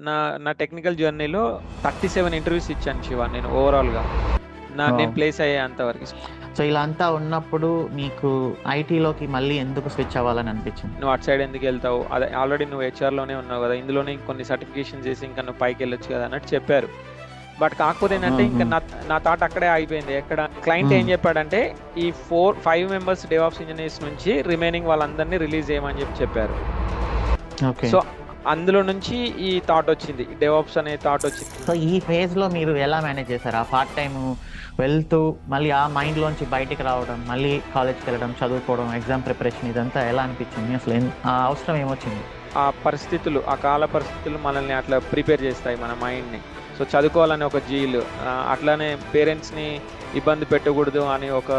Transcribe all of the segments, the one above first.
నా నా టెక్నికల్ జర్నీలో 37 ఇంటర్వ్యూస్ ఇచ్చాను శివ నేను ఓవరాల్గా నేను ప్లేస్ అయ్యే అంతవరకు. సో ఇలా అంతా ఉన్నప్పుడు మీకు ఐటీలోకి మళ్ళీ ఎందుకు స్విచ్ అవ్వాలని అనిపించింది? నువ్వు అటు సైడ్ ఎందుకు వెళ్తావు, అదే ఆల్రెడీ నువ్వు హెచ్ఆర్లోనే ఉన్నావు కదా, ఇందులోనే కొన్ని సర్టిఫికేషన్ చేసి ఇంకా నువ్వు పైకి వెళ్ళొచ్చు కదా అన్నట్టు చెప్పారు. బట్ కాకపోతే ఏంటంటే ఇంకా నా థాట్ అక్కడే ఆగిపోయింది. ఎక్కడ క్లయింట్ ఏం చెప్పాడంటే ఈ 5 మెంబర్స్ డెవాప్స్ ఇంజనీర్స్ నుంచి రిమైనింగ్ వాళ్ళందరినీ రిలీజ్ చేయమని చెప్పారు. సో అందులో నుంచి ఈ థాట్ వచ్చింది, డెవాప్స్ అనే థాట్ వచ్చింది. సో ఈ ఫేజ్లో మీరు ఎలా మేనేజ్ చేశారు? ఆ పార్ట్ టైం వెళ్తూ మళ్ళీ ఆ మైండ్లోంచి బయటికి రావడం, మళ్ళీ కాలేజ్కి వెళ్ళడం, చదువుకోవడం, ఎగ్జామ్ ప్రిపరేషన్, ఇదంతా ఎలా అనిపించింది? అసలు ఆ అవసరం ఏమొచ్చింది? ఆ పరిస్థితులు, ఆ కాల పరిస్థితులు మనల్ని అట్లా ప్రిపేర్ చేస్తాయి మన మైండ్ని. సో చదువుకోవాలని ఒక జీలు, అట్లానే పేరెంట్స్ని ఇబ్బంది పెట్టకూడదు అని ఒక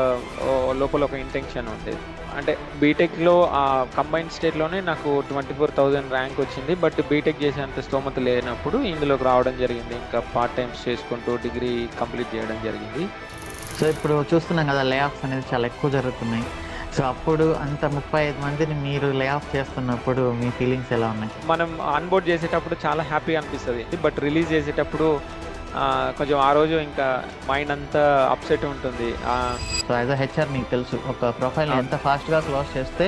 లోపల ఒక ఇంటెన్షన్ ఉండేది. అంటే బీటెక్లో ఆ కంబైన్డ్ స్టేట్లోనే నాకు 24,000 ర్యాంక్ వచ్చింది. బట్ బీటెక్ చేసేంత స్తోమత లేనప్పుడు ఇందులోకి రావడం జరిగింది. ఇంకా పార్ట్ టైమ్స్ చేసుకుంటూ డిగ్రీ కంప్లీట్ చేయడం జరిగింది. సో ఇప్పుడు చూస్తున్నాం కదా, లే ఆఫ్స్ అనేది చాలా ఎక్కువ జరుగుతున్నాయి. సో అప్పుడు అంత 35 మందిని మీరు లే ఆఫ్ చేస్తున్నప్పుడు మీ ఫీలింగ్స్ ఎలా ఉన్నాయి? మనం ఆన్బోర్డ్ చేసేటప్పుడు చాలా హ్యాపీగా అనిపిస్తుంది, బట్ రిలీజ్ చేసేటప్పుడు కొంచెం ఆ రోజు ఇంకా మైండ్ అంతా అప్సెట్ ఉంటుంది. సో యాజ్ అ హెచ్ఆర్ మీకు తెలుసు, ఒక ప్రొఫైల్ ఎంత ఫాస్ట్గా క్లోజ్ చేస్తే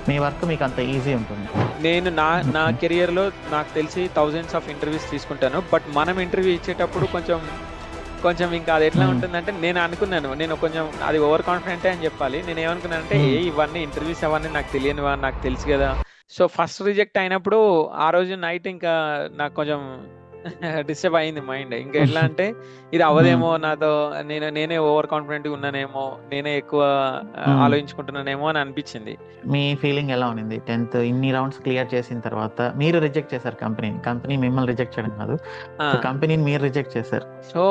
మీ వర్క్ మీకు అంత ఈజీ ఉంటుంది. నేను నా కెరియర్లో నాకు తెలిసి థౌజండ్స్ ఆఫ్ ఇంటర్వ్యూస్ తీసుకుంటాను. బట్ మనం ఇంటర్వ్యూ ఇచ్చేటప్పుడు కొంచెం ఇంకా అది ఎట్లా ఉంటుందంటే, నేను అనుకున్నాను, నేను కొంచెం అది ఓవర్ కాన్ఫిడెంటే అని చెప్పాలి. నేను ఏమనుకున్నానంటే ఇవన్నీ ఇంటర్వ్యూస్ అవన్నీ నాకు తెలియనివా, నాకు తెలుసు కదా. సో ఫస్ట్ రిజెక్ట్ అయినప్పుడు ఆ రోజు నైట్ ఇంకా నాకు కొంచెం డిస్టర్బ్ అయింది మైండ్. ఇంకా ఎట్లా అంటే ఇది అవ్వదేమో నాతో, నేనే ఓవర్ కాన్ఫిడెంట్గా ఉన్నానేమో, నేనే ఎక్కువ ఆలోచించుకుంటున్నానేమో అని అనిపించింది. మీ ఫీలింగ్ ఎలా ఉంది? 10th ఇన్ని రౌండ్స్ క్లియర్ చేసిన తర్వాత మీరు రిజెక్ట్ చేశారు కంపెనీ మిమ్మల్ని రిజెక్ట్ చేయడం కాదు, కంపెనీని మీరు రిజెక్ట్ చేశారు. సో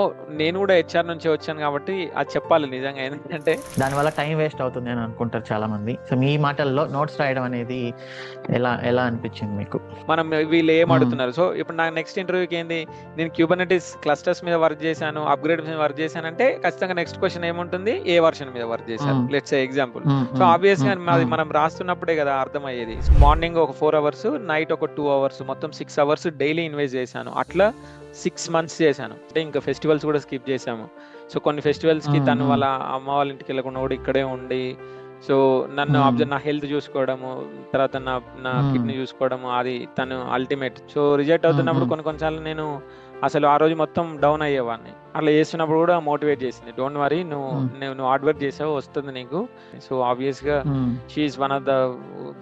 నేను కూడా హెచ్ఆర్ నుంచి వచ్చాను కాబట్టి అది చెప్పాలి నిజంగా. ఎందుకంటే దానివల్ల టైం వేస్ట్ అవుతుంది అని అనుకుంటారు చాలా మంది. సో మీ మాటల్లో నోట్స్ రాయడం అనేది ఎలా అనిపించింది మీకు? మనం వీళ్ళు ఏం అడుగుతున్నారు. సో ఇప్పుడు నాకు నెక్స్ట్ ఇంటర్వ్యూకి ఏంది, నేను క్యూబర్నెటిస్ క్లస్టర్స్ మీద వర్క్ చేశాను, అప్గ్రేడ్ మీద వర్క్ చేశానంటే ఖచ్చితంగా నెక్స్ట్ క్వశ్చన్ ఏముంటుంది, ఏ వర్షన్ మీద వర్క్ చేశాను, let's say example. So obvious గా మనం రాస్తున్నప్పుడే కదా అర్థమయ్యేది. మార్నింగ్ ఒక 4 hours, నైట్ ఒక 2 hours, మొత్తం 6 hours డైలీ ఇన్వెస్ట్ చేశాను. అట్లా 6 months చేశాను. అంటే ఇంకా ఫెస్టివల్స్ కూడా స్కిప్ చేశాము. సో కొన్ని ఫెస్టివల్స్ కి తను వాళ్ళ అమ్మ వాళ్ళ ఇంటికి వెళ్ళకుండా కూడా ఇక్కడే ఉండి, సో నన్ను అబ్జర్వ్, నా హెల్త్ చూసుకోవడము, తర్వాత నా కిడ్నీ చూసుకోవడము, అది తను అల్టిమేట్. సో రిజెక్ట్ అవుతున్నప్పుడు కొన్నిసార్లు నేను అసలు ఆ రోజు మొత్తం డౌన్ అయ్యేవాడిని. అట్లా చేస్తున్నప్పుడు కూడా మోటివేట్ చేసింది, డోంట్ వరీ, నువ్వు హార్డ్ వర్క్ చేసావు, వస్తుంది నీకు. సో ఆబ్వియస్ గా she is one of the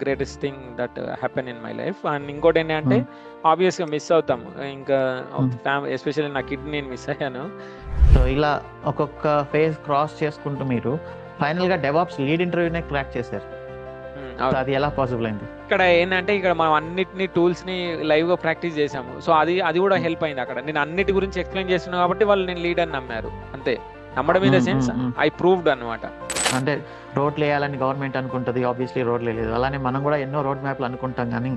greatest thing that happen in my life. And ఇంకోటి ఏంటంటే ఆబ్వియస్ గా మిస్ అవుతాము, ఇంకా ఫ్యామిలీ, ఎస్పెషల్లీ నా కిడ్నీ నేను మిస్ అయ్యాను. సో ఇలా ఒక్కొక్క ఫేజ్ క్రాస్ చేసుకుంటూ మీరు ఫైనల్ గా డెవాప్స్ లీడ్ ఇంటర్వ్యూనే క్రాక్ చేశారు. అది ఎలా పాసిబుల్ అయింది? ఇక్కడ ఏంటంటే, ఇక్కడ మనం అన్నిటిని టూల్స్ ని లైవ్ గా ప్రాక్టీస్ చేసాము. సో అది కూడా హెల్ప్ అయింది. అక్కడ నేను అన్నిటి గురించి ఎక్స్ప్లెయిన్ చేస్తున్నాను కాబట్టి వాళ్ళు నేను లీడ్ అని నమ్మారు. అంతే, నమ్మడం in the sense I proved అనమాట. అంటే రోడ్లు వేయాలని గవర్నమెంట్ అనుకుంటుంది, ఆబ్వియస్లీ రోడ్లు లేదు. అలానే మనం కూడా ఎన్నో రోడ్ మ్యాప్లు అనుకుంటాం, కానీ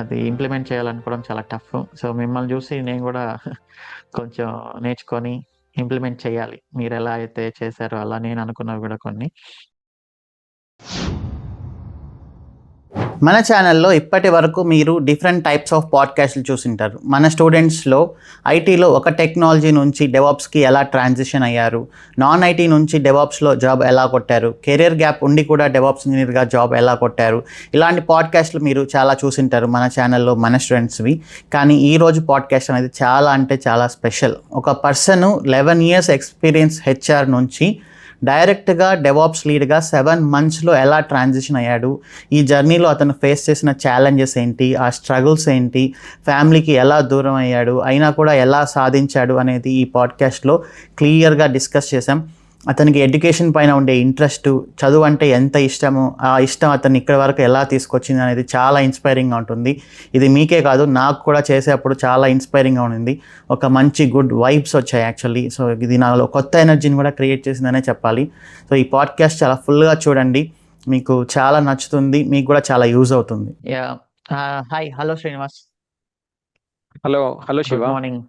అది ఇంప్లిమెంట్ చేయాలనుకోవడం చాలా టఫ్. సో మిమ్మల్ని చూసి నేను కూడా కొంచెం నేర్చుకొని ఇంప్లిమెంట్ చేయాలి. మీరు ఎలా అయితే చేశారో అలా నేను అనుకున్నవి కూడా కొన్ని. మన ఛానల్లో ఇప్పటి వరకు మీరు డిఫరెంట్ టైప్స్ ఆఫ్ పాడ్కాస్ట్లు చూసింటారు. మన స్టూడెంట్స్లో ఐటీలో ఒక టెక్నాలజీ నుంచి డెవాప్స్కి ఎలా ట్రాన్సిషన్ అయ్యారు, నాన్ ఐటీ నుంచి డెవాప్స్లో జాబ్ ఎలా కొట్టారు, కెరియర్ గ్యాప్ ఉండి కూడా డెవాప్స్ ఇంజనీర్గా జాబ్ ఎలా కొట్టారు, ఇలాంటి పాడ్కాస్ట్లు మీరు చాలా చూసింటారు మన ఛానల్లో, మన స్టూడెంట్స్వి. కానీ ఈరోజు పాడ్కాస్ట్ అనేది చాలా అంటే చాలా స్పెషల్. ఒక పర్సన్ 11 years ఎక్స్పీరియన్స్ హెచ్ఆర్ నుంచి డైరెక్ట్గా డెవాప్స్ లీడ్గా 7 monthsలో ఎలా ట్రాన్సిషన్ అయ్యాడు, ఈ జర్నీలో అతను ఫేస్ చేసిన ఛాలెంజెస్ ఏంటి, ఆ స్ట్రగుల్స్ ఏంటి, ఫ్యామిలీకి ఎలా దూరం అయ్యాడు, అయినా కూడా ఎలా సాధించాడు అనేది ఈ పాడ్కాస్ట్లో క్లియర్గా డిస్కస్ చేసాం. అతనికి ఎడ్యుకేషన్ పైన ఉండే ఇంట్రెస్ట్, చదువు అంటే ఎంత ఇష్టమో, ఆ ఇష్టం అతన్ని ఇక్కడి వరకు ఎలా తీసుకొచ్చింది అనేది చాలా ఇన్స్పైరింగ్గా ఉంటుంది. ఇది మీకే కాదు, నాకు కూడా చేసేటప్పుడు చాలా ఇన్స్పైరింగ్గా ఉంది. ఒక మంచి గుడ్ వైబ్స్ వచ్చాయి యాక్చువల్లీ. సో ఇది నాలో కొత్త ఎనర్జీని కూడా క్రియేట్ చేసిందనే చెప్పాలి. సో ఈ పాడ్కాస్ట్ చాలా ఫుల్గా చూడండి, మీకు చాలా నచ్చుతుంది, మీకు కూడా చాలా యూజ్ అవుతుంది. Hi, hello Srinivas. Hello Shiva. Good morning,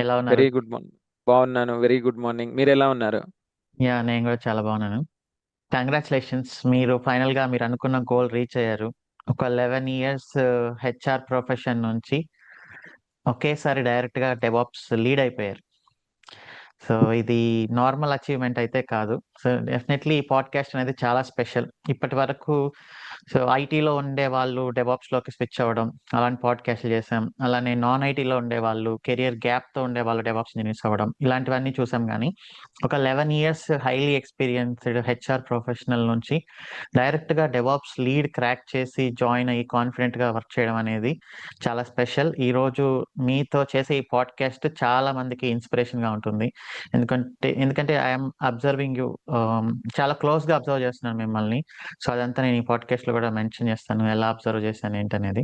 ఎలా ఉన్నారు? Very good morning. బాగున్నాను, వెరీ గుడ్ మార్నింగ్. మీరు ఎలా ఉన్నారు? నేను కూడా చాలా బాగున్నాను. కంగ్రాచులేషన్స్, మీరు ఫైనల్గా మీరు అనుకున్న గోల్ రీచ్ అయ్యారు. ఒక 11 years హెచ్ఆర్ ప్రొఫెషన్ నుంచి ఒకేసారి డైరెక్ట్గా డెవాప్స్ లీడ్ అయిపోయారు. సో ఇది నార్మల్ అచీవ్మెంట్ అయితే కాదు. సో డెఫినెట్లీ ఈ పాడ్కాస్ట్ అనేది చాలా స్పెషల్. ఇప్పటి వరకు సో ఐటీలో ఉండే వాళ్ళు డెవాప్స్లోకి స్విచ్ అవ్వడం అలాంటి పాడ్కాస్ట్లు చేసాం. అలానే నాన్ ఐటీలో ఉండే వాళ్ళు కెరియర్ గ్యాప్తో ఉండే వాళ్ళు డెవాప్స్ ఇంజనీర్స్ అవ్వడం ఇలాంటివన్నీ చూసాం. కానీ ఒక 11 years highly experienced HR professional నుంచి డైరెక్ట్గా డెవాప్స్ లీడ్ క్రాక్ చేసి జాయిన్ అయ్యి కాన్ఫిడెంట్గా వర్క్ చేయడం అనేది చాలా స్పెషల్. ఈరోజు మీతో చేసే ఈ పాడ్కాస్ట్ చాలా మందికి ఇన్స్పిరేషన్గా ఉంటుంది. ఎందుకంటే ఐఎమ్ అబ్జర్వింగ్ యూ, చాలా క్లోజ్గా అబ్జర్వ్ చేస్తున్నాను మిమ్మల్ని. సో అదంతా నేను ఈ పాడ్కాస్ట్లో కూడా మెన్షన్ చేస్తాను, ఎలా అబ్జర్వ్ చేశాను ఏంటనేది.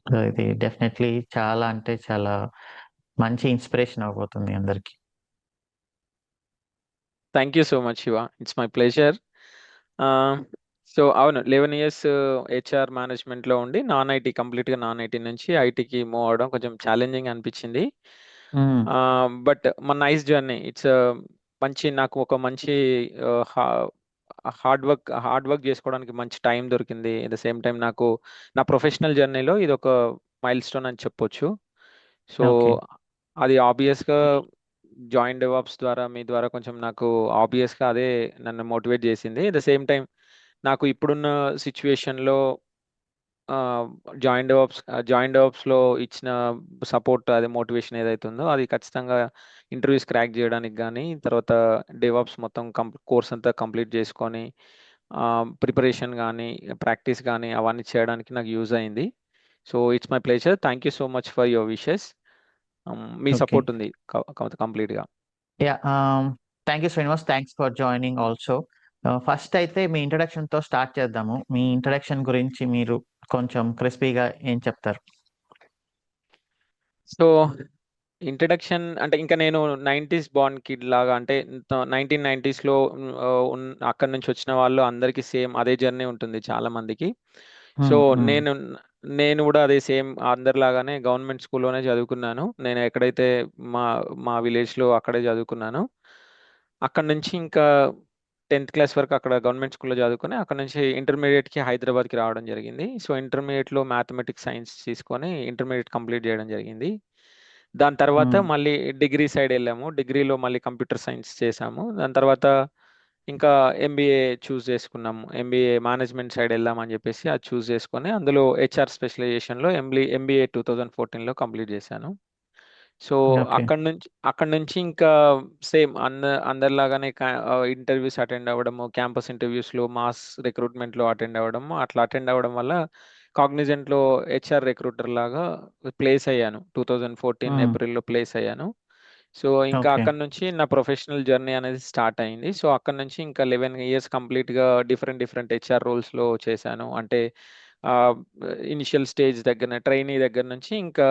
సో ఇది డెఫినెట్లీ చాలా అంటే చాలా మంచి ఇన్స్పిరేషన్ అవబోతుంది అందరికి. Thank you so much Shiva, it's my pleasure. So అవును, 11 ఇయర్స్ హెచ్ఆర్ మేనేజ్మెంట్లో ఉండి కంప్లీట్గా నాన్ ఐటీ నుంచి ఐటీకి మూవ్ అవడం కొంచెం ఛాలెంజింగ్ అనిపించింది. బట్ మన నైస్ జర్నీ. ఇట్స్ నాకు ఒక మంచి హార్డ్ వర్క్ చేసుకోవడానికి మంచి టైం దొరికింది. ఎట్ ద సేమ్ టైం నాకు నా ప్రొఫెషనల్ జర్నీలో ఇది ఒక మైల్ స్టోన్ అని చెప్పొచ్చు. So okay. అది ఆబ్వియస్గా జాయిన్ డెవాప్స్ ద్వారా మీ ద్వారా కొంచెం నాకు ఆబ్వియస్గా అదే నన్ను మోటివేట్ చేసింది. ఎట్ ద సేమ్ టైం నాకు ఇప్పుడున్న సిచ్యువేషన్లో జాయిన్ డెవాప్స్లో ఇచ్చిన సపోర్ట్, అదే మోటివేషన్ ఏదైతే ఉందో అది ఖచ్చితంగా ఇంటర్వ్యూస్ క్రాక్ చేయడానికి కానీ, తర్వాత డెవాప్స్ మొత్తం కోర్స్ అంతా కంప్లీట్ చేసుకొని ప్రిపరేషన్ కానీ ప్రాక్టీస్ కానీ అవన్నీ చేయడానికి నాకు యూజ్ అయింది. So it's my pleasure. Thank you so much for your wishes. Me okay. Support ఉంది కంప్లీట్గా. Yeah, thank you Srinivas, thanks for joining also. First అయితే మీ ఇంట్రడక్షన్తో స్టార్ట్ చేద్దాము. మీ ఇంట్రడక్షన్ గురించి మీరు కొంచెం క్రిస్పీగా ఏం చెప్తారు? సో ఇంట్రడక్షన్ అంటే ఇంకా నేను 90s బార్న్ కిడ్ లాగా, అంటే 1990స్లో అక్కడి నుంచి వచ్చిన వాళ్ళు అందరికీ సేమ్ అదే జర్నీ ఉంటుంది చాలా మందికి. సో నేను నేను కూడా అదే సేమ్ అందరిలాగానే గవర్నమెంట్ స్కూల్లోనే చదువుకున్నాను. నేను ఎక్కడైతే మా మా విలేజ్లో అక్కడే చదువుకున్నాను. అక్కడ నుంచి ఇంకా 10th క్లాస్ వరకు అక్కడ గవర్నమెంట్ స్కూల్లో చదువుకొని అక్కడ నుంచి ఇంటర్మీడియట్కి హైదరాబాద్కి రావడం జరిగింది. సో ఇంటర్మీడియట్లో మ్యాథమెటిక్స్ సైన్స్ తీసుకొని ఇంటర్మీడియట్ కంప్లీట్ చేయడం జరిగింది. దాని తర్వాత మళ్ళీ డిగ్రీ సైడ్ వెళ్ళాము. డిగ్రీలో మళ్ళీ కంప్యూటర్ సైన్స్ చేసాము. దాని తర్వాత ఇంకా ఎంబీఏ చూస్ చేసుకున్నాము. ఎంబీఏ మేనేజ్మెంట్ సైడ్ వెళ్దామని చెప్పేసి అది చూస్ చేసుకొని అందులో హెచ్ఆర్ స్పెషలైజేషన్లో ఎంబీఏ 2014లో కంప్లీట్ చేశాను. So okay. అక్కడ నుంచి ఇంకా సేమ్ అందరిలాగానే ఇంటర్వ్యూస్ అటెండ్ అవ్వడము, క్యాంపస్ ఇంటర్వ్యూస్లో మాస్ రిక్రూట్మెంట్లో అటెండ్ అవ్వడము, అట్లా అటెండ్ అవ్వడం వల్ల కాగ్నిజెంట్లో హెచ్ఆర్ రిక్రూటర్ లాగా ప్లేస్ అయ్యాను. 2014 ఏప్రిల్లో ప్లేస్ అయ్యాను. సో ఇంకా ఓకే. అక్కడ నుంచి నా ప్రొఫెషనల్ జర్నీ అనేది స్టార్ట్ అయింది. సో అక్కడ నుంచి ఇంకా 11 ఇయర్స్ కంప్లీట్గా డిఫరెంట్ హెచ్ఆర్ రోల్స్లో చేశాను. అంటే ఇనిషియల్ స్టేజ్ దగ్గర ట్రైనీ దగ్గర నుంచి ఇంకా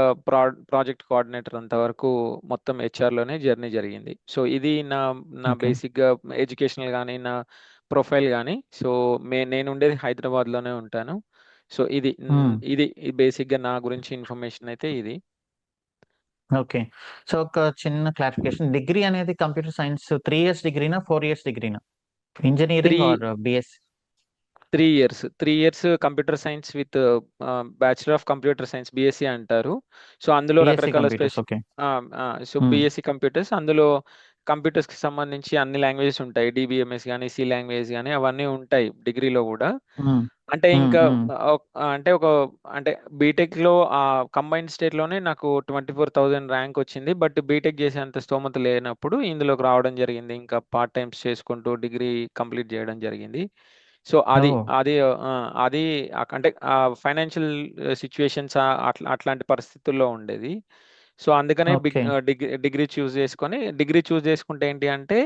ప్రాజెక్ట్ కోఆర్డినేటర్ అంత వరకు మొత్తం హెచ్ఆర్లోనే జర్నీ జరిగింది. సో ఇది నా ఓకే. బేసిక్గా ఎడ్యుకేషనల్ కానీ నా ప్రొఫైల్ కానీ. సో నేను ఉండేది హైదరాబాద్లోనే ఉంటాను. సో ఇది బేసిక్గా నా గురించి ఇన్ఫర్మేషన్ అయితే ఇది. ఓకే. సో ఒక చిన్న క్లారిఫికేషన్, డిగ్రీ అనేది కంప్యూటర్ సైన్స్ 3 ఇయర్స్ డిగ్రీనా, 4 ఇయర్స్ డిగ్రీనా? Engineering or BSc? 3 years computer science with bachelor of computer science, BSc అంటారు. సో అందులో బిఎస్సి రకరకాల కంప్యూటర్స్. ఓకే. బిఎస్సి కంప్యూటర్స్, అందులో కంప్యూటర్స్కి సంబంధించి అన్ని లాంగ్వేజెస్ ఉంటాయి. డిబిఎంఎస్ కానీ, సి లాంగ్వేజ్ కానీ అవన్నీ ఉంటాయి డిగ్రీలో కూడా. అంటే ఇంకా అంటే అంటే బీటెక్లో కంబైన్డ్ స్టేట్లోనే నాకు 24,000 ర్యాంక్ వచ్చింది. బట్ బీటెక్ చేసేంత స్తోమత లేనప్పుడు ఇందులోకి రావడం జరిగింది. ఇంకా పార్ట్ టైమ్స్ చేసుకుంటూ డిగ్రీ కంప్లీట్ చేయడం జరిగింది. సో అది అది అది అంటే ఫైనాన్షియల్ సిచ్యువేషన్స్ అట్లాంటి పరిస్థితుల్లో ఉండేది. సో అందుకనే ఓకే. డిగ్రీ చూస్ చేసుకుంటే ఏంటి అంటే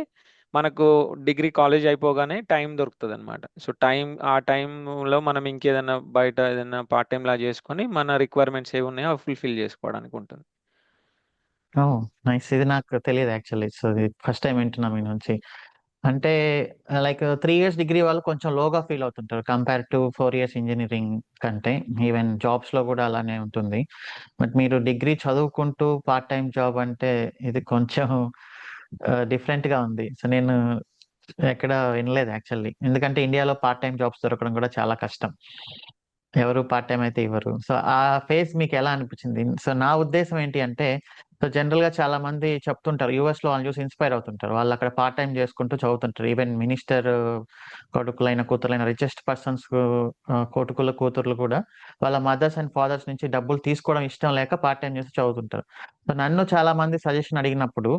మనకు డిగ్రీ కాలేజ్ అయిపోగానే టైం దొరుకుతుంది అనమాట. సో ఆ టైంలో మనం ఇంకేదైనా బయట ఏదైనా పార్ట్ టైం లా చేసుకొని మన రిక్వైర్మెంట్స్ ఏవి ఉన్నాయో అవి ఫుల్ఫిల్ చేసుకోవడానికి ఉంటుంది. నైస్. ఇది నాకు తెలియదు యాక్చువల్లీ. సో ఇది ఫస్ట్ టైం వింటున్నా మీ నుంచి. అంటే లైక్ 3 ఇయర్స్ డిగ్రీ వాళ్ళు కొంచెం లోగా ఫీల్ అవుతుంటారు కంపేర్ టు 4 ఇయర్స్ ఇంజనీరింగ్ కంటే. ఈవెన్ జాబ్స్ లో కూడా అలానే ఉంటుంది. బట్ మీరు డిగ్రీ చదువుకుంటూ పార్ట్ టైం జాబ్ అంటే ఇది కొంచెం డిఫరెంట్ గా ఉంది. సో నేను ఎక్కడ వినలేదు యాక్చువల్లీ. ఎందుకంటే ఇండియాలో పార్ట్ టైం జాబ్స్ దొరకడం కూడా చాలా కష్టం. ఎవరు పార్ట్ టైం అయితే ఇవ్వరు. సో ఆ ఫేజ్ మీకు ఎలా అనిపించింది? సో నా ఉద్దేశం ఏంటి అంటే, సో జనరల్ గా చాలా మంది చెప్తుంటారు, యుఎస్ లో వాళ్ళని చూసి ఇన్స్పైర్ అవుతుంటారు. వాళ్ళు అక్కడ పార్ట్ టైం చేసుకుంటూ చదువుతుంటారు. ఈవెన్ మినిస్టర్ కొడుకులైన కూతుర్లైన రిచెస్ట్ పర్సన్స్ కొడుకుల కూతుర్లు కూడా వాళ్ళ మదర్స్ అండ్ ఫాదర్స్ నుంచి డబ్బులు తీసుకోవడం ఇష్టం లేక పార్ట్ టైం చేసి చదువుతుంటారు. సో నన్ను చాలా మంది సజెషన్ అడిగినప్పుడు,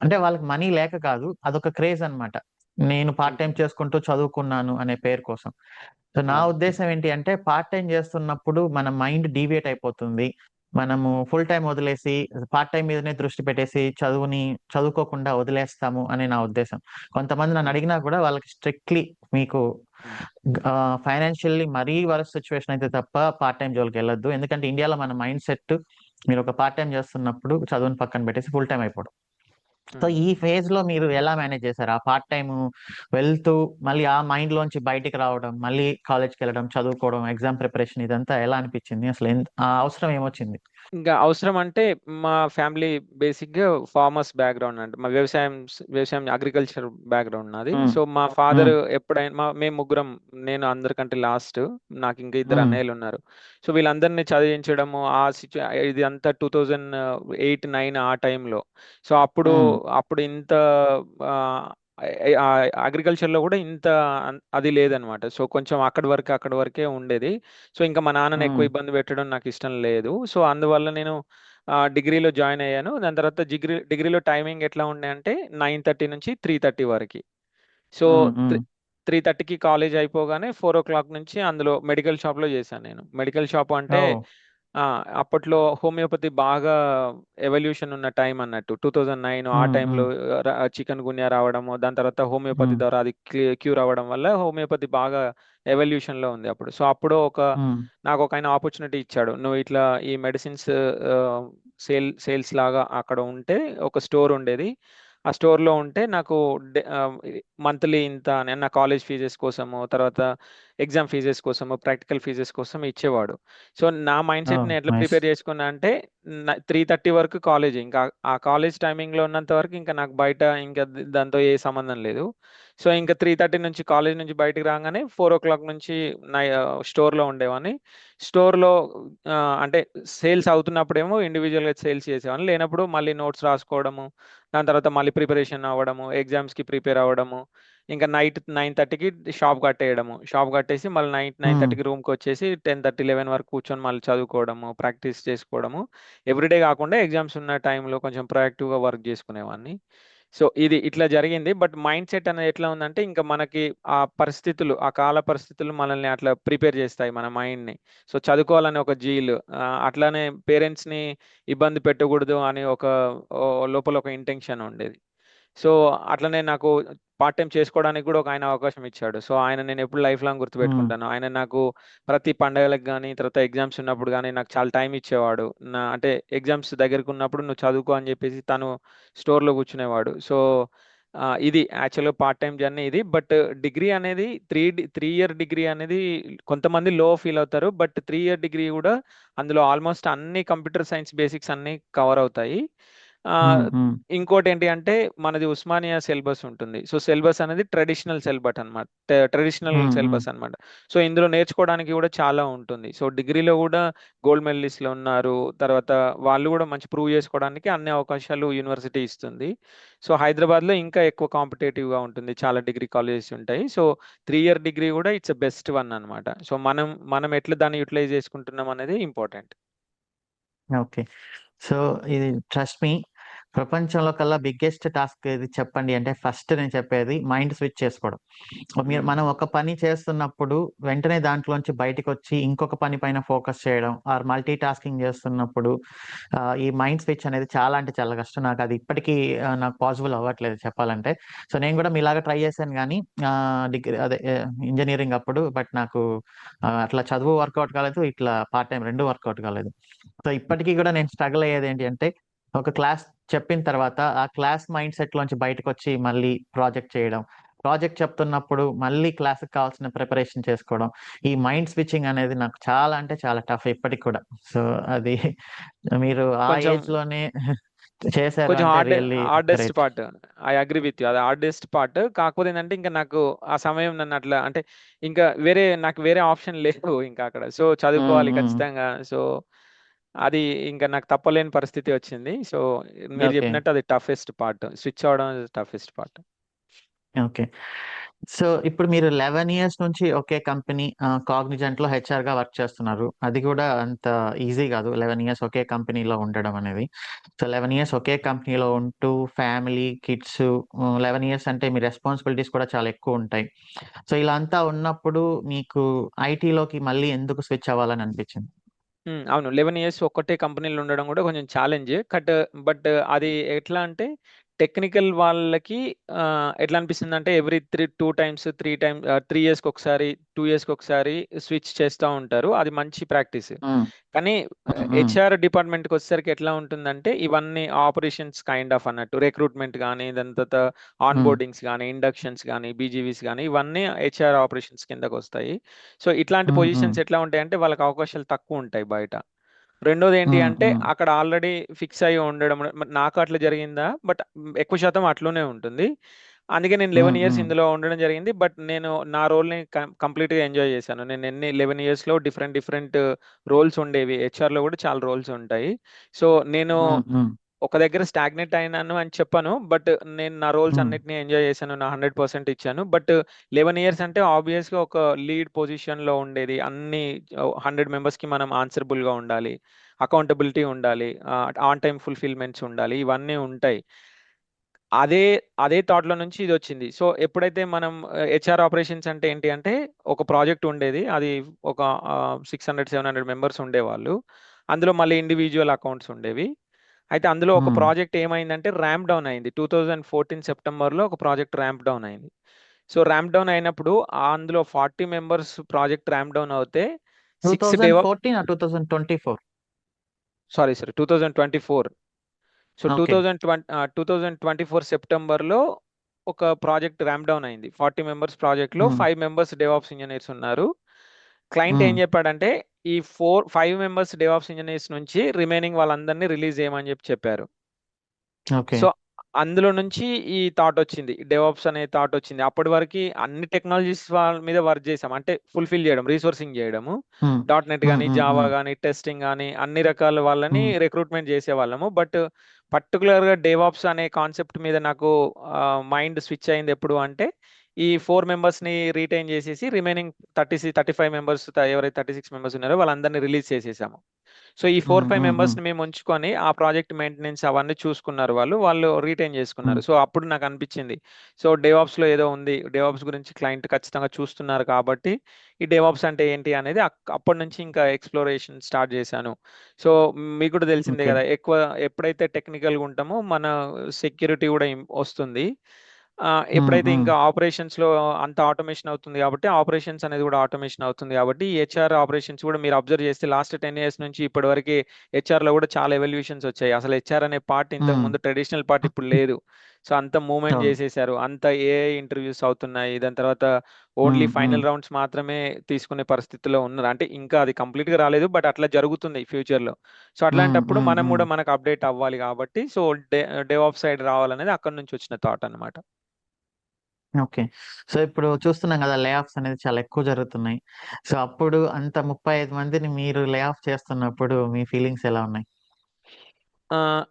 అంటే వాళ్ళకి మనీ లేక కాదు, అదొక క్రేజ్ అన్నమాట. నేను పార్ట్ టైం చేసుకుంటూ చదువుకున్నాను అనే పేరు కోసం. సో నా ఓకే. ఉద్దేశం ఏంటి అంటే, పార్ట్ టైం చేస్తున్నప్పుడు మన మైండ్ డీవియేట్ అయిపోతుంది. మనము ఫుల్ టైం వదిలేసి పార్ట్ టైం మీదనే దృష్టి పెట్టేసి చదువుకోకుండా వదిలేస్తాము అని నా ఉద్దేశం. కొంతమంది నన్ను అడిగినా కూడా వాళ్ళకి స్ట్రిక్ట్లీ మీకు హ్మ్. ఫైనాన్షియల్లీ మరీ వరస్ట్ సిచ్యువేషన్ అయితే తప్ప పార్ట్ టైం జోలికి వెళ్ళొద్దు. ఎందుకంటే ఇండియాలో మన మైండ్ సెట్, మీరు ఒక పార్ట్ టైం చేస్తున్నప్పుడు చదువుని పక్కన పెట్టేసి ఫుల్ టైం అయిపోవడం. సో హ్మ్. ఈ ఫేజ్ లో మీరు ఎలా మేనేజ్ చేశారు? ఆ పార్ట్ టైం వెళ్తూ మళ్ళీ ఆ మైండ్ లోంచి బయటికి రావడం, మళ్ళీ కాలేజ్కి వెళ్ళడం, చదువుకోవడం, ఎగ్జామ్ ప్రిపరేషన్, ఇదంతా ఎలా అనిపించింది? అసలు ఆ అవసరం ఏమొచ్చింది? ఇంకా అవసరం అంటే మా ఫ్యామిలీ బేసిక్‌గా ఫార్మర్స్ బ్యాక్‌గ్రౌండ్ అండి. మా వ్యవసాయం అగ్రికల్చర్ బ్యాక్‌గ్రౌండ్ నాది. ఉమ్, సో, మా ఉమ్, ఫాదర్ ఎప్పుడైనా మేము ముగ్గురం. నేను అందరికంటే లాస్ట్. నాకు ఇంకా ఇద్దరు ఉమ్, అన్నయ్యలున్నారు. సో, వీళ్ళందరిని చదివించడము ఇది అంతా 2008, 2009 ఆ టైంలో. సో, ఉమ్, అప్పుడు ఇంత ఆహ్, అగ్రికల్చర్‌లో కూడా ఇంత అది లేదనమాట. సో, కొంచెం అక్కడి వరకే ఉండేది. సో, ఇంకా మా నాన్నని ఉమ్, ఎక్కువ ఇబ్బంది పెట్టడం నాకిష్టం లేదు. సో, అందువల్ల నేను డిగ్రీలో జాయిన్ అయ్యాను. దాని తర్వాత డిగ్రీలో టైమింగ్ ఎట్లా ఉండే అంటే 9:30 నుంచి 3:30 వరకి. సో, ఉమ్, ఉమ్. 3:30కి కాలేజ్ అయిపోగానే 4:00 నుంచి అందులో మెడికల్ షాప్‌లో చేశాను నేను. మెడికల్ షాప్ ఓ. అంటే ఆ! అప్పట్లో హోమియోపతి బాగా ఎవల్యూషన్ ఉన్న టైం అన్నట్టు. 2009 ఆ ఉమ్, టైంలో ఉమ్, చికున్ గున్యా రావడము, దాని తర్వాత హోమియోపతి ఉమ్, ద్వారా అది క్యూర్ అవ్వడం వల్ల హోమియోపతి బాగా ఎవల్యూషన్‌లో ఉంది అప్పుడు. సో, ఉమ్, నాకొకాయన ఆపర్చునిటీ ఇచ్చాడు. "నువ్వు ఇట్లా ఈ మెడిసిన్స్ ఆహ్, సేల్స్ లాగా అక్కడ ఉంటే ఒక స్టోర్ ఉండేది. ఆ స్టోర్‌లో ఉంటే నాకు మంత్లీ ఇంత అని నా కాలేజ్ ఫీజెస్ కోసము, తర్వాత ఎగ్జామ్ ఫీజెస్ కోసము, ప్రాక్టికల్ ఫీజెస్ కోసం ఇచ్చేవాడు." సో, నా మైండ్ ఓ, సెట్ నేను ఎట్లా నైస్. ప్రిపేర్ చేసుకున్నా అంటే 3:30 వరకు కాలేజ్. ఇంకా ఆ కాలేజ్ టైమింగ్‌లో ఉన్నంత వరకు ఇంకా నాకు బయట ఇంకా దాంతో ఏ సంబంధం లేదు. సో, ఇంకా 3:30 నుంచి కాలేజ్ నుంచి బయటికి రాంగానే 4:00 నుంచి స్టోర్‌లో ఉండేవాడిని. స్టోర్‌లో అంటే సేల్స్ అవుతున్నప్పుడేమో ఇండివిడ్యువల్‌గా సేల్స్ చేసేవాడిని. లేనప్పుడు మళ్ళీ నోట్స్ రాసుకోవడము, దాని తర్వాత మళ్ళీ ప్రిపరేషన్ అవ్వడము, ఎగ్జామ్స్‌కి ప్రిపేర్ అవ్వడము. ఇంకా నైట్ 9:30కి షాప్ కట్టేయడము. షాప్ కట్టేసి మళ్ళీ నైట్ ఉమ్, 9:30కి రూమ్‌కొచ్చేసి 10:30, 11 వరకు కూర్చొని మళ్ళీ చదువుకోవడము, ప్రాక్టీస్ చేసుకోవడము. ఎవ్రీడే కాకుండా ఎగ్జామ్స్ ఉన్న టైంలో కొంచెం ప్రొయాక్టివ్‌గా వర్క్ చేసుకునేవాడిని. సో, ఇది ఇట్లా జరిగింది. బట్ మైండ్ సెట్ అనేది ఎట్లా ఉందంటే, ఇంకా మనకి ఆ కాల పరిస్థితులు మనల్ని అట్లా ప్రిపేర్ చేస్తాయి మన మైండ్‌ని. సో, చదువుకోవాలని ఒక జీల్. అట్లానే పేరెంట్స్‌ని ఇబ్బంది పెట్టకూడదు అని లోపల ఒక ఇంటెన్షన్ ఉండేది. సో, అట్లనే నాకు పార్ట్ టైమ్ చేసుకోవడానికి గూడా ఒకాయన అవకాశం ఇచ్చాడు. సో, ఆయన నేనెప్పుడు లైఫ్ లాంగ్ ఉమ్, గుర్తుపెట్టుకుంటాను. ఆయన నాకు ప్రతి పండగలకు గానీ, తర్వాత ఎగ్జామ్స్ ఉన్నప్పుడు గానీ, నాకు చాలా టైమ్ ఇచ్చేవాడు. అంటే ఎగ్జామ్స్ దగ్గరకున్నప్పుడు నువ్వు చదువుకో అని జెప్పేసి తను స్టోర్‌లో కూర్చునేవాడు. సో, ఇది యాక్చువల్‌గా పార్ట్ టైమ్ జర్నీ ఇది. బట్ డిగ్రీ అనేది 3 ఇయర్ డిగ్రీ అనేది కొంతమంది లో ఫీల్ అవుతారు. బట్ 3 ఇయర్ డిగ్రీ గూడా అందులో ఆల్‌మోస్ట్ అన్ని కంప్యూటర్ సైన్స్ బేసిక్స్ అన్నీ కవర్ అవుతాయి. ఉమ్, ఆహ్, ఉమ్, ఇంకోటేంటి అంటే మనది ఉస్మానియా సిలబస్ ఉంటుంది. సో, సిలబస్ అనేది ట్రెడిషనల్ సిలబట్ అన్నమాట. ట్రెడిషనల్ ఉమ్, ఉమ్, సిలబస్ అన్నమాట. సో, ఇందులో నేర్చుకోవడానికి గూడా చాలా ఉంటుంది. సో, డిగ్రీలో గూడా గోల్డ్ మెడలిస్ట్‌లు ఉన్నారు. తర్వాత వాళ్ళు గూడా మంచి ప్రూవ్ చేసుకోవడానికి అన్ని అవకాశాలు యూనివర్సిటీ ఇస్తుంది. సో, హైదరాబాద్‌లో ఇంకా ఎక్కువ కాంపిటేటివ్‌గా ఉంటుంది. చాలా డిగ్రీ కాలేజెస్ ఉంటాయి. సో, 3 ఇయర్ డిగ్రీ గూడా ఇట్స్ ఎ బెస్ట్ వన్ అన్నమాట. సో, మనం ఎట్లా దాన్ని యుటిలైజ్ చేసుకుంటున్నాం అనేది ఇంపార్టెంట్. ఓకే. సో ఇది ట్రస్ట్ మీ, ప్రపంచంలో కల్లా బిగ్గెస్ట్ టాస్క్ ఏది చెప్పండి అంటే, ఫస్ట్ నేను చెప్పేది మైండ్ స్విచ్ చేసుకోవడం. హ్మ్. మనం ఒక పని చేస్తున్నప్పుడు వెంటనే దాంట్లోంచి బయటికొచ్చి ఇంకొక పని పైన ఫోకస్ చేయడం, ఆర్ మల్టీ టాస్కింగ్ చేస్తున్నప్పుడు ఈ మైండ్ స్విచ్ అనేది చాలా అంటే చాలా కష్టం. నాకు అది ఇప్పటికీ నాకు పాసిబుల్ అవ్వట్లేదు చెప్పాలంటే. సో నేను కూడా మీలాగా ట్రై చేశాను గానీ డిగ్రీ అదే ఇంజినీరింగ్ అప్పుడు. బట్ నాకు అట్లా చదువు వర్కౌట్ కాలేదు, ఇట్లా పార్ట్ టైం 2 వర్కౌట్ కాలేదు. సో ఇప్పటికీ కూడా నేను స్ట్రగుల్ అయ్యేదేంటి అంటే, ఒక క్లాస్ చెప్పిన తర్వాత ఆ క్లాస్ మైండ్ సెట్ లోంచి బయటకొచ్చి మళ్ళీ ప్రాజెక్ట్ చేయడం. ప్రాజెక్ట్ చెప్తున్నప్పుడు మళ్ళీ క్లాస్‌కి కావాల్సిన ప్రిపరేషన్ చేసుకోవడం. ఈ మైండ్ స్విచ్చింగ్ అనేది నాకు చాలా అంటే చాలా టఫ్ ఇప్పటికి కూడా. సో అది మీరు ఆ కొంచెం ఏజ్‌లోనే చేశారు కొంచెం అంటే really hardest great. Part. I agree with you. అది హార్డెస్ట్ పార్ట్. కాకపోతే ఏంటంటే ఇంకా నాకు ఆ సమయం నన్ను అట్లా అంటే ఇంకా నాకు వేరే ఆప్షన్ లేదు ఇంకా అక్కడ. సో చదువుకోవాలి ఖచ్చితంగా. సో అది ఇంకా నాకు తప్పలేని పరిస్థితి వచ్చింది. సో మీరు ఓకే. చెప్పినట్టు అది టఫెస్ట్ పార్ట్. స్విచ్ అవ్వడం టఫెస్ట్ పార్ట్. ఓకే. సో ఇప్పుడు మీరు 11 ఇయర్స్ నుంచి ఒకే కంపెనీ కాగ్నిజెంట్ లో హెచ్ఆర్ గా వర్క్ చేస్తున్నారు. అది కూడా అంత ఈజీ కాదు 11 ఇయర్స్ ఒకే కంపెనీలో ఉండడం అనేది. సో 11 ఇయర్స్ ఒకే కంపెనీలో ఉంటూ ఫ్యామిలీ కిడ్స్ 11 ఇయర్స్ అంటే మీ రెస్పాన్సిబిలిటీస్ కూడా చాలా ఎక్కువ ఉంటాయి. సో ఇలా అంతా ఉన్నప్పుడు మీకు ఐటీలోకి మళ్ళీ ఎందుకు స్విచ్ అవ్వాలని అనిపించింది? అవును. 11 ఇయర్స్ ఒక్కటే కంపెనీలో ఉండడం కూడా కొంచెం ఛాలెంజ్. బట్ అది ఎట్లా అంటే టెక్నికల్ వాళ్ళకి ఎట్లా అనిపిస్తుందంటే ఎవ్రీ 2 టైమ్స్, 3 ఇయర్స్‌కి ఒకసారి, 2 ఇయర్స్‌కి ఒకసారి స్విచ్ చేస్తా ఉంటారు. అది మంచి ప్రాక్టీస్. ఉమ్, కానీ ఉమ్, హెచ్ఆర్ డిపార్ట్మెంట్‌కి వచ్చేసరికి ఎట్లా ఉంటుందంటే ఇవన్నీ ఆపరేషన్స్ కైండ్ ఆఫ్ అన్నట్టు. రిక్రూట్మెంట్ గానీ, దాని తర్వాత ఆన్ ఉమ్, బోర్డింగ్స్ గానీ, ఇండక్షన్స్ గానీ, బీజీవీస్ గానీ ఇవన్నీ హెచ్ఆర్ ఆపరేషన్స్ కిందకొస్తాయి. సో ఇట్లాంటి ఉమ్, ఉమ్, పొజిషన్స్ ఎట్లా ఉంటాయంటే వాళ్ళకి అవకాశాలు తక్కువ ఉంటాయి బయట. రెండోది ఏంటి ఉమ్, అంటే ఉమ్, అక్కడ ఆల్రెడీ ఫిక్స్ అయ్యి ఉండడం. మరి నాకు అట్లా జరిగిందా? బట్ ఎక్కువ శాతం అట్లనే ఉంటుంది. అందుకే నేను 11 ఉమ్, ఇయర్స్ ఉమ్, ఇందులో ఉండడం జరిగింది. బట్ నేను నా రోల్‌ని కంప్లీట్‌గా ఎంజాయ్ చేశాను. నేను 11 ఇయర్స్‌లో డిఫరెంట్ డిఫరెంట్ రోల్స్ ఉండేవి. హెచ్ఆర్‌లో కూడా చాలా రోల్స్ ఉంటాయి. సో నేను ఉమ్, ఉమ్, ఒక దగ్గర స్టాగ్నేట్ అయినాను అని చెప్పను. బట్ నేను నా రోల్స్ ఉమ్, అన్నిటిని ఎంజాయ్ చేశాను. నా 100% ఇచ్చాను. బట్ 11 ఇయర్స్ అంటే ఆబ్వియస్‌గా ఒక లీడ్ పొజిషన్‌లో ఉండేది. అన్ని 100 మెంబర్స్‌కి మనం ఆన్సరబుల్‌గా ఉండాలి. అకౌంటబిలిటీ ఉండాలి. ఆన్ టైమ్ ఫుల్‌ఫిల్‌మెంట్స్ ఉండాలి. ఇవన్నీ ఉంటాయి. అదే అదే థాట్‌లో నుంచి ఇదొచ్చింది. సో ఎప్పుడైతే మనం హెచ్ఆర్ ఆపరేషన్స్ అంటే ఏంటి అంటే ఒక ప్రాజెక్ట్ ఉండేది. అది ఒక 600, 700 మెంబర్స్ ఉండేవాళ్ళు. అందులో మళ్ళీ ఇండివిడ్యువల్ అకౌంట్స్ ఉండేవి. అయితే అందులో ఒక ఉమ్. ప్రాజెక్ట్ ఏమైందంటే ర్యాంప్ డౌన్ అయింది. 2014 సెప్టెంబర్‌లో ఒక ప్రాజెక్ట్ ర్యాంప్ డౌన్ అయింది. సో ర్యాంప్ డౌన్ అయినప్పుడు అందులో 40 మెంబర్స్ ప్రాజెక్ట్ ర్యాంప్ డౌన్ అవుతే 6 2014 or 2024? సారీ 2024. So okay. 2024 సెప్టెంబర్‌లో ఒక ప్రాజెక్ట్ ర్యాంప్ డౌన్ అయింది. 40 మెంబర్స్ ప్రాజెక్ట్‌లో హ్మ్. 5 మెంబర్స్ డెవాప్స్ ఇంజినీర్స్ ఉన్నారు. క్లయింట్ ఏం హ్మ్. చెప్పాడంటే ఈ 5 మెంబర్స్ డెవాప్స్ ఇంజినీర్స్ నుంచి రిమైనింగ్ వాళ్ళందరిని రిలీజ్ చేయమని చెప్పారు. ఓకే. సో అందులో నుంచి ఈ థాట్ వచ్చింది. డెవాప్స్ అనే థాట్ వచ్చింది. అప్పటి వరకి అన్ని టెక్నాలజీస్ వాళ్ళ మీద వర్క్ చేసాం. అంటే ఫుల్‌ఫిల్ చేయడం, రీసోర్సింగ్ చేయడము. హ్మ్. నెట్ హ్మ్. గాని, హ్మ్. జావా హ్మ్. గాని, టెస్టింగ్ గాని అన్ని రకాల వాళ్ళని హ్మ్. రిక్రూట్‌మెంట్ చేసేవాళ్ళము. బట్ పర్టిక్యులర్‌గా డెవాప్స్ అనే కాన్సెప్ట్ మీద నాకు మైండ్ స్విచ్ అయింది ఎప్పుడు అంటే ఈ 4 మెంబర్స్‌ని రిటైన్ చేసేసి రిమైనింగ్ 35 మెంబర్స్ ఎవరైతే 36 మెంబర్స్ ఉన్నారో వాళ్ళందరిని రిలీజ్ చేసేసాము. సో ఈ 4, హ్మ్. 5 హ్మ్. హ్మ్. మెంబర్స్‌ని మేము ఉంచుకొని ఆ ప్రాజెక్ట్ మెయింటెనెన్స్ అవన్నీ చూసుకున్నారు వాళ్ళు. వాళ్ళు రిటైన్ హ్మ్. చేసుకున్నారు. సో అప్పుడు నాకు అనిపించింది. సో డెవాప్స్‌లో ఏదో ఉంది. డెవాప్స్ గురించి క్లయింట్ ఖచ్చితంగా చూస్తున్నారు కాబట్టి ఈ డెవాప్స్ అంటే ఏంటి అనేది అప్పటినుంచి ఇంకా ఎక్స్‌ప్లోరేషన్ స్టార్ట్ చేశాను. సో మీకు కూడా తెలిసిందే ఓకే. కదా! ఎప్పుడైతే టెక్నికల్‌గా ఉంటామో మన సెక్యూరిటీ కూడా వస్తుంది. హ్మ్. ఎప్పుడైతే హ్మ్. ఇంకా ఆపరేషన్స్‌లో అంత ఆటోమేషన్ అవుతుంది కాబట్టి ఆపరేషన్స్ అనేది కూడా ఆటోమేషన్ అవుతుంది కాబట్టి ఈ హెచ్ఆర్ ఆపరేషన్స్ కూడా మీరు అబ్జర్వ్ చేస్తే లాస్ట్ 10 ఇయర్స్ నుంచి ఇప్పటివరకి హెచ్ఆర్‌లో కూడా చాలా ఎవల్యూషన్స్ వచ్చాయి. అసలు హెచ్ఆర్ అనే పార్ట్ హ్మ్. ఇంతకుముందు ట్రెడిషనల్ పార్ట్ ఇప్పుడు లేదు. సో అంత మూవ్‌మెంట్ అవును. చేసేసారు. అంత ఏఐ ఇంటర్వ్యూస్ అవుతున్నాయి. దాని తర్వాత ఓన్లీ హ్మ్. హ్మ్. ఫైనల్ రౌండ్స్ మాత్రమే తీసుకునే పరిస్థితిలో ఉన్నారు. అంటే ఇంకా అది కంప్లీట్‌గా రాలేదు. బట్ అట్లా జరుగుతుంది ఫ్యూచర్‌లో. సో హ్మ్. అట్లాంటప్పుడు హ్మ్. మనం హ్మ్. కూడా మనకు అప్‌డేట్ అవ్వాలి కాబట్టి సో డెవాప్స్ సైడ్ రావాలనేది అక్కడి నుంచి వచ్చిన థాట్ అన్నమాట. ఓకే. సో ఇప్పుడు చూస్తున్నాం గదా! లే ఆఫ్స్ అనేది చాలా ఎక్కువ జరుగుతున్నాయి. సో అప్పుడు అంత 35 మందిని మీరు లే ఆఫ్ చేస్తున్నప్పుడు మీ ఫీలింగ్స్ ఎలా ఉన్నాయి? ఆహ్,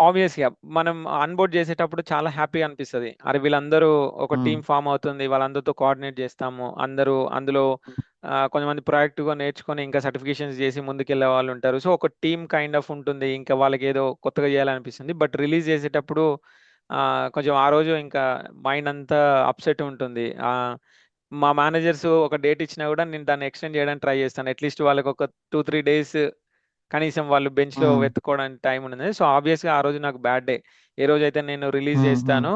ఆబ్వియస్‌గా మనం ఆన్‌బోర్డ్ చేసేటప్పుడు చాలా హ్యాపీగా అనిపిస్తది. అరే! వీళ్ళందరూ ఒక హ్మ్. టీమ్ ఫార్మ్ అవుతుంది. వాళ్ళందరితో కోఆర్డినేట్ చేస్తాము. అందరూ అందులో కొంతమంది ప్రొయాక్టివ్‌గా నేర్చుకొని ఇంకా సర్టిఫికేషన్స్ చేసి ముందుకెళ్ళే వాళ్ళుంటారు. సో, ఒక టీమ్ కైండ్ ఆఫ్ ఉంటుంది. ఇంకా వాళ్ళకేదో కొత్తగా చేయాలనిపిస్తుంది. బట్ రిలీజ్ చేసేటప్పుడు కొంచెం ఆ రోజు ఇంకా మైండ్ అంతా అప్‌సెట్ ఉంటుంది. మా మేనేజర్స్ ఒక డేట్ ఇచ్చినా కూడా నేను దాన్ని ఎక్స్‌టెండ్ చేయడానికి ట్రై చేస్తాను. అట్‌లీస్ట్ వాళ్ళకొక 2, 3 డేస్ కనీసం వాళ్ళు బెంచ్‌లో హ్మ్. వెతుక్కోవడానికి టైం ఉన్నది. సో, ఆబ్వియస్‌గా ఆ రోజు నాకు బ్యాడ్ డే. ఏ రోజైతే నేను రిలీజ్ హ్మ్. హ్మ్. చేస్తానో,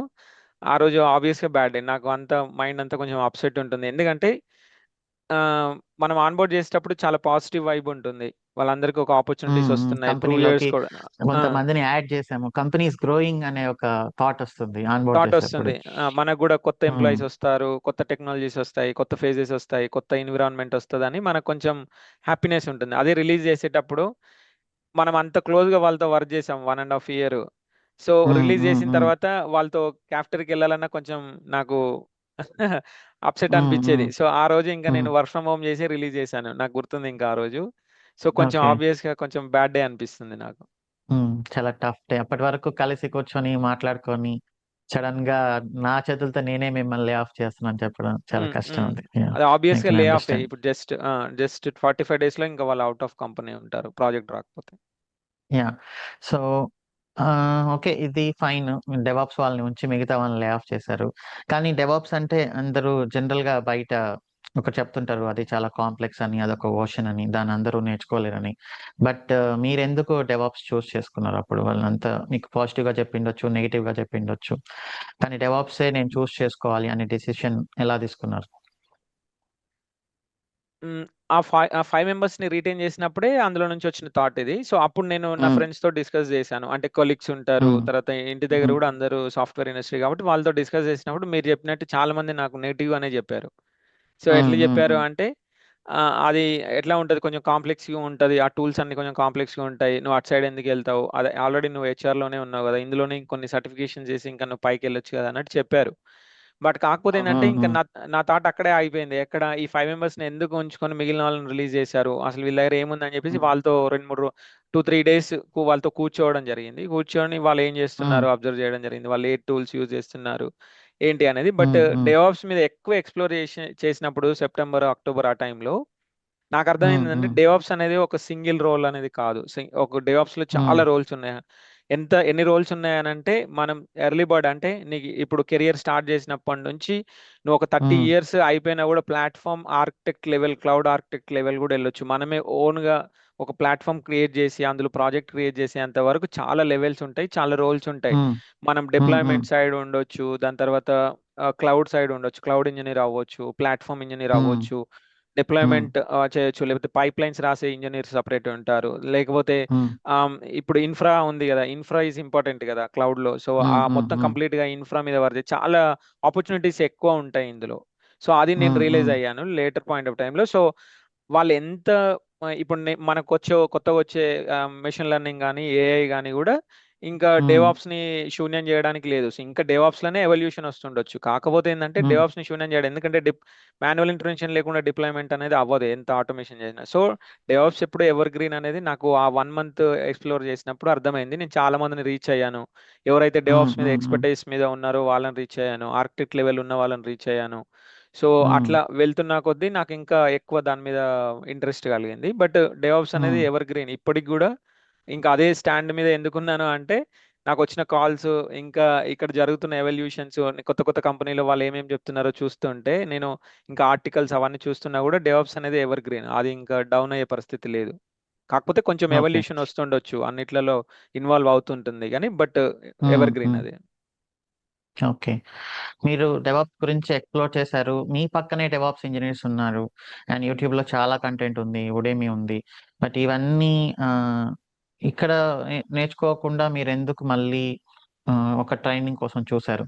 ఆ రోజు ఆబ్వియస్‌గా బ్యాడ్ డే. నాకు మైండ్ అంతా కొంచెం అప్‌సెట్ ఉంటుంది. ఎందుకంటే ఆహ్, మనం ఆన్‌బోర్డ్ చేసేటప్పుడు చాలా పాజిటివ్ వైబ్ ఉంటుంది. వాళ్ళందరికీ ఒక ఆపర్చునిటీస్ హ్మ్. హ్మ్. వస్తున్నాయి. ప్రూవ్ కంపెనీలోకి ఇయర్స్ కూడా ఆ! కొంతమందిని యాడ్ చేసాము. కంపెనీ ఈస్ గ్రోయింగ్ అనే ఒక థాట్ వస్తుంది ఆన్‌బోర్డ్ థాట్ చేసేటప్పుడు. వస్తుంది. మనకు గూడా కొత్త హ్మ్. ఎంప్లాయీస్ వస్తారు. కొత్త టెక్నాలజీస్ వస్తాయి. కొత్త ఫేజెస్ వస్తాయి. కొత్త ఎన్విరాన్మెంట్ వస్తదని మనకు కొంచెం హ్యాపీనెస్ ఉంటుంది. అదే రిలీజ్ చేసేటప్పుడు మనం అంత క్లోజ్‌గా వాళ్ళతో వర్క్ చేసాం 1 ½ ఇయర్. సో హ్మ్. రిలీజ్ హ్మ్. చేసిన హ్మ్. తర్వాత వాళ్ళతో క్యాఫ్టర్కి వెళ్ళాలన్నా కొంచెం నాకు అప్సెట్ హ్మ్. అనిపించేది. హ్మ్. సో ఆ రోజు ఇంకా హ్మ్. నేను వర్క్ ఫ్రమ్ హోమ్ చేసి రిలీజ్ చేశాను. నాకు గుర్తుంది ఇంకా ఆ రోజు. సో కొంచెం ఓకే. ఆబ్వియస్‌గా కొంచెం బ్యాడ్ డే అనిపిస్తుంది నాకు. చాలా టఫ్ డే. అప్పటి వరకు కలిసి కూర్చొని మాట్లాడుకొని సడెన్‌గా నా చేతులతో నేనే మిమ్మల్ని లే ఆఫ్ చేస్తున్నాను చెప్పడం చాలా హ్మ్. కష్టం హ్మ్. అది. యాహ్! అది ఐ ఆబ్వియస్‌గా కెన్ లే ఆఫే. అండర్‌స్టాండ్. ఇప్పుడు జస్ట్ 45 డేస్‌లో ఇంకా వాళ్ళు ఔట్ ఆఫ్ కంపెనీ ఉంటారు ప్రాజెక్ట్ రాకపోతే. యాహ్! So, okay. ఇది ఫైన్. డెవాప్స్ వాళ్ళని ఉంచి మిగతా వాళ్ళని లే ఆఫ్ చేశారు. కానీ డెవాప్స్ అంటే అందరూ జనరల్‌గా బయట ఒకటి చెప్తుంటారు. అది చాలా కాంప్లెక్స్ అని, అదొక ఓషన్ అని, దాన్ని అందరూ నేర్చుకోలేరని. బట్ మీరెందుకు డెవాప్స్ చూజ్ చేసుకున్నారు అప్పుడు? వాళ్ళంతా మీకు పాజిటివ్‌గా చెప్పిండొచ్చు, నెగెటివ్‌గా చెప్పిండొచ్చు. కానీ డెవాప్సే నేను చూజ్ చేసుకోవాలి అనే డెసిషన్ ఎలా తీసుకున్నారు? హ్మ్. ఆ 5 మెంబర్స్‌ని రిటైన్ చేసినప్పుడే అందులో నుంచి వచ్చిన థాట్ ఇది. సో, అప్పుడు నేను నా హ్మ్. ఫ్రెండ్స్‌తో డిస్కస్ చేశాను. అంటే కొలీగ్స్ ఉంటారు. హ్మ్. తర్వాత ఇంటి దగ్గర హ్మ్. కూడా అందరూ సాఫ్ట్‌వేర్ ఇండస్ట్రీ కాబట్టి వాళ్ళతో డిస్కస్ చేసినప్పుడు మీరు చెప్పినట్టు చాలా మంది నాకు నెగెటివ్ అనే చెప్పారు. సో, హ్మ్. ఎట్లా హ్మ్. చెప్పారు హ్మ్. అంటే అది ఎట్లా ఉంటది కొంచెం కాంప్లెక్స్‌గా ఉంటది. ఆ టూల్స్ అన్నీ కొంచెం కాంప్లెక్స్‌గా ఉంటాయి. నువ్వు అటు సైడ్ ఎందుకెళ్తావు? అదే ఆల్రెడీ నువ్వు హెచ్ఆర్‌లోనే ఉన్నావు గదా! ఇందులోనే ఇంకొన్ని సర్టిఫికేషన్స్ చేసి ఇంకా నువ్వు పైకెళ్ళొచ్చు కదా! అన్నట్టు చెప్పారు. బట్ కాకపోతే ఏందంటే హ్మ్. ఇంకా హ్మ్. నా థాట్ అక్కడే ఆగిపోయింది. ఎక్కడ ఈ 5 మెంబర్స్‌ని ఎందుకు ఉంచుకొని మిగిలిన వాళ్ళని రిలీజ్ చేశారు? అసలు వీళ్ళ దగ్గర ఏముందని చెప్పేసి హ్మ్. వాళ్ళతో 2, 3 2, 3 డేస్ వాళ్ళతో కూర్చోవడం జరిగింది. కూర్చొని వాళ్ళు ఏం హ్మ్. చేస్తున్నారు అబ్జర్వ్ చేయడం జరిగింది. వాళ్ళు ఏ టూల్స్ యూజ్ చేస్తున్నారు? ఏంటి అనేది. బట్ హ్మ్. హ్మ్. డెవాప్స్ మీద ఎక్కువ ఎక్స్‌ప్లోర్ చేసినప్పుడు సెప్టెంబర్, అక్టోబర్ ఆ టైంలో హ్మ్. నాకర్థమైంది ఏంటంటే హ్మ్. డెవాప్స్ అనేది ఒక సింగిల్ రోల్ అనేది కాదు. ఒక డెవాప్స్‌లో హ్మ్. చాలా రోల్స్ ఉన్నాయి. ఎన్ని రోల్స్ ఉన్నాయనంటే మనం ఎర్లీ బర్డ్ అంటే నీకు ఇప్పుడు కెరియర్ స్టార్ట్ చేసినప్పటి నుంచి నువ్వు ఒక 30 హ్మ్. ఇయర్స్ అయిపోయినా కూడా platform architect level, cloud architect level కూడా ఎళ్ళొచ్చు. మనమే ఓన్‌గా ఒక ప్లాట్‌ఫార్మ్ క్రియేట్ చేసి అందులో ప్రాజెక్ట్ క్రియేట్ చేసేంత వరకు చాలా లెవెల్స్ ఉంటాయి. చాలా రోల్స్ ఉంటాయి. హ్మ్. మనం హ్మ్. హ్మ్. డిప్లాయ్‌మెంట్ సైడ్ ఉండొచ్చు. దాని తర్వాత క్లౌడ్ సైడ్ ఉండొచ్చు. క్లౌడ్ ఇంజినీర్ అవ్వచ్చు. ప్లాట్‌ఫార్మ్ ఇంజినీర్ హ్మ్. అవ్వచ్చు. హ్మ్. డిప్లాయ్‌మెంట్ చేయొచ్చు. లేకపోతే పైప్‌లైన్స్ రాసే ఇంజినీర్స్ సెపరేట్ ఉంటారు. లేకపోతే హ్మ్. ఇప్పుడు ఇన్‌ఫ్రా ఉంది గదా! ఇన్‌ఫ్రా ఈజ్ ఇంపార్టెంట్ గదా! క్లౌడ్‌లో. So, hmm. హ్మ్. మొత్తం హ్మ్. కంప్లీట్‌గా ఇన్‌ఫ్రా మీద చాలా ఆపర్చునిటీస్ ఎక్కువ ఉంటాయి ఇందులో. సో, అది నేను హ్మ్. రియలైజ్ హ్మ్. అయ్యాను లేటర్ పాయింట్ ఆఫ్ టైమ్‌లో. సో, వాళ్ళెంత ఇప్పుడు కొత్తగొచ్చే మెషిన్ లెర్నింగ్ గాని, ఏఐ గాని గూడా ఇంకా హ్మ్. డెవాప్స్‌ని శూన్యం జేయడానికి లేదు. సో, ఇంకా డెవాప్స్‌లోనే ఎవల్యూషన్ వస్తుండొచ్చు. కాకపోతే ఏందంటే హ్మ్. డెవాప్స్‌ని శూన్యం జేయడం. ఎందుకంటే మాన్యువల్ ఇంటర్వెన్షన్ లేకుండా డిప్లాయ్‌మెంట్ అనేది అవ్వదు. ఎంత ఆటోమేషన్ చేసినా. సో, డెవాప్స్ ఎప్పుడు ఎవర్ గ్రీన్ అనేది నాకు ఆ 1 మంత్ ఎక్స్‌ప్లోర్ చేసినప్పుడు అర్థమైంది. నేను చాలా మందిని రీచ్ అయ్యాను. ఎవరైతే హ్మ్. డెవాప్స్ మీద హ్మ్. హ్మ్. ఎక్స్‌పర్టైజ్ మీద ఉన్నారో వాళ్ళని రీచ్ అయ్యాను. ఆర్కిటెక్ట్ లెవెల్ ఉన్న వాళ్ళని రీచ్ అయ్యాను. సో, హ్మ్. అట్లా వెళ్తున్న కొద్దీ నాకింకా ఎక్కువ దాని మీద ఇంట్రెస్ట్ కలిగింది. బట్ డెవాప్స్ అనేది హ్మ్. Ever green. ఇప్పటికి గూడా ఇంకా అదే స్టాండ్ మీద ఎందుకున్నాను అంటే, నాకొచ్చిన కాల్స్, ఇంకా ఇక్కడ జరుగుతున్న ఎవల్యూషన్స్, కొత్త కొత్త కంపెనీలో వాళ్ళు ఏమేమి చెప్తున్నారో చూస్తుంటే, నేను ఇంకా ఆర్టికల్స్ అవన్నీ చూస్తున్నా గూడా డెవాప్స్ అనేది ఎవర్ గ్రీన్. అది ఇంకా డౌన్ అయ్యే పరిస్థితి లేదు. కాకపోతే కొంచెం ఓకే. ఎవల్యూషన్ వస్తుండొచ్చు. అన్నిట్లలో ఇన్వాల్వ్ అవుతుంటుంది గానీ, బట్ హ్మ్. ఎవర్ గ్రీన్ హ్మ్. అది. ఓకే. మీరు డెవాప్స్ గురించి ఎక్స్‌ప్లోర్ చేశారు. మీ పక్కనే డెవాప్స్ ఇంజినీర్స్ ఉన్నారు. అండ్ యూట్యూబ్‌లో చాలా కంటెంట్ ఉంది. ఉడేమి ఉంది. బట్ ఇవన్నీ ఆహ్, ఇక్కడ నేర్చుకోకుండా మీరెందుకు మళ్ళీ ఒక ట్రైనింగ్ కోసం చూసారు?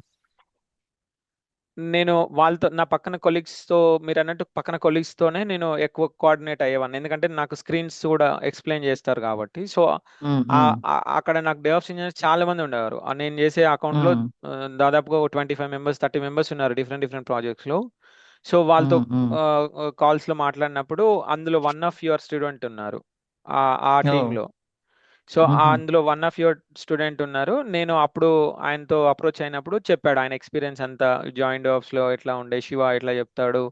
నేను వాళ్ళతో నా పక్కన కొలీగ్స్‌తో మీరన్నట్టు పక్కన కొలీగ్స్‌తోనే నేను ఎక్కువ కోఆర్డినేట్ అయ్యేవాడిని. ఎందుకంటే నాకు స్క్రీన్స్ కూడా ఎక్స్‌ప్లెయిన్ చేస్తారు కాబట్టి. So, hmm. హ్మ్. అక్కడ నాకు డెవాప్స్ ఇంజినీర్స్ చాలా మంది ఉండేవారు. నేను చేసే అకౌంట్‌లో హ్మ్. దాదాపుగా ఒక 25 మెంబర్స్, 30 మెంబర్స్ ఉన్నారు డిఫరెంట్ డిఫరెంట్ ప్రాజెక్ట్స్‌లో. సో, వాళ్ళతో హ్మ్. హ్మ్. కాల్స్‌లో మాట్లాడినప్పుడు అందులో వన్ ఆఫ్ యువర్ స్టూడెంట్ ఉన్నారు. ఆ ఓహ్! టీమ్‌లో. సో, హుహు. అందులో వన్ ఆఫ్ యువర్ స్టూడెంట్ ఉన్నారు. నేను అప్పుడు ఆయనతో అప్రోచ్ అయినప్పుడు చెప్పాడు. ఆయన ఎక్స్‌పీరియన్స్ అంతా జాయిన్ డెవాప్స్‌లో ఎట్లా ఉండే, శివ ఎట్లా చెప్తాడు.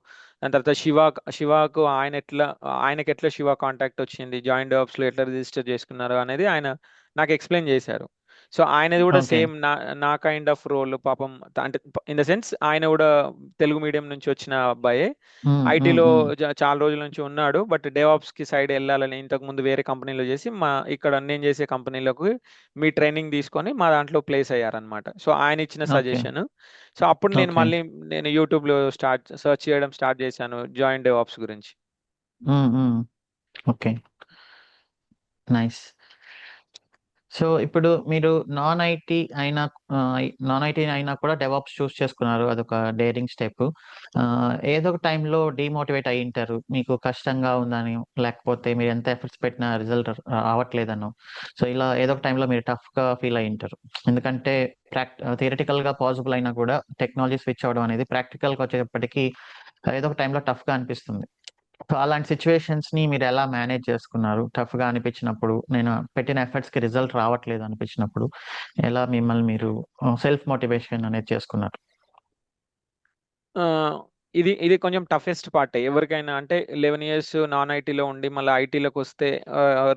దాని తర్వాత శివకు ఆయనకెట్లా శివ కాంటాక్ట్ వచ్చింది. జాయిన్ డెవాప్స్‌లో ఎట్లా రిజిస్టర్ చేసుకున్నారు అనేది ఆయన నాకు ఎక్స్‌ప్లెయిన్ చేశారు. సో, ఆయనది కూడా ఓకే. సేమ్ నా కైండ్ ఆఫ్ రోల్ పాపం అంటే ఇన్ ద సెన్స్ ఆయన కూడా తెలుగు మీడియం నుంచి వచ్చిన అబ్బాయే. హ్మ్. హ్మ్. ఐటీలో హ్మ్. చాలా రోజుల నుంచి ఉన్నాడు. బట్ డెవాప్స్‌కి సైడ్ ఎళ్ళాలని ఇంతకుముందు వేరే కంపెనీలో చేసి, ఇక్కడ నేను చేసే కంపెనీలోకి మీ ట్రైనింగ్ తీసుకొని మా దాంట్లో ప్లేస్ అయ్యారనమాట. సో, ఆయన ఇచ్చిన ఓకే. సజెషన్. సో, అప్పుడు ఓకే. నేను యూట్యూబ్‌లో సెర్చ్ చేయడం స్టార్ట్ చేశాను జాయిన్ డెవాప్స్ గురించి. హ్మ్. హ్మ్. ఓకే. నైస్. సో ఇప్పుడు మీరు నాన్ ఐటీ అయినా కూడా డెవాప్స్ చూస్ చేసుకున్నారు, అదొక డేరింగ్ స్టెప్. ఏదో ఒక టైంలో డిమోటివేట్ అయి ఉంటారు, మీకు కష్టంగా ఉందని, లేకపోతే మీరు ఎంత ఎఫర్ట్స్ పెట్టినా రిజల్ట్ రావట్లేదనో. సో ఇలా ఏదో ఒక టైంలో మీరు టఫ్ గా ఫీల్ అయి ఉంటారు, ఎందుకంటే థియరిటికల్ గా పాసిబుల్ అయినా కూడా టెక్నాలజీ స్విచ్ అవ్వడం అనేది ప్రాక్టికల్ గా వచ్చేటప్పటికి ఏదో ఒక టైంలో టఫ్ గా అనిపిస్తుంది. సో అలాంటి సిచ్యువేషన్స్ ని మీరు ఎలా మేనేజ్ చేసుకున్నారు? టఫ్ గా అనిపించినప్పుడు, నేను పెట్టిన ఎఫర్ట్స్ కి రిజల్ట్ రావట్లేదు అనిపించినప్పుడు, ఎలా మిమ్మల్ని మీరు సెల్ఫ్ మోటివేషన్ అనేది చేసుకున్నారు? ఆ, ఇది కొంచెం టఫెస్ట్ పార్ట్ ఎవరికైనా. అంటే 11 ఇయర్స్ నాన్ ఐటీలో ఉండి మళ్ళీ ఐటీలోకి వస్తే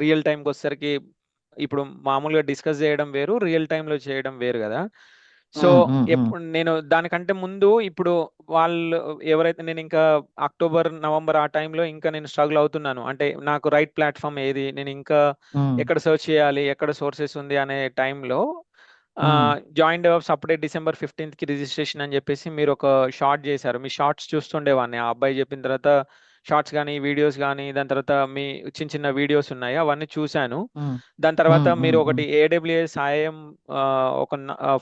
రియల్ టైంకి వచ్చేసరికి ఇప్పుడు మామూలుగా డిస్కస్ చేయడం వేరు, రియల్ టైంలో చేయడం వేరు కదా. సో ఎప్పుడు నేను దానికంటే ముందు ఇప్పుడు వాళ్ళు ఎవరైతే, నేను ఇంకా అక్టోబర్ నవంబర్ ఆ టైంలో ఇంకా నేను స్ట్రగుల్ అవుతున్నాను. అంటే నాకు రైట్ ప్లాట్ఫామ్ ఏది, నేను ఇంకా ఎక్కడ సెర్చ్ చేయాలి, ఎక్కడ సోర్సెస్ ఉంది అనే టైంలో జాయిన్ డెవలప్స్ అప్పుడే December 15th కి రిజిస్ట్రేషన్ అని చెప్పేసి మీరు ఒక షార్ట్ చేశారు. మీ షార్ట్స్ చూస్తుండేవాడిని. ఆ అబ్బాయి చెప్పిన తర్వాత షార్ట్స్ కానీ వీడియోస్ కానీ, దాని తర్వాత మీ చిన్న చిన్న వీడియోస్ ఉన్నాయి అవన్నీ చూశాను. దాని తర్వాత మీరు ఒకటి AWS IIM ఒక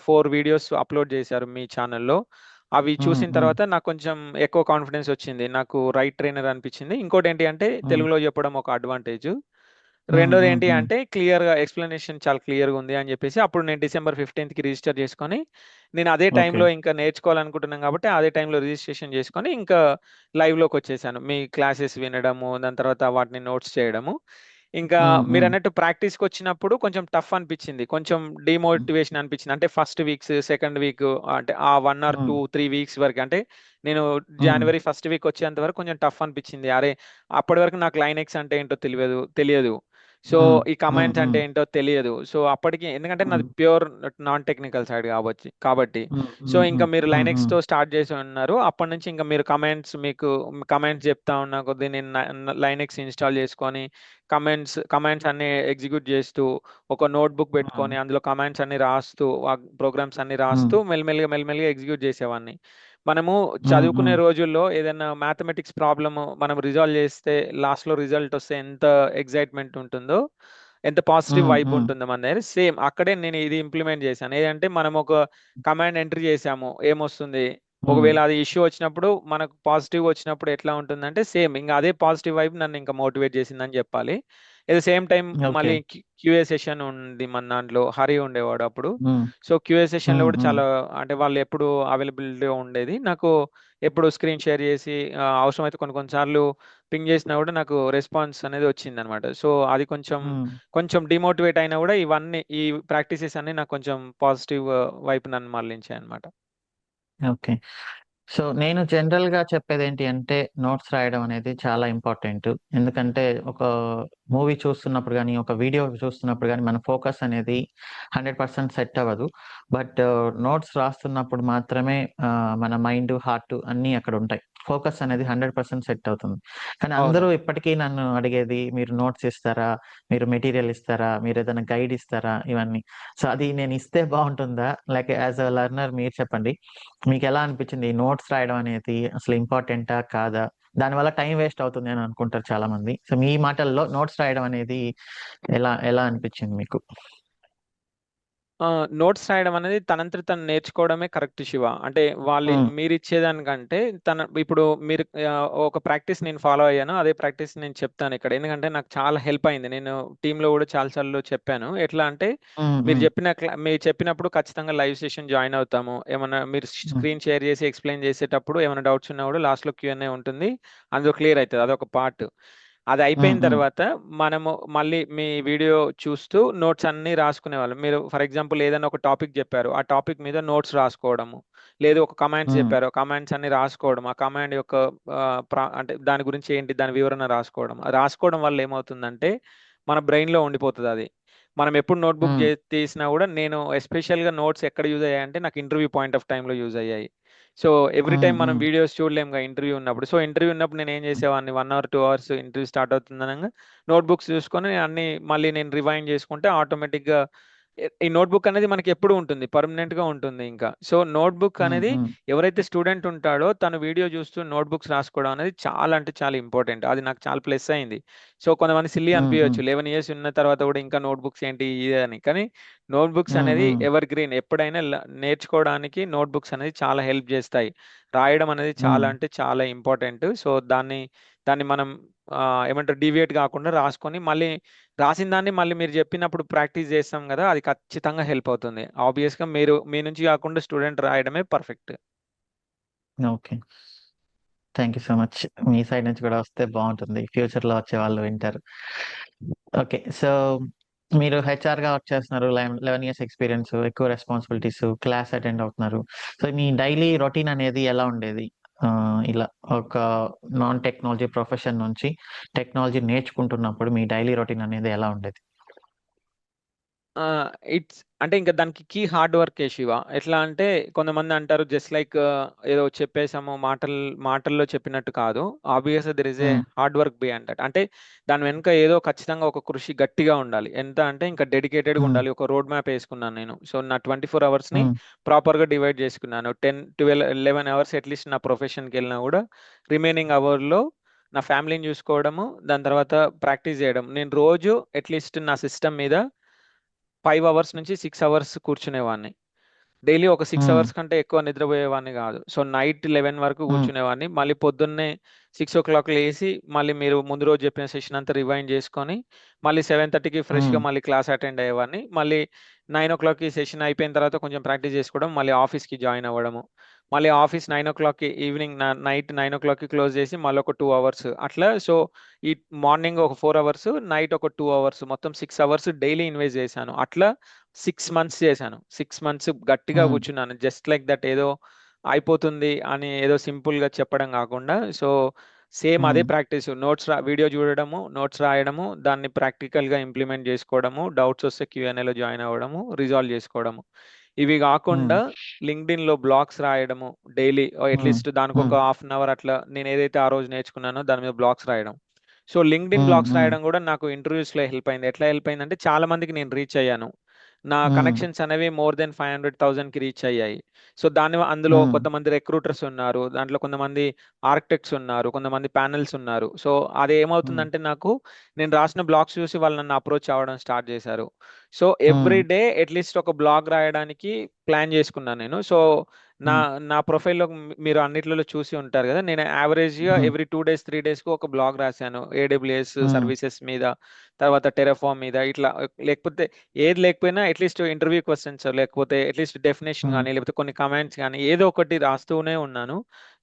4 వీడియోస్ అప్లోడ్ చేశారు మీ ఛానల్లో. అవి చూసిన తర్వాత నాకు కొంచెం ఎక్కువ కాన్ఫిడెన్స్ వచ్చింది, నాకు రైట్ ట్రైనర్ అనిపించింది. ఇంకోటి ఏంటి అంటే తెలుగులో చెప్పడం ఒక అడ్వాంటేజ్. రెండోది ఏంటి అంటే క్లియర్గా ఎక్స్ప్లెనేషన్ చాలా క్లియర్గా ఉంది అని చెప్పేసి అప్పుడు నేను December 15th కి రిజిస్టర్ చేసుకొని, నేను అదే ఓకే. టైంలో ఇంకా నేర్చుకోవాలనుకుంటున్నాను కాబట్టి అదే టైంలో రిజిస్ట్రేషన్ చేసుకొని ఇంకా లైవ్లోకి వచ్చేసాను. మీ క్లాసెస్ వినడము, దాని తర్వాత వాటిని నోట్స్ చేయడము. ఇంకా మీరు అన్నట్టు ప్రాక్టీస్కి వచ్చినప్పుడు కొంచెం టఫ్ అనిపించింది, కొంచెం డిమోటివేషన్ అనిపించింది. అంటే ఫస్ట్ వీక్స్, సెకండ్ వీక్, అంటే ఆ 1 or 2, 3 వీక్స్ వరకు, అంటే నేను జనవరి ఫస్ట్ వీక్ వచ్చేంత వరకు కొంచెం టఫ్ అనిపించింది. అరే, అప్పటి వరకు నాకు లైనెక్స్ అంటే ఏంటో తెలియదు. సో ఈ కమాండ్స్ అంటే ఏంటో తెలియదు. సో అప్పటికి, ఎందుకంటే నాది ప్యూర్ నాన్ టెక్నికల్ సైడ్ కాబట్టి సో ఇంకా మీరు లైనెక్స్ తో స్టార్ట్ చేసి ఉన్నారు. అప్పటి నుంచి ఇంకా మీరు మీకు కమాండ్స్ చెప్తా ఉన్న కొద్దీ నేను లైనెక్స్ ఇన్స్టాల్ చేసుకొని కమాండ్స్ అన్ని ఎగ్జిక్యూట్ చేస్తూ, ఒక నోట్బుక్ పెట్టుకొని అందులో కమాండ్స్ అన్ని రాస్తూ, ఆ ప్రోగ్రామ్స్ అన్ని రాస్తూ మెల్లిమెల్లిగా ఎగ్జిక్యూట్ చేసేవాడిని. మనము చదువుకునే రోజుల్లో ఏదైనా మ్యాథమెటిక్స్ ప్రాబ్లమ్ మనం రిజాల్వ్ చేస్తే లాస్ట్లో రిజల్ట్ వస్తే ఎంత ఎగ్జైట్మెంట్ ఉంటుందో, ఎంత పాజిటివ్ వైబ్ ఉంటుందో మన దగ్గర, సేమ్ అక్కడే నేను ఇది ఇంప్లిమెంట్ చేశాను. ఏదంటే మనం ఒక కమాండ్ ఎంట్రీ చేసాము, ఏమొస్తుంది, ఒకవేళ అది ఇష్యూ వచ్చినప్పుడు మనకు పాజిటివ్ వచ్చినప్పుడు ఎట్లా ఉంటుందంటే సేమ్ ఇంకా అదే పాజిటివ్ వైబ్ నన్ను ఇంకా మోటివేట్ చేసిందని చెప్పాలి. At the same time okay. మళ్ళీ క్యూఏ సెషన్ ఉంది మన దాంట్లో, హరి ఉండేవాడు అప్పుడు. సో క్యూఏ సెషన్లో కూడా చాలా, అంటే వాళ్ళు ఎప్పుడు అవైలబిలిటీగా ఉండేది. నాకు ఎప్పుడు స్క్రీన్ షేర్ చేసి అవసరమైతే కొన్నిసార్లు పింగ్ చేసినా కూడా నాకు రెస్పాన్స్ అనేది వచ్చింది అనమాట. సో అది కొంచెం డిమోటివేట్ అయినా కూడా ఇవన్నీ ఈ ప్రాక్టీసెస్ అన్ని నాకు కొంచెం పాజిటివ్ వైపు నన్ను మళ్ళించాయి అనమాట. ఓకే. సో నేను జనరల్‌గా చెప్పేదేంటి అంటే, నోట్స్ రాయడం అనేది చాలా ఇంపార్టెంట్. ఎందుకంటే, ఒక మూవీ చూస్తున్నప్పుడు గానీ, ఒక వీడియో చూస్తున్నప్పుడు గానీ, మన ఫోకస్ అనేది 100% సెట్ అవ్వదు. బట్ నోట్స్ రాస్తున్నప్పుడు మాత్రమే మన మైండ్, హార్ట్ అన్నీ అక్కడుంటాయి. ఫోకస్ అనేది 100% సెట్ అవుతుంది. కానీ అందరూ అవును. ఇప్పటికీ నన్ను అడిగేది, మీరు నోట్స్ ఇస్తారా? మీరు మెటీరియల్ ఇస్తారా? మీరేదైనా గైడ్ ఇస్తారా? ఇవన్నీ. సో అది నేను ఇస్తే బావుంటుందా? లేక యాస్ ఎ లెర్నర్ మీరు చెప్పండి. మీకెలా అనిపించింది? ఈ నోట్స్ రాయడం అనేది అసలు ఇంపార్టెంటా? కాదా? దానివల్ల టైం వేస్ట్ అవుతుంది అని అనుకుంటారు చాలామంది. సో మీ మాటల్లో నోట్స్ రాయడం అనేది ఎలా ఎలా అనిపించింది మీకు? నోట్స్ రాయడం అనేది తనంతట తను నేర్చుకోవడమే కరెక్ట్ శివ. అంటే మీరిచ్చేదానికంటే ఇప్పుడు మీరు ఒక ప్రాక్టీస్ నేను ఫాలో అయ్యాను, అదే ప్రాక్టీస్ నేను చెప్తాను ఇక్కడ. ఎందుకంటే నాకు చాలా హెల్ప్ అయింది. నేను టీంలో కూడా చాలా సార్లు చెప్పాను. ఎట్లా అంటే హ్మ్. హ్మ్. మీరు చెప్పినప్పుడు ఖచ్చితంగా లైవ్ సెషన్ జాయిన్ అవుతాము. ఏమన్నా మీరు హ్మ్. స్క్రీన్ షేర్ చేసి ఎక్స్ప్లెయిన్ చేసేటప్పుడు ఏమైనా డౌట్స్ ఉన్నా కూడా లాస్ట్‌లో క్యూఎన్ఏ ఉంటుంది. అందులో క్లియర్ అయితది. అదొక పార్ట్. అది హ్మ్. అయిపోయిన హ్మ్. తర్వాత మనము మళ్ళీ మీ వీడియో చూస్తూ నోట్స్ అన్నీ రాసుకునేవాళ్ళం. మీరు ఫర్ ఎగ్జాంపుల్ ఏదైనా ఒక టాపిక్ చెప్పారు, ఆ టాపిక్ మీద నోట్స్ రాసుకోవడము. లేదు ఒక కమాండ్స్ హ్మ్. చెప్పారు, కమాండ్స్ అన్ని రాసుకోవడం. ఆ కమాండ్ యొక్క అంటే దాని గురించి ఏంటి, దాని వివరణ రాసుకోవడం. అది రాసుకోవడం వల్ల ఏమవుతుందంటే మన బ్రెయిన్‌లో ఉండిపోతది అది. మనం ఎప్పుడు నోట్‌బుక్ హ్మ్. తీసినా కూడా, నేను ఎస్పెషల్‌గా నోట్స్ ఎక్కడ యూజ్ అయ్యాయంటే నాకు ఇంటర్వ్యూ పాయింట్ ఆఫ్ టైమ్‌లో యూజ్ అయ్యాయి. So every hmm. టైమ్ మనం హ్మ్. వీడియోస్ చూడలేముగా ఇంటర్వ్యూ ఉన్నప్పుడు. సో ఇంటర్వ్యూ ఉన్నప్పుడు నేనేం చేసేవాడిని, 1 అవర్, 2 అవర్స్ ఇంటర్వ్యూ స్టార్ట్ అవుతుందనంగా నోట్‌బుక్స్ చూసుకొని అన్నీ మళ్ళీ నేను రివైండ్ చేసుకుంటే ఆటోమేటిక్‌గా ఈ నోట్బుక్ అనేది మనకి ఎప్పుడు ఉంటుంది, పర్మనెంట్ గా ఉంటుంది ఇంకా. సో నోట్బుక్ ఉమ్, అనేది ఉమ్, ఎవరైతే స్టూడెంట్ ఉంటాడో తను వీడియో చూస్తూ నోట్బుక్స్ రాసుకోవడం అనేది చాలా అంటే చాలా ఇంపార్టెంట్. అది నాకు చాలా ప్లస్ అయింది. సో కొంతమంది సిల్లీ ఉమ్, ఉమ్, అనిపించవచ్చు 11 years ఉన్న తర్వాత కూడా ఇంకా నోట్బుక్స్ ఏంటి ఇదే అని, కానీ నోట్బుక్స్ ఉమ్, అనేది ఉమ్, ఎవర్ గ్రీన్, ఎప్పుడైనా నేర్చుకోవడానికి నోట్బుక్స్ అనేది చాలా హెల్ప్ చేస్తాయి. రాయడం అనేది చాలా ఉమ్. అంటే చాలా ఇంపార్టెంట్. సో దాన్ని దాన్ని మనం ఏమంటారు డివియేట్ కాకుండా రాసుకొని మళ్ళీ రాసిన దాన్ని మళ్ళీ మీరు చెప్పినప్పుడు ప్రాక్టీస్ చేస్తాం కదా, అది ఖచ్చితంగా హెల్ప్ అవుతుంది. ఆబ్వియస్ గా మీరు మీ నుంచి కాకుండా స్టూడెంట్ రాయడమే perfect. Okay, thank you so much. మీ సైడ్ నుంచి కూడా వస్తే బాగుంటుంది, ఫ్యూచర్ లో వచ్చే వాళ్ళు వింటారు. ఓకే, సో మీరు హెచ్ఆర్ గా వర్క్ చేస్తున్నారు, 11 years ఎక్స్పీరియన్స్, ఎక్కువ రెస్పాన్సిబిలిటీస్, క్లాస్ అటెండ్ అవుతున్నారు. సో మీ డైలీ రొటీన్ అనేది ఎలా ఉండేది? ఆ, ఇలా ఒక నాన్ టెక్నాలజీ ప్రొఫెషన్ నుంచి టెక్నాలజీ నేర్చుకుంటున్నప్పుడు మీ డైలీ రొటీన్ అనేది ఎలా ఉండేది? ఇట్స్ అంటే ఇంకా దానికి కీ హార్డ్ వర్క్ శివ. ఎట్లా అంటే కొంతమంది అంటారు జస్ట్ లైక్ ఏదో చెప్పేసాము మాటల్లో చెప్పినట్టు కాదు. Obvious there is a um, hard work behind that. అంటే దాని వెనుక ఏదో ఖచ్చితంగా ఒక కృషి గట్టిగా ఉండాలి. ఎంత అంటే ఇంకా డెడికేటెడ్గా ఉమ్, ఉండాలి. ఒక రోడ్ మ్యాప్ వేసుకున్నాను నేను. సో నా 24 hours ని ఉమ్, ప్రాపర్గా డివైడ్ చేసుకున్నాను. 10, 12, 11 hours అట్లీస్ట్ నా ప్రొఫెషన్కి వెళ్ళినా కూడా రిమైనింగ్ అవర్లో నా ఫ్యామిలీని చూసుకోవడము, దాని తర్వాత ప్రాక్టీస్ చేయడం. నేను రోజు అట్లీస్ట్ నా సిస్టమ్ మీద 5 hours నుంచి 6 hours కూర్చునేవాడిని. డైలీ ఒక 6 hours ఉమ్, కంటే ఎక్కువ నిద్రపోయేవాడిని కాదు. సో నైట్ 11 వరకు ఉమ్, కూర్చునేవాడిని. మళ్ళీ పొద్దున్నే 6 o'clock లేసి మళ్ళీ మీరు ముందు రోజు చెప్పిన సెషన్ అంతా రివైండ్ చేసుకొని మళ్ళీ 7:30కి ఫ్రెష్గా ఉమ్, మళ్ళీ క్లాస్ అటెండ్ అయ్యేవాడిని. మళ్ళీ 9 o'clockకి సెషన్ అయిపోయిన తర్వాత కొంచెం ప్రాక్టీస్ చేసుకోవడం, మళ్ళీ ఆఫీస్కి జాయిన్ అవ్వడము. మళ్ళీ ఆఫీస్ 9 o'clockకి ఈవినింగ్ నైట్ 9 o'clockకి క్లోజ్ చేసి మళ్ళీ ఒక 2 hours అట్లా. సో ఈ మార్నింగ్ ఒక 4 hours, నైట్ ఒక 2 hours, మొత్తం 6 hours డైలీ ఇన్వెస్ట్ చేశాను. అట్లా 6 months చేశాను. 6 months గట్టిగా ఉమ్, కూర్చున్నాను. జస్ట్ లైక్ దట్ ఏదో అయిపోతుంది అని ఏదో సింపుల్ గా చెప్పడం కాకుండా, సో సేమ్ అదే ఉమ్, ప్రాక్టీస్. వీడియో చూడడము, నోట్స్ రాయడము, దాన్ని ప్రాక్టికల్ గా ఇంప్లిమెంట్ చేసుకోవడము, డౌట్స్ వస్తే క్యూఎన్ఏలో జాయిన్ అవ్వడము, రిజాల్వ్ చేసుకోవడము. ఇవి ఉమ్, కాకుండా లింక్డ్ఇన్ లో బ్లాగ్స్ రాయడము డైలీ, ఉమ్, అట్లీస్ట్ దానికి ఒక ఉమ్, హాఫ్ అన్ అవర్ అట్లా నేను ఏదైతే ఆ రోజు నేర్చుకున్నానో దాని మీద బ్లాగ్స్ రాయడం. సో లింక్డ్ఇన్ ఉమ్, బ్లాగ్స్ ఉమ్, రాయడం కూడా నాకు ఇంటర్వ్యూస్ లో హెల్ప్ అయింది. ఎట్లా హెల్ప్ అయింది అంటే చాలా మందికి నేను రీచ్ అయ్యాను. నా ఉమ్, కనెక్షన్స్ అనేవి మోర్ దెన్ 500,000కి రీచ్ అయ్యాయి. సో అందులో ఉమ్, కొంతమంది రిక్రూటర్స్ ఉన్నారు, దాంట్లో కొంతమంది ఆర్కిటెక్ట్స్ ఉన్నారు, కొంతమంది ప్యానల్స్ ఉన్నారు. సో అది ఉమ్, ఏమవుతుందంటే నాకు నేను రాసిన బ్లాగ్స్ చూసి వాళ్ళు నన్ను అప్రోచ్ అవ్వడం స్టార్ట్ చేశారు. సో ఉమ్, ఎవ్రీ డే అట్లీస్ట్ ఒక బ్లాగ్ రాయడానికి ప్లాన్ చేసుకున్నాను నేను. సో నా ఉమ్, నా ప్రొఫైల్లో మీరు అన్నిట్లలో చూసి ఉంటారు కదా, నేను యావరేజ్గా ఉమ్, ఎవ్రీ 2 days 3 daysకి ఒక బ్లాగ్ రాశాను. ఏడబ్ల్యూఎస్ ఉమ్, సర్వీసెస్ మీద, తర్వాత టెరాఫామ్ మీద ఇట్లా. లేకపోతే ఏది లేకపోయినా అట్లీస్ట్ ఇంటర్వ్యూ క్వశ్చన్స్, లేకపోతే అట్లీస్ట్ డెఫినేషన్ ఉమ్, కానీ, లేకపోతే కొన్ని కమెంట్స్ కానీ ఏదో ఒకటి రాస్తూనే ఉన్నాను.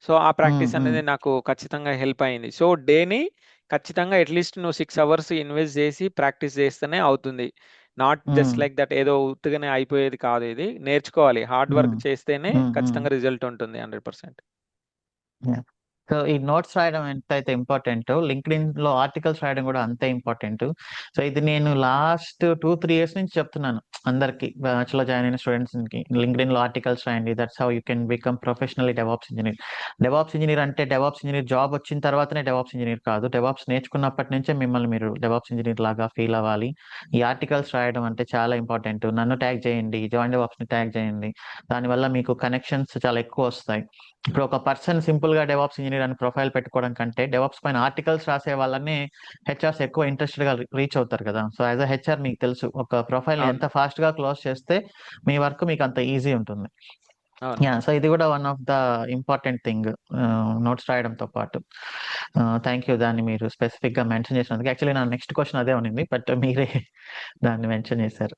సో ఆ ఉమ్, ప్రాక్టీస్ ఉమ్, అనేది నాకు ఖచ్చితంగా హెల్ప్ అయింది. సో డేని ఖచ్చితంగా అట్లీస్ట్ నువ్వు 6 hours ఇన్వెస్ట్ చేసి ప్రాక్టీస్ చేస్తేనే అవుతుంది. Not just um, like that ఏదో ఉత్తుగానే అయిపోయేది కాదు. ఇది నేర్చుకోవాలి, హార్డ్ వర్క్ ఉమ్, చేస్తేనే ఉమ్. ఖచ్చితంగా రిజల్ట్ ఉంటుంది 100%. సో ఈ నోట్స్ రాయడం ఎంతైతే ఇంపార్టెంట్, లింక్డ్ఇన్ లో ఆర్టికల్స్ రాయడం కూడా అంతే ఇంపార్టెంట్. సో ఇది నేను లాస్ట్ 2-3 years నుంచి చెప్తున్నాను అందరికి, బ్యాచ్ లో జాయిన్ అయిన స్టూడెంట్స్ కి, లింక్డ్ఇన్ లో ఆర్టికల్స్ రాయండి, that's how you can become professionally DevOps engineer. DevOps engineer అంటే డెవాప్స్ ఇంజనీర్ జాబ్ వచ్చిన తర్వాతనే డెవాప్స్ ఇంజనీర్ కాదు, డెవాప్స్ నేర్చుకున్నప్పటి నుంచే మిమ్మల్ని మీరు డెవాప్స్ ఇంజనీర్ లాగా ఫీల్ అవ్వాలి. ఈ ఆర్టికల్స్ రాయడం అంటే చాలా ఇంపార్టెంట్. నన్ను ట్యాగ్ చేయండి, జాయిన్ డెవాప్స్ ని ట్యాగ్ చేయండి, దానివల్ల మీకు కనెక్షన్స్ చాలా ఎక్కువ వస్తాయి. ఇప్పుడు ఒక పర్సన్ సింపుల్ గా డెవాప్స్ ఇంజనీర్ అని ప్రొఫైల్ పెట్టుకోవడం కంటే డెవాప్స్ పైన ఆర్టికల్స్ రాసే వాళ్ళని హెచ్ఆర్స్ ఎక్కువ ఇంట్రెస్టెడ్ గా రీచ్ అవుతారు కదా. సో యాజ్ అ హెచ్ఆర్ మీకు తెలుసు, ఒక ప్రొఫైల్ ని అవును, ఎంత ఫాస్ట్ గా క్లోజ్ చేస్తే మీ వర్క్ మీకు అంత ఈజీ ఉంటుంది. అవును. సో ఇది కూడా one of the important thing notes రాయడంతో పాటు. థ్యాంక్ యూ, దాన్ని మీరు స్పెసిఫిక్ గా మెన్షన్ చేసినందుకు. యాక్చువల్లీ నా నెక్స్ట్ క్వశ్చన్ అదే ఉన్నింది, బట్ మీరే దాన్ని మెన్షన్ చేశారు.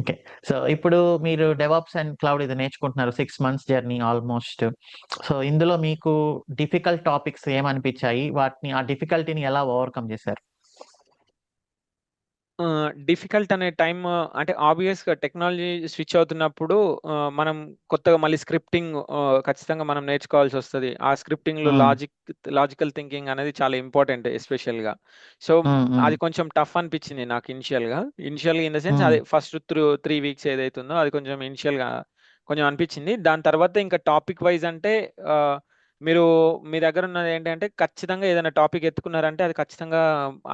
ఓకే, సో ఇప్పుడు మీరు డెవాప్స్ అండ్ క్లౌడ్ ఇది నేర్చుకుంటున్నారు, 6 months జర్నీ ఆల్మోస్ట్. సో ఇందులో మీకు డిఫికల్ట్ టాపిక్స్ ఏమనిపించాయి, వాటిని ఆ డిఫికల్టీని ఎలా ఓవర్కమ్ చేశారు? డిఫికల్ట్ అనే టైం అంటే ఆబ్వియస్గా టెక్నాలజీ స్విచ్ అవుతున్నప్పుడు మనం కొత్తగా మళ్ళీ స్క్రిప్టింగ్ ఖచ్చితంగా మనం నేర్చుకోవాల్సి వస్తుంది. ఆ స్క్రిప్టింగ్లో ఉమ్, లాజికల్ థింకింగ్ అనేది చాలా ఇంపార్టెంట్ ఎస్పెషల్గా. సో ఉమ్, ఉమ్, అది కొంచెం టఫ్ అనిపించింది నాకు ఇనిషియల్గా. ఇన్ ద సెన్స్ ఉమ్, అదే ఫస్ట్ 3 weeks ఏదైతుందో అది కొంచెం ఇనిషియల్గా కొంచెం అనిపించింది. దాని తర్వాత ఇంకా టాపిక్ వైజ్ అంటే మీరు మీ దగ్గర ఉన్నది ఏంటంటే ఖచ్చితంగా ఏదైనా టాపిక్ ఎత్తుకున్నారంటే అది ఖచ్చితంగా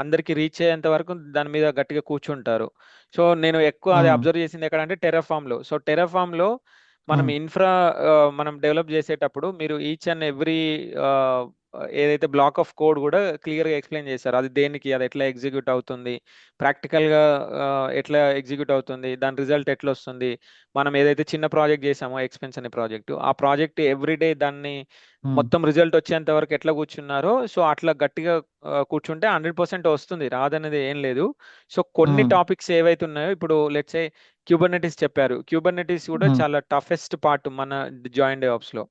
అందరికి రీచ్ అయ్యేంత వరకు దాని మీద గట్టిగా కూర్చుంటారు. సో నేను ఎక్కువ అది ఉమ్, అబ్జర్వ్ చేసింది ఎక్కడంటే టెర్రఫామ్లో. సో టెర్రఫామ్లో మనం ఉమ్, ఇన్ఫ్రా మనం డెవలప్ చేసేటప్పుడు మీరు ఈచ్ అండ్ ఎవ్రీ ఏదైతే బ్లాక్ ఆఫ్ కోడ్ కూడా క్లియర్గా ఎక్స్ప్లెయిన్ చేశారు. అది దేనికి, అది ఎట్లా ఎగ్జిక్యూట్ అవుతుంది, ప్రాక్టికల్గా ఎట్లా ఎగ్జిక్యూట్ అవుతుంది, దాని రిజల్ట్ ఎట్లా వస్తుంది. మనం ఏదైతే చిన్న ప్రాజెక్ట్ చేసామో ఎక్స్పెన్స్ అనే ప్రాజెక్టు, ఆ ప్రాజెక్ట్ ఎవ్రీడే దాన్ని ఉమ్, మొత్తం రిజల్ట్ వచ్చేంత వరకు ఎట్లా కూర్చున్నారో, సో అట్లా గట్టిగా కూర్చుంటే 100% వస్తుంది, రాదనేది ఏం లేదు. సో కొన్ని ఉమ్, టాపిక్స్ ఏవైతే ఉన్నాయో, ఇప్పుడు లెట్స్ సే క్యూబర్నెటిస్ చెప్పారు. క్యూబర్నెటిస్ కూడా ఉమ్, చాలా టఫెస్ట్ పార్ట్ మన జాయిన్ డెవాప్స్ లో.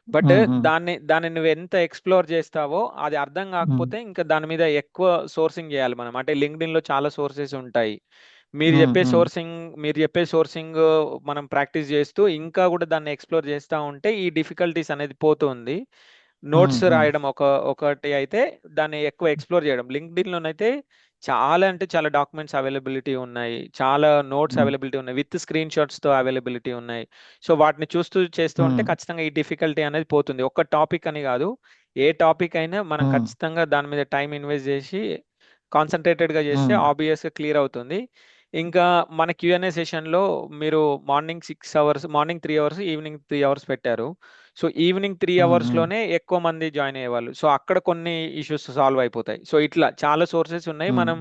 బట్ ఉమ్, ఉమ్, దాన్ని నువ్వు ఎంత ఎక్స్ప్లోర్ చేస్తావో, అది అర్థం ఉమ్, కాకపోతే ఇంకా దాని మీద ఎక్కువ సోర్సింగ్ చేయాలి మనం. అంటే లింక్డ్ఇన్ లో చాలా సోర్సెస్ ఉంటాయి. మీరు ఉమ్, చెప్పే ఉమ్, సోర్సింగ్ మీరు చెప్పే సోర్సింగ్ మనం ప్రాక్టీస్ చేస్తూ ఇంకా కూడా దాన్ని ఎక్స్ప్లోర్ చేస్తూ ఉంటే ఈ డిఫికల్టీస్ అనేది పోతుంది. ఉమ్, నోట్స్ ఉమ్, రాయడం ఒకటి అయితే, దాన్ని ఎక్కువ ఎక్స్ప్లోర్ చేయడం. లింక్డ్ఇన్ లోనైతే చాలా అంటే చాలా డాక్యుమెంట్స్ అవైలబిలిటీ ఉన్నాయి, చాలా నోట్స్ ఉమ్, అవైలబిలిటీ ఉన్నాయి, విత్ స్క్రీన్ షాట్స్ తో అవైలబిలిటీ ఉన్నాయి. సో వాటిని చూస్తూ చేస్తూ ఉంటే ఉమ్, ఖచ్చితంగా ఈ డిఫికల్టీ అనేది పోతుంది. ఒక్క టాపిక్ అని కాదు, ఏ టాపిక్ అయినా మనం ఉమ్, ఖచ్చితంగా దాని మీద టైం ఇన్వెస్ట్ చేసి కాన్సన్ట్రేటెడ్ గా చేస్తే ఉమ్, ఆబ్వియస్ గా క్లియర్ అవుతుంది. ఇంకా మన క్యూఎన్ఏ సెషన్ లో మీరు morning 6 hours, morning 3 hours, evening 3 hours పెట్టారు. సో ఈవినింగ్ త్రీ ఉమ్, అవర్స్ ఉమ్, లోనే ఎక్కువ మంది జాయిన్ అయ్యేవాళ్ళు. సో అక్కడ కొన్ని ఇష్యూస్ సాల్వ్ అయిపోతాయి. సో ఇట్లా చాలా సోర్సెస్ ఉన్నాయి. ఉమ్.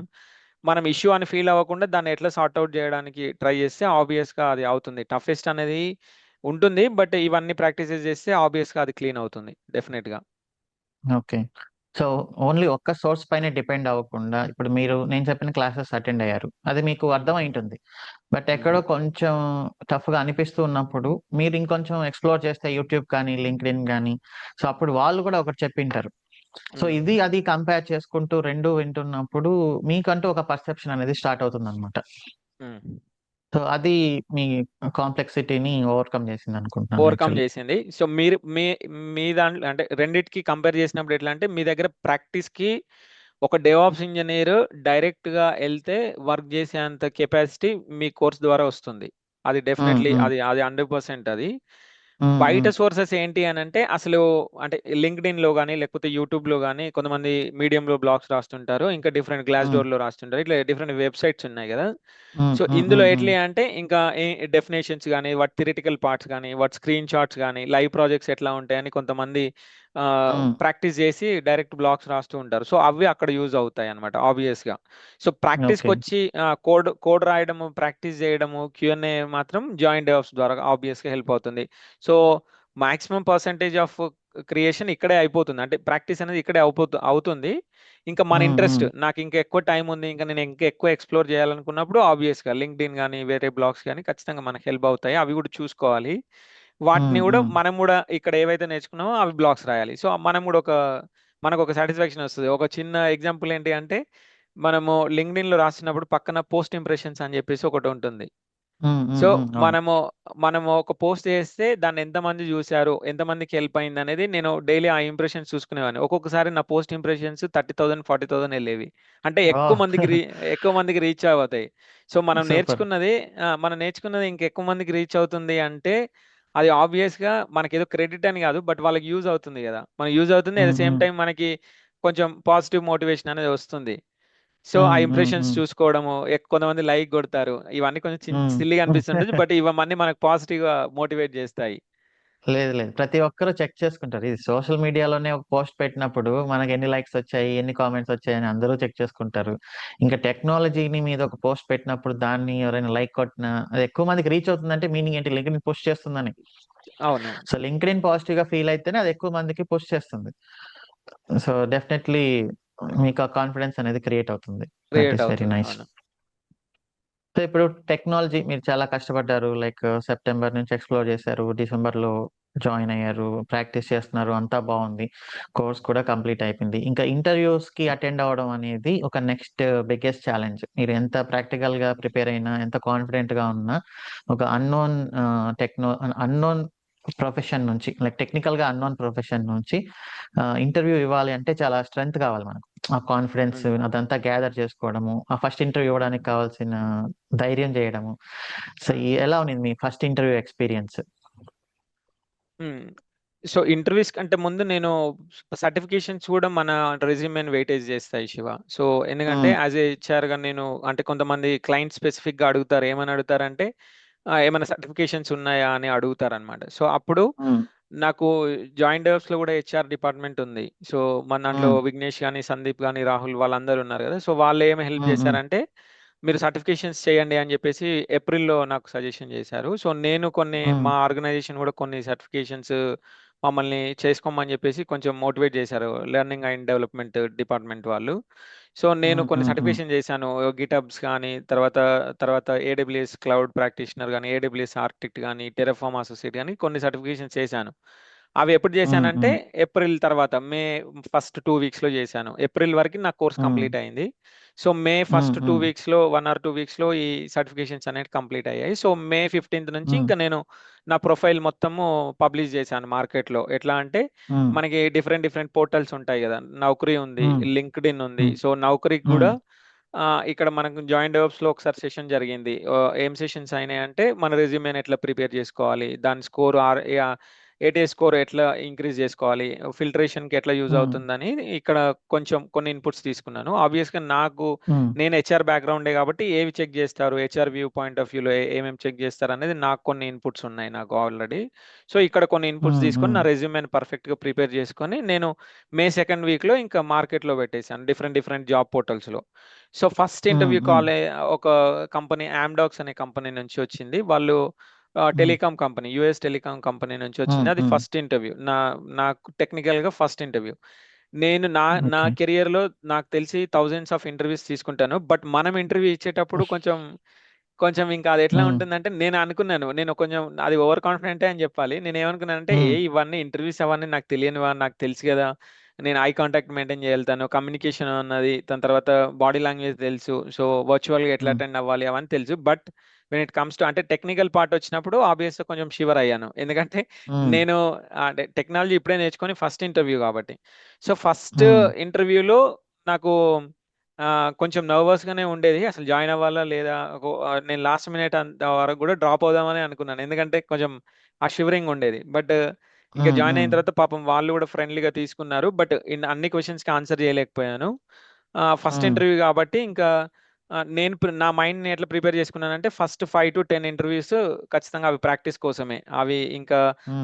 మనం ఇష్యూ అని ఫీల్ అవ్వకుండా దాన్ని ఎట్లా సార్ట్ అవుట్ చేయడానికి ట్రై చేస్తే ఆబ్వియస్ గా అది అవుతుంది. టఫెస్ట్ అనేది ఉంటుంది, బట్ ఇవన్నీ ప్రాక్టీసెస్ చేస్తే ఆబ్వియస్ గా అది క్లీన్ అవుతుంది డెఫినెట్ గా. ఓకే. సో, ఓన్లీ ఒక్క సోర్స్ పైనే డిపెండ్ అవ్వకుండా, ఇప్పుడు మీరు నేను చెప్పిన క్లాసెస్ అటెండ్ అయ్యారు. అది మీకు అర్థమైంటుంది. బట్ ఎక్కడో కొంచెం టఫ్‌గా అనిపిస్తూ ఉన్నప్పుడు, మీరు ఇంకొంచెం ఎక్స్‌ప్లోర్ చేస్తే యూట్యూబ్ కానీ, లింక్డ్ఇన్ గానీ, సో, అప్పుడు వాళ్ళు కూడా ఒకటి చెప్పింటారు. సో, ఇది అది కంపేర్ చేసుకుంటూ 2 వింటున్నప్పుడు, మీకంటూ ఒక పర్సెప్షన్ అనేది స్టార్ట్ అవుతుందనమాట. సో, అది మీ కాంప్లెక్సిటీని ఓవర్‌కమ్ చేసిందనుకుంటున్నాను ఓవర్కమ్ యాక్చువల్లీ. చేసింది. సో మీరు మీ మీ దాంట్లో అంటే రెండిటికి కంపేర్ చేసినప్పుడు ఎట్లా అంటే, మీ దగ్గర ప్రాక్టీస్ కి ఒక డెవాప్స్ ఇంజనీర్ డైరెక్ట్ గా వెళ్తే వర్క్ చేసేంత కెపాసిటీ మీ కోర్స్ ద్వారా వస్తుంది. అది హ్మ్. డెఫినెట్లీ హ్మ్. అది అది 100% అది. హ్మ్. బయట హ్మ్. సోర్సెస్ ఏంటి అని అంటే, అసలు అంటే లింక్డ్ఇన్ లో కానీ లేకపోతే యూట్యూబ్ లో కానీ కొంతమంది మీడియంలో బ్లాగ్స్ రాస్తుంటారు, ఇంకా డిఫరెంట్ గ్లాస్ హ్మ్. డోర్ లో రాస్తుంటారు, ఇట్లా డిఫరెంట్ వెబ్సైట్స్ ఉన్నాయి కదా. హ్మ్. సో హ్మ్. ఇందులో హ్మ్. హ్మ్. ఎట్లా అంటే, ఇంకా డెఫినేషన్స్ కానీ, వాటి థియరిటికల్ పార్ట్స్ కానీ, వాటి స్క్రీన్ షాట్స్ కానీ, లైవ్ ప్రాజెక్ట్స్ ఎట్లా ఉంటాయని కొంతమంది హ్మ్. ప్రాక్టీస్ చేసి డైరెక్ట్ బ్లాగ్స్ రాస్తూ ఉంటారు. సో అవి అక్కడ యూజ్ అవుతాయి అనమాట ఆబ్వియస్ గా. సో ప్రాక్టీస్కి ఓకే. వచ్చి కోడ్ కోడ్ రాయడము, ప్రాక్టీస్ చేయడము, క్యూఎన్ఏ మాత్రం జాయింట్ డెవాప్స్ ద్వారా ఆబ్వియస్ గా హెల్ప్ అవుతుంది. So maximum percentage of creation ఇక్కడే అయిపోతుంది, అంటే ప్రాక్టీస్ అనేది ఇక్కడే అవుతుంది. ఇంకా మన హ్మ్. ఇంట్రెస్ట్, హ్మ్. నాకు ఇంకా ఎక్కువ టైం ఉంది, ఇంకా నేను ఇంకా ఎక్కువ ఎక్స్ప్లోర్ చేయాలనుకున్నప్పుడు ఆబ్వియస్గా లింక్డ్ఇన్ కానీ వేరే బ్లాగ్స్ కానీ ఖచ్చితంగా మనకు హెల్ప్ అవుతాయి. అవి కూడా చూసుకోవాలి. వాటిని హ్మ్. కూడా హ్మ్. మనం కూడా ఇక్కడ ఏవైతే నేర్చుకున్నామో అవి బ్లాగ్స్ రాయాలి. సో మనం కూడా మనకు ఒక సాటిస్ఫాక్షన్ వస్తుంది. ఒక చిన్న ఎగ్జాంపుల్ ఏంటి అంటే, మనము లింక్డ్ఇన్ లో రాసినప్పుడు పక్కన పోస్ట్ ఇంప్రెషన్స్ అని చెప్పేసి ఒకటి ఉంటుంది. హ్మ్. హ్మ్. సో హ్మ్. అవును. మనము ఒక పోస్ట్ చేస్తే దాన్ని ఎంతమంది చూశారు, ఎంతమందికి హెల్ప్ అయింది అనేది నేను డైలీ ఆ ఇంప్రెషన్స్ చూసుకునేవాడిని. ఒక్కొక్కసారి నా పోస్ట్ ఇంప్రెషన్స్ 30,000 40,000 వెళ్ళేవి. అంటే ఓహ్! ఎక్కువ మందికి రీచ్ అవుతాయి. So super. మనం నేర్చుకున్నది ఇంకెక్కువ మందికి రీచ్ అవుతుంది అంటే, అది ఆబ్వియస్ గా మనకి ఏదో క్రెడిట్ అని కాదు, బట్ వాళ్ళకి యూజ్ అవుతుంది కదా. మనకి యూజ్ అవుతుంది, అట్ ద హ్మ్. సేమ్ హ్మ్. టైం మనకి కొంచెం పాజిటివ్ మోటివేషన్ అనేది వస్తుంది. సో ఆ హ్మ్. హ్మ్. ఇంప్రెషన్స్ హ్మ్. చూసుకోవడము, కొంతమంది లైక్ కొడతారు, ఇవన్నీ కొంచెం హ్మ్. సిల్లీగా అనిపిస్తుండొచ్చు, బట్ ఇవన్నీ మనకు పాజిటివ్ గా మోటివేట్ చేస్తాయి. లేదు, లేదు. ప్రతి ఒక్కరు చెక్ చేసుకుంటారు. ఇది సోషల్ మీడియాలోనే ఒక పోస్ట్ పెట్టినప్పుడు మనకి ఎన్ని లైక్స్ వచ్చాయి, ఎన్ని కామెంట్స్ వచ్చాయని అందరూ చెక్ చేసుకుంటారు. ఇంకా టెక్నాలజీని మీద ఒక పోస్ట్ పెట్టినప్పుడు దాన్ని ఎవరైనా లైక్ కొట్టినా అది ఎక్కువ మందికి రీచ్ అవుతుందంటే మీనింగ్ ఏంటి? లింక్డ్ఇన్ పుష్ చేస్తుందని. అవును, సో, లింక్డ్ఇన్ పాజిటివ్‌గా ఫీల్ అయితేనే అది ఎక్కువ మందికి పుష్ చేస్తుంది. సో, డెఫినైట్‌లీ మీకు ఆ కాన్ఫిడెన్స్ అనేది క్రియేట్ అవుతుంది. దట్ క్రియేట్ ఈస్ వెరీ అవుతుంది. నైస్. అవును. సో, ఇప్పుడు టెక్నాలజీ మీరు చాలా కష్టపడ్డారు. లైక్ సెప్టెంబర్ నుంచి ఎక్స్‌ప్లోర్ చేశారు. డిసెంబర్‌లో జాయిన్ అయ్యారు. ప్రాక్టీస్ చేస్తున్నారు. అంతా బావుంది. కోర్స్ కూడా కంప్లీట్ అయిపోయింది. ఇంకా ఇంటర్‌వ్యూస్‌కి అటెండ్ అవ్వడం అనేది ఒక నెక్స్ట్ బిగ్గెస్ట్ ఛాలెంజ్. మీరు ఎంత ప్రాక్టికల్‌గా ప్రిపేర్ అయినా, ఎంత కాన్ఫిడెంట్‌గా ఉన్నా, ఒక అన్‌నోన్ ప్రొఫెషన్ నుంచి లైక్ టెక్నికల్‌గా అన్‌నోన్ ప్రొఫెషన్ నుంచి ఇంటర్వ్యూ ఇవ్వాలి అంటే చాలా స్ట్రెంగ్త్ కావాలి మనకు. ఆ కాన్ఫిడెన్స్ ఉమ్. అదంతా గ్యాదర్ చేసుకోవడము, ఆ ఫస్ట్ ఇంటర్వ్యూ ఇవ్వడానికి కావాల్సిన ధైర్యం చేయడము. సో, ఉమ్. ఎలా ఉన్నింది మీ ఫస్ట్ ఇంటర్వ్యూ ఎక్స్‌పీరియన్స్? ఉమ్. సో ఇంటర్వ్యూస్ కంటే ముందు నేను సర్టిఫికేషన్స్ కూడా మన రెజ్యూమేని వెయిటేజ్ చేస్తాయి శివ. సో ఎందుకంటే యాజ్ ఏ హెచ్ఆర్గా నేను అంటే కొంతమంది క్లయింట్ స్పెసిఫిక్గా అడుగుతారు. ఏమని అడుగుతారంటే ఏమైనా సర్టిఫికేషన్స్ ఉన్నాయా అని అడుగుతారనమాట. సో అప్పుడు నాకు జాయింట్ డెవలప్స్లో కూడా హెచ్ఆర్ డిపార్ట్మెంట్ ఉంది. సో మన దాంట్లో విఘ్నేష్ కానీ, సందీప్ కానీ, రాహుల్ వాళ్ళందరూ ఉన్నారు కదా. సో వాళ్ళు ఏమి హెల్ప్ చేశారంటే మీరు సర్టిఫికేషన్స్ చేయండి అని చెప్పేసి ఏప్రిల్‌లో నాకు సజెషన్ చేశారు. సో నేను కొన్ని మా ఆర్గనైజేషన్ కూడా కొన్ని సర్టిఫికేషన్స్ మమ్మల్ని చేసుకోమని చెప్పేసి కొంచెం మోటివేట్ చేశారు. లెర్నింగ్ అండ్ డెవలప్‌మెంట్ డిపార్ట్మెంట్ వాళ్ళు. సో నేను కొన్ని సర్టిఫికేషన్ చేశాను. గిట్‌హబ్స్ కానీ, తర్వాత ఏడబ్ల్యూఎస్ క్లౌడ్ ప్రాక్టీషనర్ గానీ, ఏడబ్ల్యూఎస్ ఆర్కిటెక్ట్ గానీ, టెర్రఫార్మ్ అసోసియేట్ గానీ కొన్ని సర్టిఫికేషన్స్ చేశాను. అవి ఎప్పుడు చేశానంటే ఏప్రిల్ తర్వాత మే ఫస్ట్ 2 వీక్స్‌లో చేశాను. ఏప్రిల్ వరకి నా కోర్స్ కంప్లీట్ అయింది. సో మే ఫస్ట్ 2 వీక్స్‌లో 1 ఆర్ 2 వీక్స్‌లో ఈ సర్టిఫికేషన్స్ అనేవి కంప్లీట్ అయ్యాయి. సో మే 15థ్ నుంచి ఇంకా నేను నా ప్రొఫైల్ మొత్తము పబ్లిష్ చేశాను మార్కెట్‌లో. ఎట్లా అంటే మనకి డిఫరెంట్ పోర్టల్స్ ఉంటాయి కదా. నౌకరీ ఉంది, లింక్డ్ఇన్ ఉంది. సో నౌకరీకి కూడా ఇక్కడ మనకు జాయిన్ డెవలప్స్‌లో ఒకసారి సెషన్ జరిగింది. ఏం సెషన్స్ అయినాయంటే మన రెజ్యూమేని ఎట్లా ప్రిపేర్ చేసుకోవాలి, దాని స్కోర్ ఏటీఏ స్కోర్ ఎట్లా ఇంక్రీజ్ చేసుకోవాలి, ఫిల్టరేషన్‌కి ఎట్లా యూజ్ అవుతుందని ఇక్కడ కొంచెం కొన్ని ఇన్పుట్స్ తీసుకున్నాను. ఆబ్వియస్‌గా నేను హెచ్ఆర్ బ్యాక్‌గ్రౌండే కాబట్టి ఏవి చెక్ చేస్తారు, హెచ్ఆర్ వ్యూ పాయింట్ ఆఫ్ వ్యూలో ఏమేమి చెక్ చేస్తారనేది నాకు కొన్ని ఇన్పుట్స్ ఉన్నాయి నాకు ఆల్రెడీ. సో ఇక్కడ కొన్ని ఇన్పుట్స్ తీసుకొని నా రెజ్యూమేని పర్ఫెక్ట్‌గా ప్రిపేర్ చేసుకొని నేను మే సెకండ్ వీక్‌లో ఇంకా మార్కెట్‌లో పెట్టేసాను డిఫరెంట్ జాబ్ పోర్టల్స్‌లో. సో ఫస్ట్ ఇంటర్వ్యూ కాల్ ఒక కంపెనీ యామ్డాక్స్ అనే కంపెనీ నుంచి వచ్చింది. వాళ్ళు telecom company, US telecom company నుంచి వచ్చింది. అది ఫస్ట్ ఇంటర్వ్యూ. నాకు టెక్నికల్‌గా ఫస్ట్ ఇంటర్వ్యూ. నేను నా కెరియర్‌లో నాకు తెలిసి థౌసండ్స్ ఆఫ్ ఇంటర్వ్యూస్ తీసుకుంటాను. బట్ మనం ఇంటర్వ్యూ ఇచ్చేటప్పుడు కొంచెం ఇంకా అది ఎట్లా ఉంటుందంటే నేను అనుకున్నాను. నేను కొంచెం అది ఓవర్ కాన్ఫిడెంటే అని చెప్పాలి. నేనేమనుకున్నానంటే ఇవన్నీ ఇంటర్వ్యూస్ అవన్నీ నాకు తెలియనివా? నాకు తెలుసు గదా! నేను ఐ కాంటాక్ట్ మెయింటైన్ చేయగలుగుతాను. కమ్యూనికేషన్ అన్నది, దాని తర్వాత బాడీ లాంగ్వేజ్ తెలుసు. సో వర్చువల్‌గా ఎట్లా అటెండ్ అవ్వాలి అవన్నీ తెలుసు. But when it comes to అంటే టెక్నికల్ పార్ట్ వచ్చినప్పుడు ఆబ్వియస్‌గా కొంచెం షివర్ అయ్యాను. ఎందుకంటే నేను అంటే టెక్నాలజీ ఇప్పుడే నేర్చుకొని ఫస్ట్ ఇంటర్వ్యూ కాబట్టి. సో ఫస్ట్ ఇంటర్వ్యూలో నాకు కొంచెం నర్వస్‌గానే ఉండేది. అసలు జాయిన్ అవ్వాలా లేదా? నేను లాస్ట్ మినిట్ అంత వరకు కూడా డ్రాప్ అవుదామని అనుకున్నాను. ఎందుకంటే కొంచెం ఆ షివరింగ్ ఉండేది. బట్ ఇంకా జాయిన్ అయిన తర్వాత పాపం వాళ్ళు కూడా ఫ్రెండ్లీగా తీసుకున్నారు. బట్ అన్ని క్వెషన్స్‌కి ఆన్సర్ చేయలేకపోయాను. ఫస్ట్ ఇంటర్వ్యూ కాబట్టి ఇంకా నా మైండ్‌ని ఎట్లా ప్రిపేర్ చేసుకున్నానంటే ఫస్ట్ 5-10 ఇంటర్వ్యూస్ ఖచ్చితంగా అవి ప్రాక్టీస్ కోసమే. అవి ఇంకా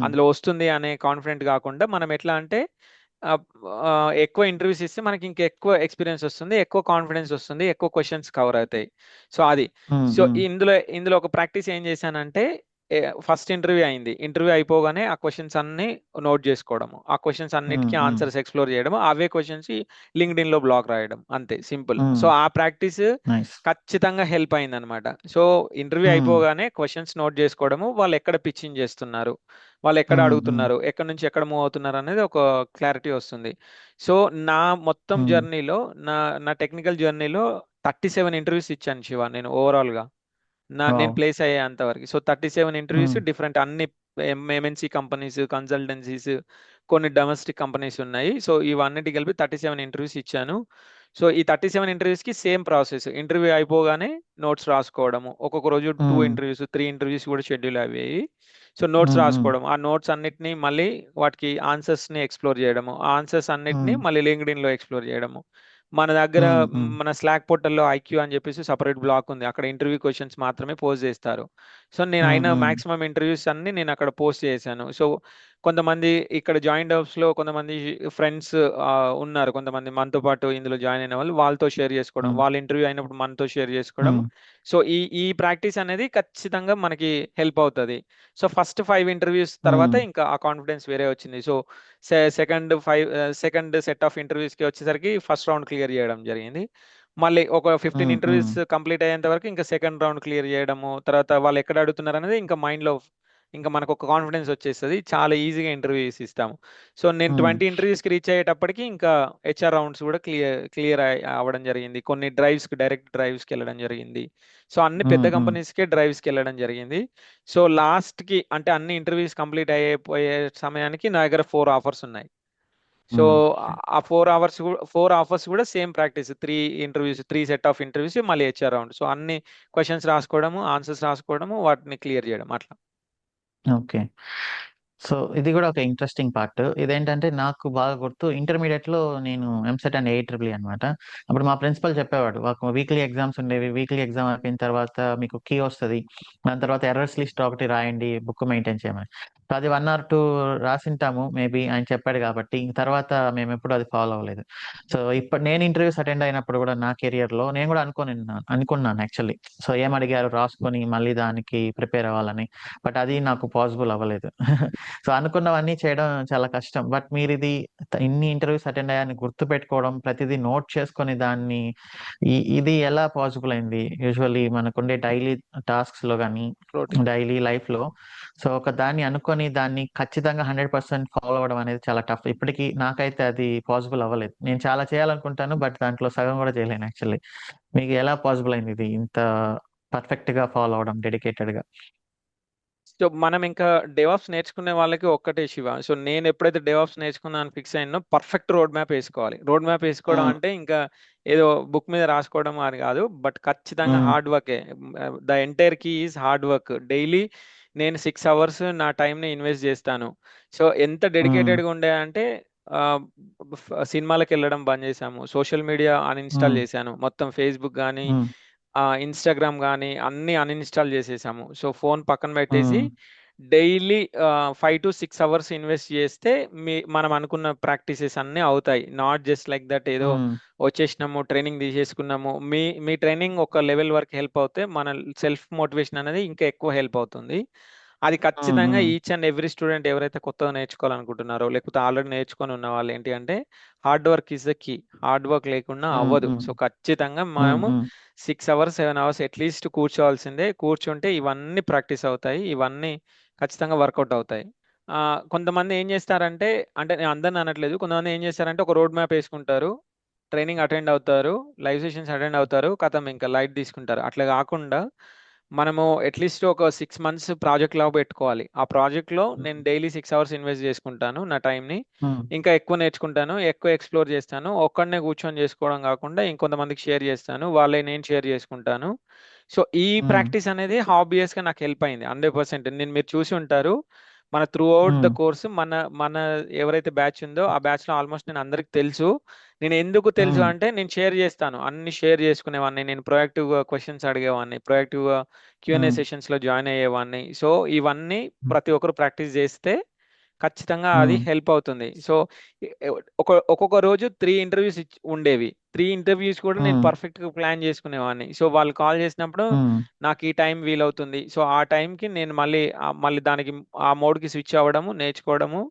అందులో వస్తుంది అనే కాన్ఫిడెంట్ కాకుండా మనం ఎట్లా అంటే ఎక్కువ ఇంటర్వ్యూస్ ఇస్తే మనకి ఇంకా ఎక్కువ ఎక్స్‌పీరియన్స్ వస్తుంది. ఎక్కువ కాన్ఫిడెన్స్ వస్తుంది. ఎక్కువ క్వెషన్స్ కవర్ అవుతాయి. సో అది. సో ఇందులో ఒక ప్రాక్టీస్ ఏం చేశానంటే ఫస్ట్ ఇంటర్వ్యూ అయింది. ఇంటర్వ్యూ అయిపోగానే ఆ క్వెషన్స్ అన్నీ నోట్ చేసుకోవడము. ఆ క్వెషన్స్ అన్నిటికి ఆన్సర్స్ ఎక్స్‌ప్లోర్ చేయడము. అవే క్వెషన్స్ లింక్డ్ఇన్‌లో బ్లాగ్ రాయడం అంతే సింపుల్. సో ఆ ప్రాక్టీస్ ఖచ్చితంగా హెల్ప్ అయిందనమాట. సో ఇంటర్వ్యూ అయిపోగానే క్వెషన్స్ నోట్ చేసుకోవడము, వాళ్ళు ఎక్కడ పిచ్చింగ్ చేస్తున్నారు, వాళ్ళు ఎక్కడ అడుగుతున్నారు, ఎక్కడి నుంచి ఎక్కడ మూవ్ అవుతున్నారు అనేది ఒక క్లారిటీ వస్తుంది. సో నా మొత్తం జర్నీలో నా టెక్నికల్ జర్నీలో 37 ఇంటర్వ్యూస్ ఇచ్చాను శివ నేను ఓవరాల్‌గా. నేను ప్లేస్ అయ్యేంత వరకు. సో 37 ఇంటర్వ్యూస్ డిఫరెంట్ అన్ని ఎంఎన్‌సి కంపెనీస్, కన్సల్టెన్సీస్, కొన్ని డొమెస్టిక్ కంపెనీస్ ఉన్నాయి. సో ఇవన్నిటికి కలిపి 37 ఇంటర్వ్యూస్ ఇచ్చాను. సో ఈ 37 ఇంటర్వ్యూస్‌కి సేమ్ ప్రాసెస్. ఇంటర్వ్యూ అయిపోగానే నోట్స్ రాసుకోవడము. ఒక్కొక్క రోజు 2 ఇంటర్వ్యూస్, 3 ఇంటర్వ్యూస్ కూడా షెడ్యూల్ అయ్యాయి. సో నోట్స్ రాసుకోవడం. ఆ నోట్స్ అన్నిటిని మళ్ళీ వాటికి ఆన్సర్స్‌ని ఎక్స్‌ప్లోర్ చేయడము. ఆ ఆన్సర్స్ అన్నిటిని మళ్ళీ లింక్డ్ఇన్‌లో ఎక్స్‌ప్లోర్ చేయడము. మన దగ్గర మన స్లాక్ పోర్టల్‌లో ఐక్యూ అని చెప్పేసి సెపరేట్ బ్లాక్ ఉంది. అక్కడ ఇంటర్వ్యూ క్వెషన్స్ మాత్రమే పోస్ట్ చేస్తారు. సో నేను అయిన మాక్సిమం ఇంటర్వ్యూస్ అన్నీ నేను అక్కడ పోస్ట్ చేశాను. సో కొంతమంది ఇక్కడ జాయిన్ డెవలప్స్‌లో కొంతమంది ఫ్రెండ్స్ ఉన్నారు. కొంతమంది మనతో పాటు ఇందులో జాయిన్ అయిన వాళ్ళు. వాళ్ళతో షేర్ చేసుకోవడం. వాళ్ళ ఇంటర్వ్యూ అయినప్పుడు మనతో షేర్ చేసుకోవడం. సో ఈ ప్రాక్టీస్ అనేది ఖచ్చితంగా మనకి హెల్ప్ అవుతది. సో ఫస్ట్ 5 ఇంటర్వ్యూస్ తర్వాత ఇంకా ఆ కాన్ఫిడెన్స్ వేరే వచ్చింది. సో సెకండ్ సెట్ ఆఫ్ ఇంటర్వ్యూస్‌కి వచ్చేసరికి ఫస్ట్ రౌండ్ క్లియర్ చేయడం జరిగింది. మళ్ళీ ఒక 15 ఇంటర్వ్యూస్ కంప్లీట్ అయ్యేంత వరకు ఇంకా సెకండ్ రౌండ్ క్లియర్ చేయడము. తర్వాత వాళ్ళు ఎక్కడ అడుగుతున్నారనేది ఇంకా మైండ్‌లో ఇంకా మనకొక కాన్ఫిడెన్స్ వచ్చేస్తది. చాలా ఈజీగా ఇంటర్వ్యూస్ ఇస్తాము. సో నేను 20 ఇంటర్వ్యూస్‌కి రీచ్ అయ్యేటప్పటికి ఇంకా హెచ్ఆర్ రౌండ్స్ కూడా క్లియర్ అవ్వడం జరిగింది. కొన్ని డైరెక్ట్ డ్రైవ్స్‌కెళ్ళడం జరిగింది. సో అన్ని పెద్ద కంపెనీస్‌కే డ్రైవ్స్‌కెళ్ళడం జరిగింది. సో లాస్ట్‌కి అంటే అన్ని ఇంటర్వ్యూస్ కంప్లీట్ అయిపోయే సమయానికి నా దగ్గర 4 ఆఫర్స్ ఉన్నాయి. సో ఆ 4 ఆఫర్స్ కూడా same practice. 3 set of interviews మళ్ళీ హెచ్ఆర్ రౌండ్. సో అన్ని క్వెషన్స్ రాసుకోవడము, ఆన్సర్స్ రాసుకోవడము, వాటిని క్లియర్ చేయడం అట్లా. ఓకే. సో ఇది కూడా ఒక ఇంట్రెస్టింగ్ పార్ట్. ఇదేంటంటే నాకు బాగా గుర్తు, ఇంటర్మీడియట్‌లో నేను ఎంసెట్ అండ్ ఏఈఈఈ అనమాట. అప్పుడు మా ప్రిన్సిపల్ చెప్పేవాడు. ఒక వీక్లీ ఎగ్జామ్స్ ఉండేవి. వీక్లీ ఎగ్జామ్ అయిపోయిన తర్వాత మీకు కీ వస్తది. దాని తర్వాత ఎర్రర్స్ లిస్ట్ ఒకటి రాయండి, బుక్ మెయింటైన్ చేయమని. సో అది 1 ఆర్ 2 రాసింటాము మేబీ, ఆయన చెప్పాడు కాబట్టి. ఇంక తర్వాత మేమెప్పుడు అది ఫాలో అవ్వలేదు. సో ఇప్పుడు నేను ఇంటర్వ్యూస్ అటెండ్ అయినప్పుడు కూడా నా కెరియర్‌లో నేను కూడా అనుకున్నాను యాక్చువల్లీ. సో ఏమడిగారు రాసుకొని మళ్ళీ దానికి ప్రిపేర్ అవ్వాలని. బట్ అది నాకు పాసిబుల్ అవ్వలేదు. సో అనుకున్నవన్నీ చేయడం చాలా కష్టం. బట్ మీరిది ఇన్ని ఇంటర్వ్యూస్ అటెండ్ అయ్యారని గుర్తుపెట్టుకోవడం, ప్రతిదీ నోట్ చేసుకొని దాన్ని ఇది ఎలా పాసిబుల్ అయింది? యూజువల్లీ మనకుండే డైలీ టాస్క్స్‌లో గాని, ప్రోటీన్. డైలీ లైఫ్‌లో సో ఒక దాన్ని అనుకోని దాన్ని ఖచ్చితంగా 100% ఫాలో అవ్వడం అనేది చాలా టఫ్. ఇప్పటికి నాకైతే అది పాసిబుల్ అవ్వలేదు. నేను చాలా చేయాలనుకుంటాను. బట్ దాంట్లో సగం కూడా చేయలేను యాక్చువల్లీ. మీకు ఎలా పాసిబుల్ అయింది ఇది ఇంత పర్ఫెక్ట్‌గా ఫాలో అవ్వడం డెడికేటెడ్‌గా? సో మనం ఇంకా డెవాప్స్ నేర్చుకునే వాళ్ళకి ఒక్కటే శివ. సో నేను ఎప్పుడైతే డెవాప్స్ నేర్చుకున్నాను ఫిక్స్ అయ్యానో పర్ఫెక్ట్ రోడ్ మ్యాప్ వేసుకోవాలి. రోడ్ మ్యాప్ వేసుకోవడం హ్మ్. అంటే ఇంకా ఏదో బుక్ మీద రాసుకోవడం అని కాదు. బట్ ఖచ్చితంగా హ్మ్. హార్డ్ వర్కే. The entire key is hard work. Daily నేను 6 అవర్స్ నా టైంని ఇన్వెస్ట్ చేస్తాను. సో ఎంత హ్మ్. డెడికేటెడ్గా ఉండే అంటే సినిమాలకు వెళ్ళడం బంద్ చేశాము. సోషల్ మీడియా అన్ఇన్స్టాల్ హ్మ్. చేశాను. మొత్తం ఫేస్బుక్ కానీ హ్మ్. ఇన్‌స్టాగ్రామ్ గానీ అన్నీ అన్‌ఇన్‌స్టాల్ చేసేసాము. సో, ఫోన్ పక్కన పెట్టేసి హ్మ్. డైలీ 5-6 అవర్స్ ఇన్వెస్ట్ చేస్తే మనం అనుకున్న ప్రాక్టీసెస్ అన్నీ అవుతాయి. నాట్ జస్ట్ లైక్ దట్ ఏదో హ్మ్. వచ్చేసినాము, ట్రైనింగ్ తీసేసుకున్నాము. మీ మీ ట్రైనింగ్ ఒక లెవెల్ వరకు హెల్ప్ అవుతే మన సెల్ఫ్ మోటివేషన్ అనేది ఇంకా ఎక్కువ హెల్ప్ అవుతుంది. అది హ్మ్. ఖచ్చితంగా హ్మ్. ఈచ్ అండ్ ఎవ్రీ స్టూడెంట్ ఎవరైతే కొత్తగా నేర్చుకోవాలనుకుంటున్నారో, లేకపోతే ఆల్రెడీ నేర్చుకొని ఉన్న వాళ్ళు ఏంటి అంటే hard work is the key. Hard work లేకుండా హ్మ్. అవ్వదు. హ్మ్. సో, ఖచ్చితంగా హ్మ్. మనము హ్మ్. 6 అవర్స్, 7 అవర్స్ అట్‌లీస్ట్ కూర్చోవాల్సిందే. కూర్చుంటే ఇవన్నీ ప్రాక్టీస్ అవుతాయి. ఇవన్నీ ఖచ్చితంగా వర్కౌట్ అవుతాయి. కొంతమంది ఏం చేస్తారంటే, అంటే నేను అందరిని అనట్లేదు. కొంతమంది ఏం చేస్తారంటే ఒక రోడ్ మ్యాప్ ఏసుకుంటారు. ట్రైనింగ్ అటెండ్ అవుతారు. లైవ్ సెషన్స్ అటెండ్ అవుతారు. ఖతం ఇంకా లైట్ తీసుకుంటారు. అట్లా గాకుండా మనము అట్‌లీస్ట్ ఒక 6 మంత్స్ ప్రాజెక్ట్‌లాగా పెట్టుకోవాలి. ఆ ప్రాజెక్ట్‌లో నేను డైలీ 6 అవర్స్ ఇన్వెస్ట్ చేసుకుంటాను నా టైంని. హ్మ్. ఇంకా ఎక్కువ నేర్చుకుంటాను. ఎక్కువ ఎక్స్‌ప్లోర్ చేస్తాను. ఒక్కడినే కూర్చొని చేసుకోవడం కాకుండా ఇంకొంతమందికి షేర్ చేస్తాను. వాళ్ళయి నేను షేర్ చేసుకుంటాను. సో, ఈ హ్మ్. ప్రాక్టీస్ అనేది హాబియస్‌గా నాకు హెల్ప్ అయింది. 100% మీరు చూసి ఉంటారు. మన త్రూ ఔట్ ద హ్మ్. కోర్స్ మన మన ఎవరైతే బ్యాచ్ ఉందో ఆ బ్యాచ్‌లో ఆల్‌మోస్ట్ నేను అందరికి తెలుసు. నేను ఎందుకు తెలుసు హ్మ్. అంటే నేను షేర్ చేస్తాను. అన్నీ షేర్ చేసుకునేవాడిని. నేను ప్రొయాక్టివ్‌గా క్వెషన్స్ అడిగేవాడిని. ప్రొయాక్టివ్‌గా క్యూఎన్ఏ హ్మ్. సెషన్స్‌లో జాయిన్ అయ్యేవాడిని. సో, ఇవన్నీ ప్రతి ఒక్కరు ప్రాక్టీస్ చేస్తే ఖచ్చితంగా అది హ్మ్. హెల్ప్ అవుతుంది. సో, ఎ ఎ ఒక్కొక్క రోజు 3 ఇంటర్వ్యూస్ ఉండేవి. 3 ఇంటర్వ్యూస్ కూడా నేను హ్మ్. పర్ఫెక్ట్‌గా ప్లాన్ చేసుకునేవాడిని. సో, వాళ్ళు కాల్ చేసినప్పుడు హ్మ్. నాకు ఈ టైం వీలవుతుంది. సో, ఆ టైంకి నేను మళ్ళీ దానికి ఆ మోడ్‌కి స్విచ్ అవ్వడము, నేర్చుకోవడము,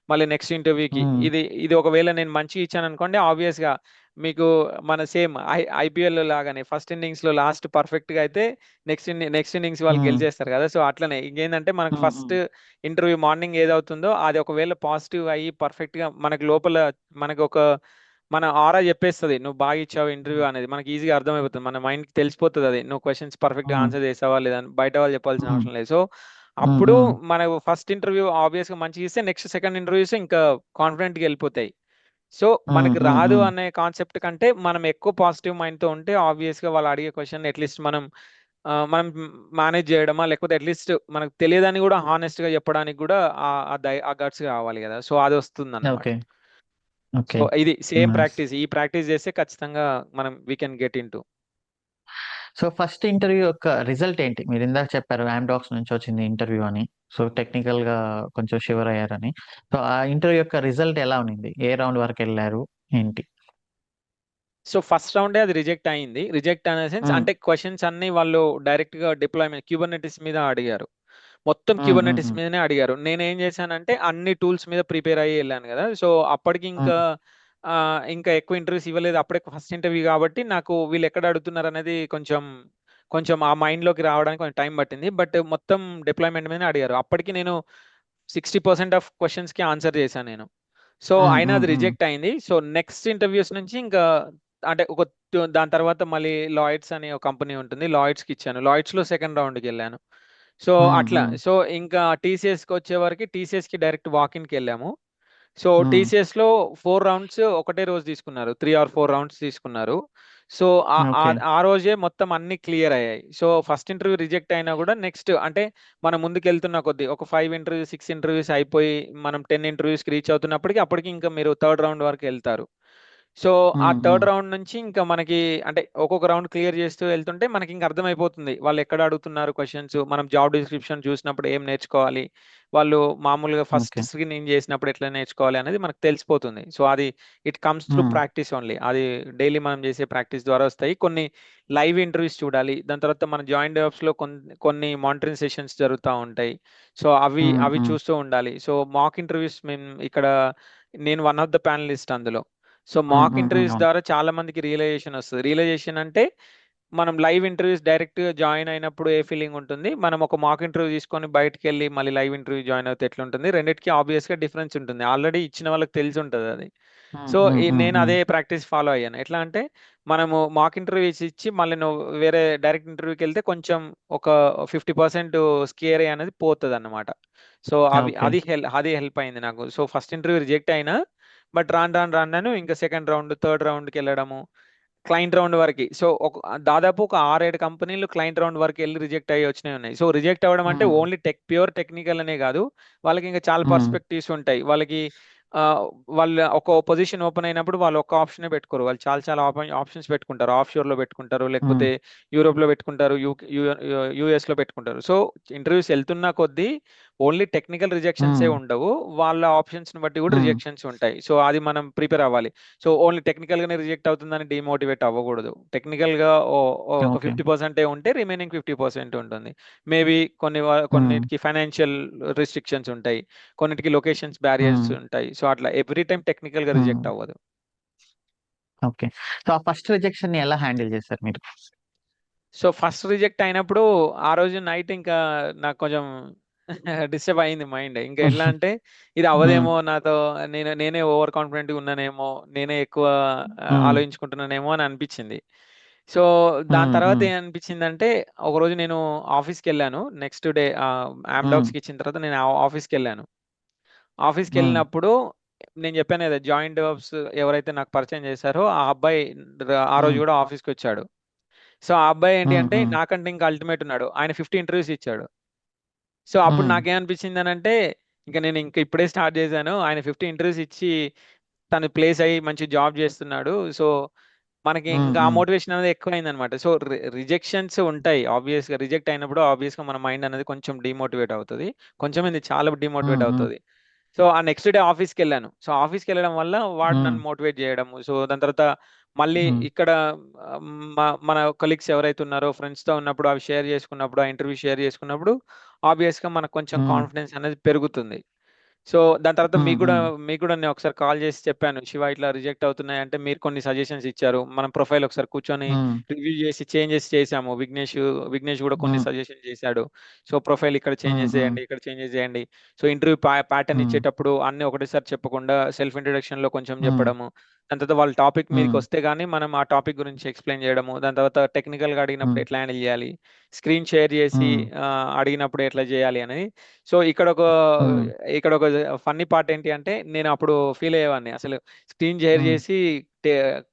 మళ్ళీ నెక్స్ట్ ఇంటర్వ్యూకి. హ్మ్. ఇది ఒకవేళ నేను మంచిగా ఇచ్చాననుకోండి ఆబ్వియస్‌గా మీకు మన సేమ్ ఐపీఎల్ లాగానే ఫస్ట్ ఇన్నింగ్స్‌లో లాస్ట్ పర్ఫెక్ట్‌గా అయితే నెక్స్ట్ ఇన్నింగ్స్ వాళ్ళు హ్మ్. గెలిచేస్తారు కదా! సో, అట్లనే ఇంకేందంటే మనకు హ్మ్. ఫస్ట్ హ్మ్. ఇంటర్వ్యూ మార్నింగ్ ఏదవుతుందో అది ఒకవేళ పాజిటివ్ అయ్యి పర్ఫెక్ట్‌గా మనకు లోపల మనకొక మన ఆరా చెప్పేస్తది. నువ్వు బాగా ఇచ్చావు ఇంటర్వ్యూ హ్మ్. అనేది. మనకి ఈజీగా అర్థమైపోతుంది. మన మైండ్‌కి తెలిసిపోతదది. నువ్వు క్వెషన్స్ పర్ఫెక్ట్‌గా హ్మ్. ఆన్సర్ చేసావా లేదా అని బయట వాళ్ళు చెప్పాల్సిన హ్మ్. అవసరం లేదు. సో, హ్మ్. అప్పుడు హ్మ్. మనకు ఫస్ట్ ఇంటర్వ్యూ ఆబ్వియస్‌గా మంచిగా ఇస్తే నెక్స్ట్ సెకండ్ ఇంటర్వ్యూస్ ఇంకా కాన్ఫిడెంట్‌గా ఎళ్ళిపోతాయి. సో, హ్మ్. మనకి హ్మ్. రాదు హ్మ్. అనే కాన్సెప్ట్ కంటే మనం ఎక్కువ పాజిటివ్ మైండ్‌తో ఉంటే ఆబ్వియస్‌గా వాళ్ళు అడిగే క్వెషన్ అట్‌లీస్ట్ మనం మేనేజ్ చేయడమా లేకపోతే అట్‌లీస్ట్ మనకు తెలియదని కూడా హానెస్ట్‌గా చెప్పడానికి కూడా ఆ గట్స్ కావాలి కదా! సో, అదొస్తుందన్నమాట. ఓకే. ఓకే. సో, ఇది సేమ్ నైస్. ప్రాక్టీస్. ఈ ప్రాక్టీస్ చేస్తే ఖచ్చితంగా we can get into. So first interview యొక్క రిజల్ట్ ఏంటి? మీరిందాక చెప్పారు యామ్‌డాక్స్ నుంచి వచ్చింది ఇంటర్వ్యూ అని. సో టెక్నికల్‌గా కొంచెం షివర్ అయ్యారని. సో ఆ ఇంటర్వ్యూ యొక్క రిజల్ట్ ఎలా ఉన్నింది? ఏ రౌండ్ వరకెళ్లారు? ఏంటి? సో, ఫస్ట్ రౌండే అది రిజెక్ట్ అయింది. రిజెక్ట్ అనే సెన్స్ హ్మ్. అంటే క్వెషన్స్ అన్నీ వాళ్ళు డైరెక్ట్‌గా డిప్లాయ్‌మెంట్ క్యూబర్నెటిస్ మీద అడిగారు. మొత్తం హ్మ్. హ్మ్. క్యూబర్నెటిస్ హ్మ్. మీదనే అడిగారు. నేనేం చేశానంటే అన్ని టూల్స్ మీద ప్రిపేర్ అయ్యి ఎళ్ళాను గదా! సో, అప్పటికి హ్మ్. ఇంకా ఎక్కువ ఇంటర్వ్యూస్ ఇవ్వలేదు. అప్పుడే ఫస్ట్ ఇంటర్వ్యూ కాబట్టి నాకు వీళ్ళెక్కడ అడుగుతున్నారనేది కొంచెం ఆ మైండ్‌లోకి రావడానికి కొంచెం టైం పట్టింది. బట్ మొత్తం డిప్లాయ్‌మెంట్ మీదనే అడిగారు. అప్పటికి నేను 60% ఆఫ్ క్వెషన్స్‌కి ఆన్సర్ చేశాను నేను. సో, హ్మ్. అయినా హ్మ్. అది హ్మ్. రిజెక్ట్ అయింది. సో, నెక్స్ట్ ఇంటర్వ్యూస్ నుంచి ఇంకా అంటే దాని తర్వాత మళ్ళీ లాయిడ్స్ అనే ఒక కంపెనీ ఉంటుంది. లాయిడ్స్‌కి ఇచ్చాను. లాయిడ్స్‌లో సెకండ్ రౌండ్‌కెళ్ళాను. సో, హ్మ్. అట్లా. హ్మ్. సో, ఇంకా టీసీఎస్‌కొచ్చేవరకి టీసీఎస్‌కి డైరెక్ట్ వాకిన్‌కెళ్ళాము. సో, హ్మ్. టీసీఎస్‌లో 4 రౌండ్స్ ఒకటే రోజు తీసుకున్నారు. 3 ఆర్ 4 రౌండ్స్ తీసుకున్నారు. So okay. ఆ రోజే మొత్తం అన్ని క్లియర్ అయ్యాయి. సో ఫస్ట్ ఇంటర్వ్యూ రిజెక్ట్ అయినా కూడా నెక్స్ట్ అంటే మనం ముందుకెళ్తున్న కొద్దీ ఒక 5 ఇంటర్వ్యూస్ 6 ఇంటర్వ్యూస్ అయిపోయి మనం 10 ఇంటర్వ్యూస్కి రీచ్ అవుతున్నప్పటికి అప్పటికి ఇంకా మీరు థర్డ్ రౌండ్ వరకు వెళ్తారు. సో ఆ థర్డ్ రౌండ్ నుంచి ఇంకా మనకి అంటే ఒక్కొక్క రౌండ్ క్లియర్ చేస్తూ వెళ్తుంటే మనకి ఇంకా అర్థమైపోతుంది వాళ్ళు ఎక్కడ అడుగుతున్నారు క్వశ్చన్స్, మనం జాబ్ డిస్క్రిప్షన్ చూసినప్పుడు ఏం నేర్చుకోవాలి, వాళ్ళు మామూలుగా ఫస్ట్ ఓకే. స్క్రీనింగ్ చేసినప్పుడు ఎట్లా నేర్చుకోవాలి అనేది మనకు తెలిసిపోతుంది. సో అది it comes through practice only. అది డైలీ మనం చేసే ప్రాక్టీస్ ద్వారా వస్తాయి. కొన్ని లైవ్ ఇంటర్వ్యూస్ చూడాలి, దాని తర్వాత మన జాయిన్ డెవలప్స్ లో కొన్ని మానిటరింగ్ సెషన్స్ జరుగుతూ ఉంటాయి. సో అవి చూస్తూ ఉండాలి. సో మాక్ ఇంటర్వ్యూస్ మేము ఇక్కడ నేను వన్ ఆఫ్ ద ప్యానలిస్ట్ అందులో. సో మాక్ ఇంటర్వ్యూస్ అవును. ద్వారా చాలా మందికి రియలైజేషన్ వస్తుంది. రియలైజేషన్ అంటే మనం లైవ్ ఇంటర్వ్యూస్ డైరెక్ట్ గా జాయిన్ అయినప్పుడు ఏ ఫీలింగ్ ఉంటుంది, మనం ఒక మాక్ ఇంటర్వ్యూ తీసుకొని బయటకు వెళ్ళి మళ్ళీ లైవ్ ఇంటర్వ్యూ జాయిన్ అవుతే ఎట్లుంటుంది, రెండింటికి ఆబ్వియస్ గా డిఫరెన్స్ ఉంటుంది. ఆల్రెడీ ఇచ్చిన వాళ్ళకి తెలిసి ఉంటుంది అది. సో నేను అదే ప్రాక్టీస్ ఫాలో అయ్యాను. ఎట్లా అంటే మనము మాక్ ఇంటర్వ్యూస్ ఇచ్చి మళ్ళీ నువ్వు వేరే డైరెక్ట్ ఇంటర్వ్యూకి వెళ్తే కొంచెం ఒక 50% స్కేర్ అనేది పోతుంది అన్నమాట. So okay. అది హెల్ప్ అయింది నాకు. సో ఫస్ట్ ఇంటర్వ్యూ రిజెక్ట్ అయినా బట్ రాను ఇంకా సెకండ్ రౌండ్ థర్డ్ రౌండ్కి వెళ్ళడము, క్లయింట్ రౌండ్ వరకు. సో దాదాపు ఒక 6-7 కంపెనీలు క్లయింట్ రౌండ్ వరకు వెళ్ళి రిజెక్ట్ అయ్యి వచ్చినాయి ఉన్నాయి. సో రిజెక్ట్ అవ్వడం అంటే ఓన్లీ ప్యూర్ టెక్నికల్ అనే కాదు, వాళ్ళకి ఇంకా చాలా పర్స్పెక్టివ్స్ ఉంటాయి. వాళ్ళకి వాళ్ళు ఒక పొజిషన్ ఓపెన్ అయినప్పుడు వాళ్ళు ఒక ఆప్షనే పెట్టుకోరు, వాళ్ళు చాలా చాలా ఆప్షన్స్ పెట్టుకుంటారు. ఆఫ్ షోర్ లో పెట్టుకుంటారు, లేకపోతే యూరోప్ లో పెట్టుకుంటారు, యుఎస్ లో పెట్టుకుంటారు. సో ఇంటర్వ్యూస్ వెళ్తున్న కొద్దీ ఓన్లీ టెక్నికల్ రిజెక్షన్స్ ఏ ఉండవు, వాళ్ళ ఆప్షన్స్ ని బట్టి కూడా రిజెక్షన్స్ ఉంటాయి. సో అది మనం ప్రిపేర్ అవ్వాలి. సో ఓన్లీ టెక్నికల్ గానే రిజెక్ట్ అవుతుందని డిమోటివేట్ అవ్వకూడదు. టెక్నికల్ గా ఒక ఓకే. 50% ఉంటే రిమైనింగ్ 50% ఉంటుంది. మేబీ కొన్నిటికి ఫైనాన్షియల్ రిస్ట్రిక్షన్స్ ఉంటాయి, కొన్నిటికి లొకేషన్స్ బ్యారియర్స్ ఉంటాయి. సో అట్లా ఎవ్రీ టైం టెక్నికల్ గా రిజెక్ట్ అవ్వదు. ఓకే. సో ఆ ఫస్ట్ రిజెక్షన్ ని ఎలా హ్యాండిల్ చేశారు మీరు? సో ఫస్ట్ రిజెక్ట్ అయినప్పుడు ఆ రోజు నైట్ ఇంకా నాకు కొంచెం డిస్టర్బ్ అయింది మైండ్. ఇంకా ఎట్లా అంటే ఇది అవ్వదేమో నాతో, నేనే ఓవర్ కాన్ఫిడెంట్ ఉన్నానేమో, నేనే ఎక్కువ ఆలోచించుకుంటున్నానేమో అని అనిపించింది. సో దాని తర్వాత ఏమనిపించిందంటే ఒకరోజు నేను ఆఫీస్కి వెళ్ళాను. నెక్స్ట్ డే కి ఇచ్చిన తర్వాత నేను ఆఫీస్కి వెళ్ళాను. ఆఫీస్కి వెళ్ళినప్పుడు నేను చెప్పాను కదా, జాయింట్ డెవలప్స్ ఎవరైతే నాకు పరిచయం చేశారో ఆ అబ్బాయి ఆ రోజు కూడా ఆఫీస్కి వచ్చాడు. సో ఆ అబ్బాయి ఏంటి అంటే నాకంటే ఇంకా అల్టిమేట్ ఉన్నాడు, ఆయన 50 ఇంటర్వ్యూస్ ఇచ్చాడు. సో అప్పుడు నాకేమనిపించింది అని అంటే ఇంకా నేను ఇంకా ఇప్పుడే స్టార్ట్ చేశాను, ఆయన 50 ఇంటర్వ్యూస్ ఇచ్చి తను ప్లేస్ అయ్యి మంచి జాబ్ చేస్తున్నాడు. సో మనకి ఇంకా ఆ మోటివేషన్ అనేది ఎక్కువైంది అనమాట. సో రిజెక్షన్స్ ఉంటాయి, ఆబ్వియస్ గా రిజెక్ట్ అయినప్పుడు ఆబ్వియస్ గా మన మైండ్ అనేది కొంచెం డిమోటివేట్ అవుతుంది, కొంచెం ఇది చాలా డిమోటివేట్ అవుతుంది. సో ఆ నెక్స్ట్ డే ఆఫీస్కి వెళ్ళాను. సో ఆఫీస్కి వెళ్ళడం వల్ల వాడు నన్ను మోటివేట్ చేయడము. సో దాని తర్వాత మళ్ళీ ఇక్కడ మన కొలీగ్స్ ఎవరైతే ఉన్నారో ఫ్రెండ్స్ తో ఉన్నప్పుడు అవి షేర్ చేసుకున్నప్పుడు, ఆ ఇంటర్వ్యూ షేర్ చేసుకున్నప్పుడు ఆబ్వియస్ గా మనకు కొంచెం కాన్ఫిడెన్స్ అనేది పెరుగుతుంది. సో దాని తర్వాత మీకు కూడా నేను ఒకసారి కాల్ చేసి చెప్పాను, శివ ఇట్లా రిజెక్ట్ అవుతున్నాయి అంటే మీరు కొన్ని సజెషన్స్ ఇచ్చారు, మనం ప్రొఫైల్ ఒకసారి కూర్చొని రివ్యూ చేసి చేంజెస్ చేసాము. విఘ్నేష్ కూడా కొన్ని సజెషన్ చేశాడు. సో ప్రొఫైల్ ఇక్కడ చేంజెస్ చేయండి, ఇక్కడ చేంజెస్ చేయండి. సో ఇంటర్వ్యూ ప్యాటర్న్ ఇచ్చేటప్పుడు అన్ని ఒకటేసారి చెప్పకుండా సెల్ఫ్ ఇంట్రొడక్షన్ లో కొంచెం చెప్పడము, దాని తర్వాత వాళ్ళ టాపిక్ మీదకి వస్తే గానీ మనం ఆ టాపిక్ గురించి ఎక్స్ప్లెయిన్ చేయడము, దాని తర్వాత టెక్నికల్ గా అడిగినప్పుడు ఎట్లా హ్యాండిల్ చేయాలి, స్క్రీన్ షేర్ చేసి అడిగినప్పుడు ఎట్లా చేయాలి అనేది. సో ఇక్కడ ఒక ఫన్నీ పార్ట్ ఏంటి అంటే నేను అప్పుడు ఫీల్ అయ్యేవాడిని, అసలు స్క్రీన్ షేర్ చేసి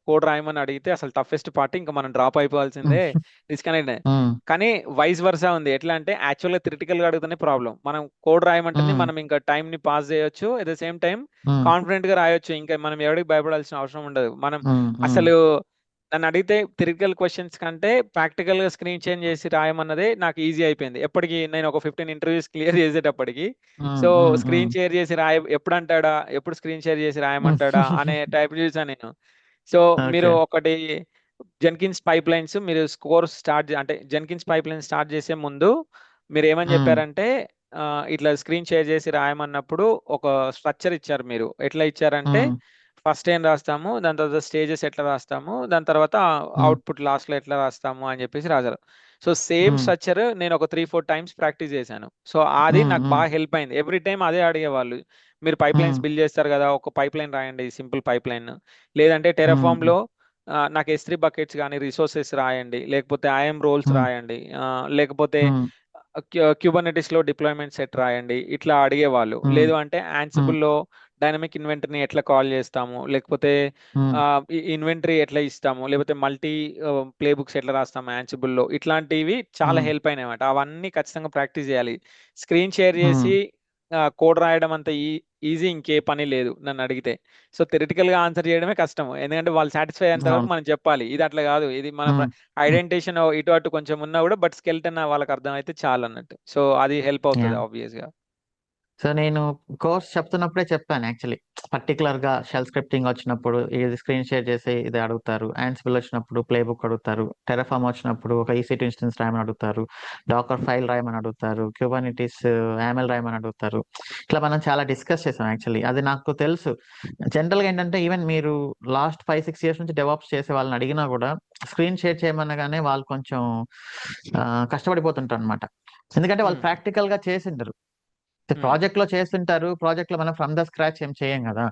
కోడ్ రాయమని అడిగితే అసలు టఫెస్ట్ పార్ట్, ఇంకా మనం డ్రాప్ అయిపోవాల్సిందే, డిస్కనెక్ట్. కానీ వైస్ వర్సా ఉంది. ఎట్లా అంటే యాక్చువల్గా థియరిటికల్ గా అడిగితేనే ప్రాబ్లం, మనం కోడ్ రాయమంటే మనం ఇంకా టైం ని పాస్ చేయొచ్చు, at the same time confident గా రాయొచ్చు, ఇంకా మనం ఎవరికి భయపడాల్సిన అవసరం ఉండదు. మనం అసలు నన్ను అడిగితే థియరిటికల్ క్వశ్చన్స్ కంటే ప్రాక్టికల్ గా స్క్రీన్ చేంజ్ చేసి రాయమన్నదే నాకు ఈజీ అయిపోయింది. ఎప్పటికి నేను ఒక 15 ఇంటర్వ్యూస్ క్లియర్ చేసేటప్పటికి. సో స్క్రీన్ షేర్ చేసి ఎప్పుడు అంటాడా, ఎప్పుడు స్క్రీన్ షేర్ చేసి రాయమంటాడా అనే టైప్ చూసాను నేను. సో మీరు ఒకటి జెన్కిన్స్ పైప్ లైన్స్ మీరు జెన్కిన్స్ పైప్ లైన్ స్టార్ట్ చేసే ముందు మీరు ఏమని చెప్పారంటే ఇట్లా స్క్రీన్ షేర్ చేసి రాయమన్నప్పుడు ఒక స్ట్రక్చర్ ఇచ్చారు. మీరు ఎట్లా ఇచ్చారంటే ఫస్ట్ ఏం రాస్తాము, దాని తర్వాత స్టేజెస్ ఎట్లా రాస్తాము, దాని తర్వాత అవుట్పుట్ లాస్ట్ లో ఎట్లా రాస్తాము అని చెప్పేసి రాశారు. సో సేమ్ స్ట్రక్చర్ నేను ఒక 3-4 టైమ్స్ ప్రాక్టీస్ చేశాను. సో అది నాకు బాగా హెల్ప్ అయింది. ఎవ్రీ టైం అదే అడిగేవాళ్ళు, మీరు పైప్ లైన్స్ బిల్డ్ చేస్తారు కదా, ఒక పైప్ లైన్ రాయండి, సింపుల్ పైప్ లైన్. లేదంటే టెరాఫామ్ లో నాకు S3 బకెట్స్ కానీ రిసోర్సెస్ రాయండి, లేకపోతే ఐఎమ్ రోల్స్ రాయండి, లేకపోతే క్యూబర్నెటిస్ లో డిప్లాయ్మెంట్ సెట్ రాయండి, ఇట్లా అడిగేవాళ్ళు. లేదు అంటే యాన్సిబుల్ లో డైనమిక్ ఇన్వెంటరీని ఎట్లా కాల్ చేస్తాము, లేకపోతే ఇన్వెంటరీ ఎట్లా ఇస్తాము, లేకపోతే మల్టీ ప్లే బుక్స్ ఎట్లా రాస్తాము యాన్సిబుల్లో, ఇట్లాంటివి చాలా హెల్ప్ అయినాయి అన్నమాట. అవన్నీ ఖచ్చితంగా ప్రాక్టీస్ చేయాలి. స్క్రీన్ షేర్ చేసి కోడ్ రాయడం అంత ఈజీ ఇంకే పని లేదు నన్ను అడిగితే. సో థెరిటికల్ గా ఆన్సర్ చేయడమే కష్టం, ఎందుకంటే వాళ్ళు సాటిస్ఫై అయ్యేంత వరకు అవును. మనం చెప్పాలి. ఇది అట్లా కాదు, ఇది మన ఐడెంటిఫికేషన్ ఇటు అటు కొంచెం ఉన్నా కూడా బట్ స్కెల్టన్ వాళ్ళకి అర్థం అయితే చాలు అన్నట్టు. సో అది హెల్ప్ అవుతుంది ఆబ్వియస్ గా. సో నేను కోర్స్ చెప్తున్నప్పుడే చెప్పాను యాక్చువల్లీ, పర్టికులర్ గా షెల్ స్క్రిప్టింగ్ వచ్చినప్పుడు ఇది స్క్రీన్ షేర్ చేసి ఇది అడుగుతారు, యాన్సిబుల్ వచ్చినప్పుడు ప్లే బుక్ అడుగుతారు, టెరాఫామ్ వచ్చినప్పుడు ఒక EC2 ఇన్స్టెన్స్ రాయమని అడుగుతారు, డాకర్ ఫైల్ రాయమని అడుగుతారు, క్యూబర్నిటీస్ యామెల్ రాయమని అడుగుతారు. ఇట్లా మనం చాలా డిస్కస్ చేసాం యాక్చువల్లీ, అది నాకు తెలుసు. జనరల్ గా ఏంటంటే ఈవెన్ మీరు లాస్ట్ 5-6 ఇయర్స్ నుంచి డెవలప్స్ చేసే వాళ్ళని అడిగినా కూడా స్క్రీన్ షేర్ చేయమనగానే వాళ్ళు కొంచెం కష్టపడిపోతుంటారు అనమాట. ఎందుకంటే వాళ్ళు ప్రాక్టికల్ గా చేసిండరు. ప్రాజెక్ట్ లో చేస్తుంటారు, ప్రాజెక్ట్ లో మనం ఫ్రమ్ ద స్క్రాచ్ ఏం చేయం కదా.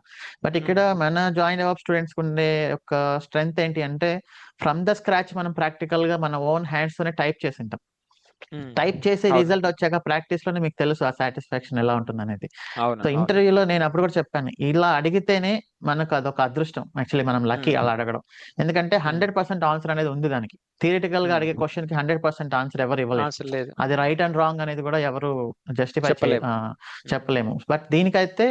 బట్ ఇక్కడ మన జాయిన్ డెవలప్ స్టూడెంట్స్ ఉండే ఒక స్ట్రెంగ్త్ ఏంటి అంటే, ఫ్రమ్ ద స్క్రాచ్ మనం ప్రాక్టికల్ గా మన ఓన్ హ్యాండ్స్ తోనే టైప్ చేసింటాం. టైప్ చేసి రిజల్ట్ వచ్చాక ప్రాక్టీస్ లోనే మీకు తెలుసు ఆ సాటిస్ఫాక్షన్ ఎలా ఉంటుంది అనేది. సో ఇంటర్వ్యూలో నేను అప్పుడు కూడా చెప్పాను, ఇలా అడిగితేనే మనకు అదొక అదృష్టం. యాక్చువల్లీ మనం లక్కీ అలా అడగడం, ఎందుకంటే 100% ఆన్సర్ అనేది ఉంది దానికి. థియరిటికల్ గా అడిగే క్వశ్చన్ కి 100% ఆన్సర్ ఎవరు ఇవ్వలేదు. అది రైట్ అండ్ రాంగ్ అనేది కూడా ఎవరు జస్టిఫై చెప్పలేము. బట్ దీనికైతే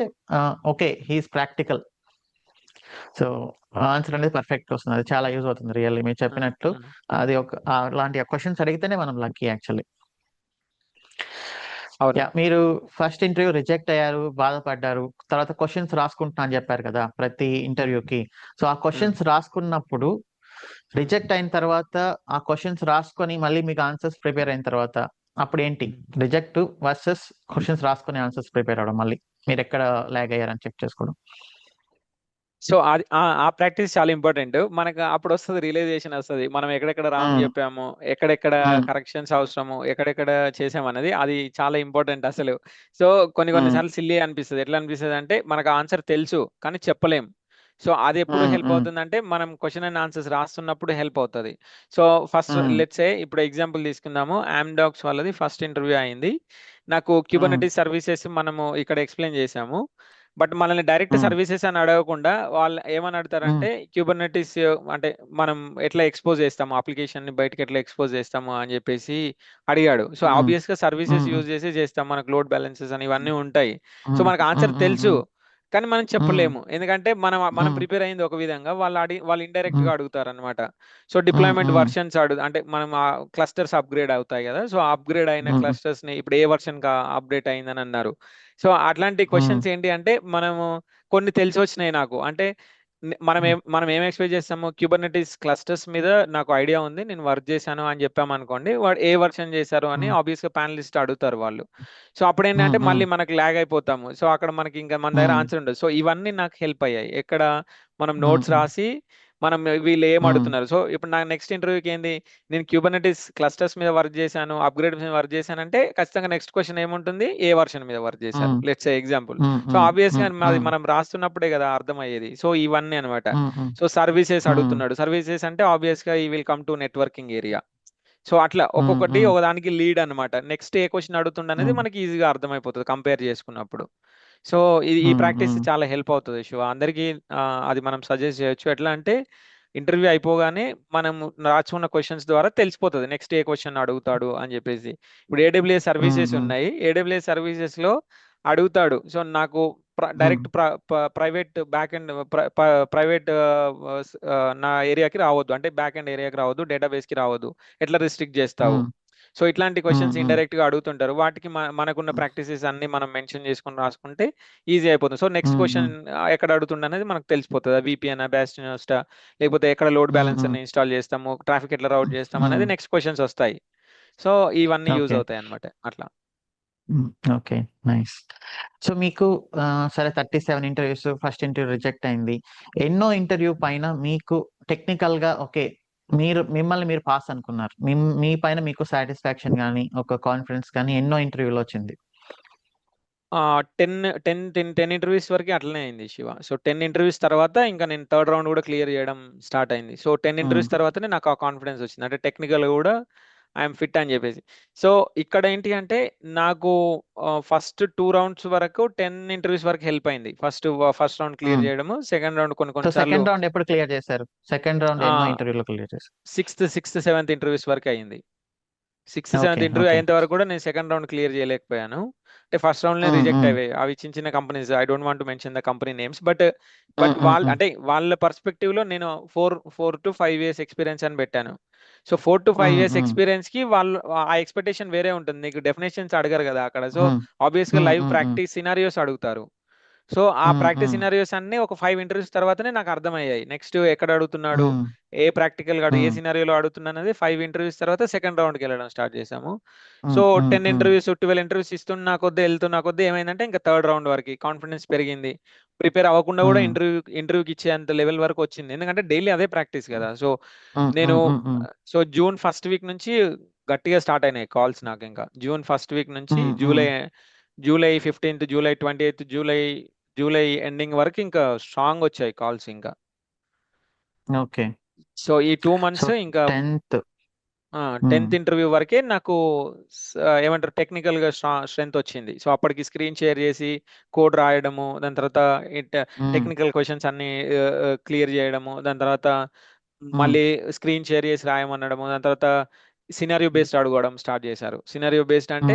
okay, he is practical, so answer అనేది పర్ఫెక్ట్ వస్తుంది. అది చాలా యూజ్ అవుతుంది రియల్లీ మీరు చెప్పినట్లు. అది ఒక అలాంటి క్వశ్చన్స్ అడిగితేనే మనం లక్కీ యాక్చువల్లీ. మీరు ఫస్ట్ ఇంటర్వ్యూ రిజెక్ట్ అయ్యారు, బాధపడ్డారు, తర్వాత క్వశ్చన్స్ రాసుకుంటున్నా అని చెప్పారు కదా ప్రతి ఇంటర్వ్యూకి. సో ఆ క్వశ్చన్స్ రాసుకున్నప్పుడు రిజెక్ట్ అయిన తర్వాత ఆ క్వశ్చన్స్ రాసుకొని మళ్ళీ మీకు ఆన్సర్స్ ప్రిపేర్ అయిన తర్వాత అప్పుడు ఏంటి, రిజెక్ట్ వర్సెస్ క్వశ్చన్స్ రాసుకొని ఆన్సర్స్ ప్రిపేర్ అవడం, మళ్ళీ మీరు ఎక్కడ లాగ్ అయ్యారని చెక్ చేసుకోవడం. సో అది ఆ ప్రాక్టీస్ చాలా ఇంపార్టెంట్. మనకు అప్పుడు వస్తుంది రియలైజేషన్ వస్తుంది, మనం ఎక్కడెక్కడ రాంగ్ చెప్పాము, ఎక్కడెక్కడ కరెక్షన్స్ అవసరము, ఎక్కడెక్కడ చేసామన్నది. అది చాలా ఇంపార్టెంట్ అసలు. సో కొన్నిసార్లు సిల్లీ అనిపిస్తుంది. ఎట్లా అనిపిస్తుంది అంటే మనకు ఆన్సర్ తెలుసు కానీ చెప్పలేం. సో అది ఎప్పుడు హెల్ప్ అవుతుందంటే మనం క్వశ్చన్ అండ్ ఆన్సర్స్ రాస్తున్నప్పుడు హెల్ప్ అవుతుంది. సో ఫస్ట్ లెట్స్ సే ఇప్పుడు ఎగ్జాంపుల్ తీసుకుందాము, ఆమ్డాక్స్ వాళ్ళది ఫస్ట్ ఇంటర్వ్యూ అయింది. నాకు క్యూబర్నెటీస్ సర్వీసెస్ మనము ఇక్కడ ఎక్స్ప్లెయిన్ చేసాము. బట్ మనల్ని డైరెక్ట్ సర్వీసెస్ అని అడగకుండా వాళ్ళు ఏమని అడుగుతారంటే క్యూబర్నెటీస్ అంటే మనం ఎట్లా ఎక్స్పోజ్ చేస్తాము, అప్లికేషన్ ని బయటకి ఎట్లా ఎక్స్పోజ్ చేస్తాము అని చెప్పేసి అడిగాడు. సో ఆబ్వియస్ గా సర్వీసెస్ యూజ్ చేసి చేస్తాం, మనకు లోడ్ బ్యాలెన్సెస్ అని ఇవన్నీ ఉంటాయి. సో మనకు ఆన్సర్ తెలుసు కానీ మనం చెప్పలేము, ఎందుకంటే మనం ప్రిపేర్ అయింది ఒక విధంగా, వాళ్ళు ఇండైరెక్ట్ గా అడుగుతారు అనమాట. సో డిప్లాయ్మెంట్ వర్షన్స్ అంటే మనం ఆ క్లస్టర్స్ అప్గ్రేడ్ అవుతాయి కదా. సో అప్గ్రేడ్ అయిన క్లస్టర్స్ ని ఇప్పుడు ఏ వర్షన్ గా అప్డేట్ అయిందని అన్నారు. సో అట్లాంటి క్వశ్చన్స్ ఏంటి అంటే మనము కొన్ని తెలిసి వచ్చినాయి నాకు. అంటే మనం ఏం ఎక్స్పెక్ట్ చేస్తాము, క్యూబర్నెటీస్ క్లస్టర్స్ మీద నాకు ఐడియా ఉంది, నేను వర్క్ చేశాను అని చెప్పాము అనుకోండి, వాడు ఏ వర్షన్ చేశారు అని ఆబ్వియస్ గా ప్యానలిస్ట్ అడుగుతారు వాళ్ళు. సో అప్పుడు ఏంటంటే మళ్ళీ మనకు లాగ్ అయిపోతాము. సో అక్కడ మనకి ఇంకా మన దగ్గర ఆన్సర్ ఉండదు. సో ఇవన్నీ నాకు హెల్ప్ అయ్యాయి. ఎక్కడ మనం నోట్స్ రాసి మనం వీళ్ళు ఏం అడుగుతున్నారు. సో ఇప్పుడు నాకు నెక్స్ట్ ఇంటర్వ్యూకి ఏంది, నేను క్యూబర్నెటీస్ క్లస్టర్స్ మీద వర్క్ చేశాను, అప్గ్రేడ్ మీద వర్క్ చేశానంటే ఖచ్చితంగా నెక్స్ట్ క్వశ్చన్ ఏముంటుంది, ఏ వర్షన్ మీద వర్క్ చేశారు let's say example. So obvious గా మనం రాస్తున్నప్పుడే కదా అర్థమయ్యేది. సో ఇవన్నీ అనమాట. సో సర్వీసెస్ అడుగుతున్నాడు, సర్వీసెస్ అంటే ఆబ్వియస్ గా ఈ will come to networking area. So అట్లా ఒక్కొక్కటి ఒకదానికి లీడ్ అనమాట. నెక్స్ట్ ఏ క్వశ్చన్ అడుగుతుండ అనేది మనకి ఈజీగా అర్థమైపోతుంది కంపేర్ చేసుకున్నప్పుడు. సో ఈ ప్రాక్టీస్ చాలా హెల్ప్ అవుతుంది శివ అందరికీ. అది మనం సజెస్ట్ చేయొచ్చు. ఎట్లా అంటే ఇంటర్వ్యూ అయిపోగానే మనం రాసుకున్న క్వశ్చన్స్ ద్వారా తెలిసిపోతుంది నెక్స్ట్ ఏ క్వశ్చన్ అడుగుతాడు అని చెప్పేసి. ఇప్పుడు AWS సర్వీసెస్ ఉన్నాయి, AWS సర్వీసెస్ లో అడుగుతాడు. సో నాకు direct private back end private నా ఏరియాకి రావద్దు, అంటే బ్యాక్ ఎండ్ ఏరియాకి రావద్దు, డేటాబేస్ కి రావద్దు, ఎట్లా రిస్ట్రిక్ట్ చేస్తావు. సో ఇట్లాంటి క్వశ్చన్స్ ఇండైరెక్ట్ గా అడుగుతుంటారు. వాటికి మనకున్న ప్రాక్టీసెస్ అన్ని మనం మెన్షన్ చేసుకుని రాసుకుంటే ఈజీ అయిపోతుంది. సో నెక్స్ట్ క్వశ్చన్ ఎక్కడ అడుగుతుండ అనేది మనకు తెలిసిపోతుంది. VPN బాస్టియన్ లేకపోతే ఎక్కడ లోడ్ బ్యాలెన్స్ అని ఇన్స్టాల్ చేస్తాము, ట్రాఫిక్ ఎట్లా రౌట్ చేస్తాం అనేది నెక్స్ట్ క్వశ్చన్స్ వస్తాయి. సో ఇవన్నీ యూజ్ అవుతాయి అన్నమాట అట్లా. Okay, nice. సో మీకు సరే 37 ఇంటర్వ్యూస్, ఫస్ట్ ఇంటర్వ్యూ రిజెక్ట్ అయింది. ఎన్నో ఇంటర్వ్యూ పైన మీకు టెక్నికల్ గా ఓకే, మిమ్మల్ని మీరు పాస్ అనుకున్నారు, మీ పైన మీకు సాటిస్ఫాక్షన్ కానీ ఒక కాన్ఫిడెన్స్ కానీ ఎన్నో ఇంటర్వ్యూలో వచ్చింది? 10 ఇంటర్వ్యూస్ వరకు అట్లనే అయింది శివ. సో 10 ఇంటర్వ్యూస్ తర్వాత ఇంకా నేను థర్డ్ రౌండ్ కూడా క్లియర్ చేయడం స్టార్ట్ అయింది. సో 10 ఇంటర్వ్యూస్ తర్వాతనే నాకు ఆ కాన్ఫిడెన్స్ వచ్చింది. అంటే టెక్నికల్ కూడా ఐఎమ్ ఫిట్ అని చెప్పేసి. సో ఇక్కడ ఏంటి అంటే నాకు ఫస్ట్ 2 రౌండ్స్ వరకు 10 ఇంటర్వ్యూస్ వరకు హెల్ప్ అయింది. ఫస్ట్ రౌండ్ క్లియర్ చేయడము, సెకండ్ రౌండ్ కొన్ని సో కొన్నిసార్లు సెకండ్ రౌండ్ ఎప్పుడు క్లియర్ చేశారు? సెకండ్ రౌండ్ ఎన్నో ఇంటర్వ్యూలో క్లియర్ చేశారు? సిక్స్త్ సెవెంత్ ఇంటర్వ్యూస్ వరకు అయింది. Sixth okay, seventh interview okay. అయ్యేంత వరకు కూడా నేను సెకండ్ రౌండ్ క్లియర్ చేయలేకపోయాను. అంటే ఫస్ట్ రౌండ్లో రిజెక్ట్ అయ్యాయి. అవి చిన్న చిన్న companies, I don't want to mention the company names, but అంటే వాళ్ళ పర్స్పెక్టివ్ లో నేను 4 to 5 years ఎక్స్పీరియన్స్ అని పెట్టాను. సో 4 to 5 years ఎక్స్పీరియన్స్ కి వాళ్ళు ఆ ఎక్స్పెక్టేషన్ వేరే ఉంటుంది. నీకు డెఫినేషన్స్ అడగరు కదా అక్కడ. సో ఆబ్వియస్ గా లైవ్ ప్రాక్టీస్ సినారియోస్ అడుగుతారు. సో ఆ ప్రాక్టీస్ సినారియోస్ అన్ని ఒక 5 ఇంటర్వ్యూస్ తర్వాతనే నాకు అర్థమయ్యాయి. నెక్స్ట్ ఎక్కడ అడుగుతున్నాడు, ఏ ప్రాక్టికల్ గాడు ఏ సినారియోలో అడుగుతున్నా అనేది 5 ఇంటర్వ్యూస్ తర్వాత సెకండ్ రౌండ్కి వెళ్ళడం స్టార్ట్ చేసాము. సో 10 ఇంటర్వ్యూస్ 12 ఇంటర్వ్యూస్ ఇస్తున్నా కొద్దీ వెళ్తున్నా కొద్దీ ఏమైందంటే ఇంకా థర్డ్ రౌండ్ వరకు కాన్ఫిడెన్స్ పెరిగింది. ప్రిపేర్ అవ్వకుండా కూడా ఇంటర్వ్యూకి ఇచ్చేంత లెవెల్ వరకు వచ్చింది. ఎందుకంటే డైలీ అదే ప్రాక్టీస్ కదా. సో నేను జూన్ ఫస్ట్ వీక్ నుంచి గట్టిగా స్టార్ట్ అయినాయి కాల్స్ నాకు. ఇంకా జూన్ ఫస్ట్ వీక్ నుంచి July 15th, July 28th, July ending వరకు ఇంకా స్ట్రాంగ్ వచ్చాయి కాల్స్ ఇంకా. ఓకే. సో ఈ 2 months ఇంకా 10th ఇంటర్వ్యూ వరకే నాకు ఏమంటారు టెక్నికల్ గా స్ట్రెంత్ వచ్చింది. సో అప్పటికి స్క్రీన్ షేర్ చేసి కోడ్ రాయడము, దాని తర్వాత టెక్నికల్ క్వశ్చన్స్ అన్ని క్లియర్ చేయడము, దాని తర్వాత మళ్ళీ స్క్రీన్ షేర్ చేసి రాయమనడము, దాని తర్వాత సినారియో బేస్డ్ అడగడం స్టార్ట్ చేశారు. సినారియో బేస్డ్ అంటే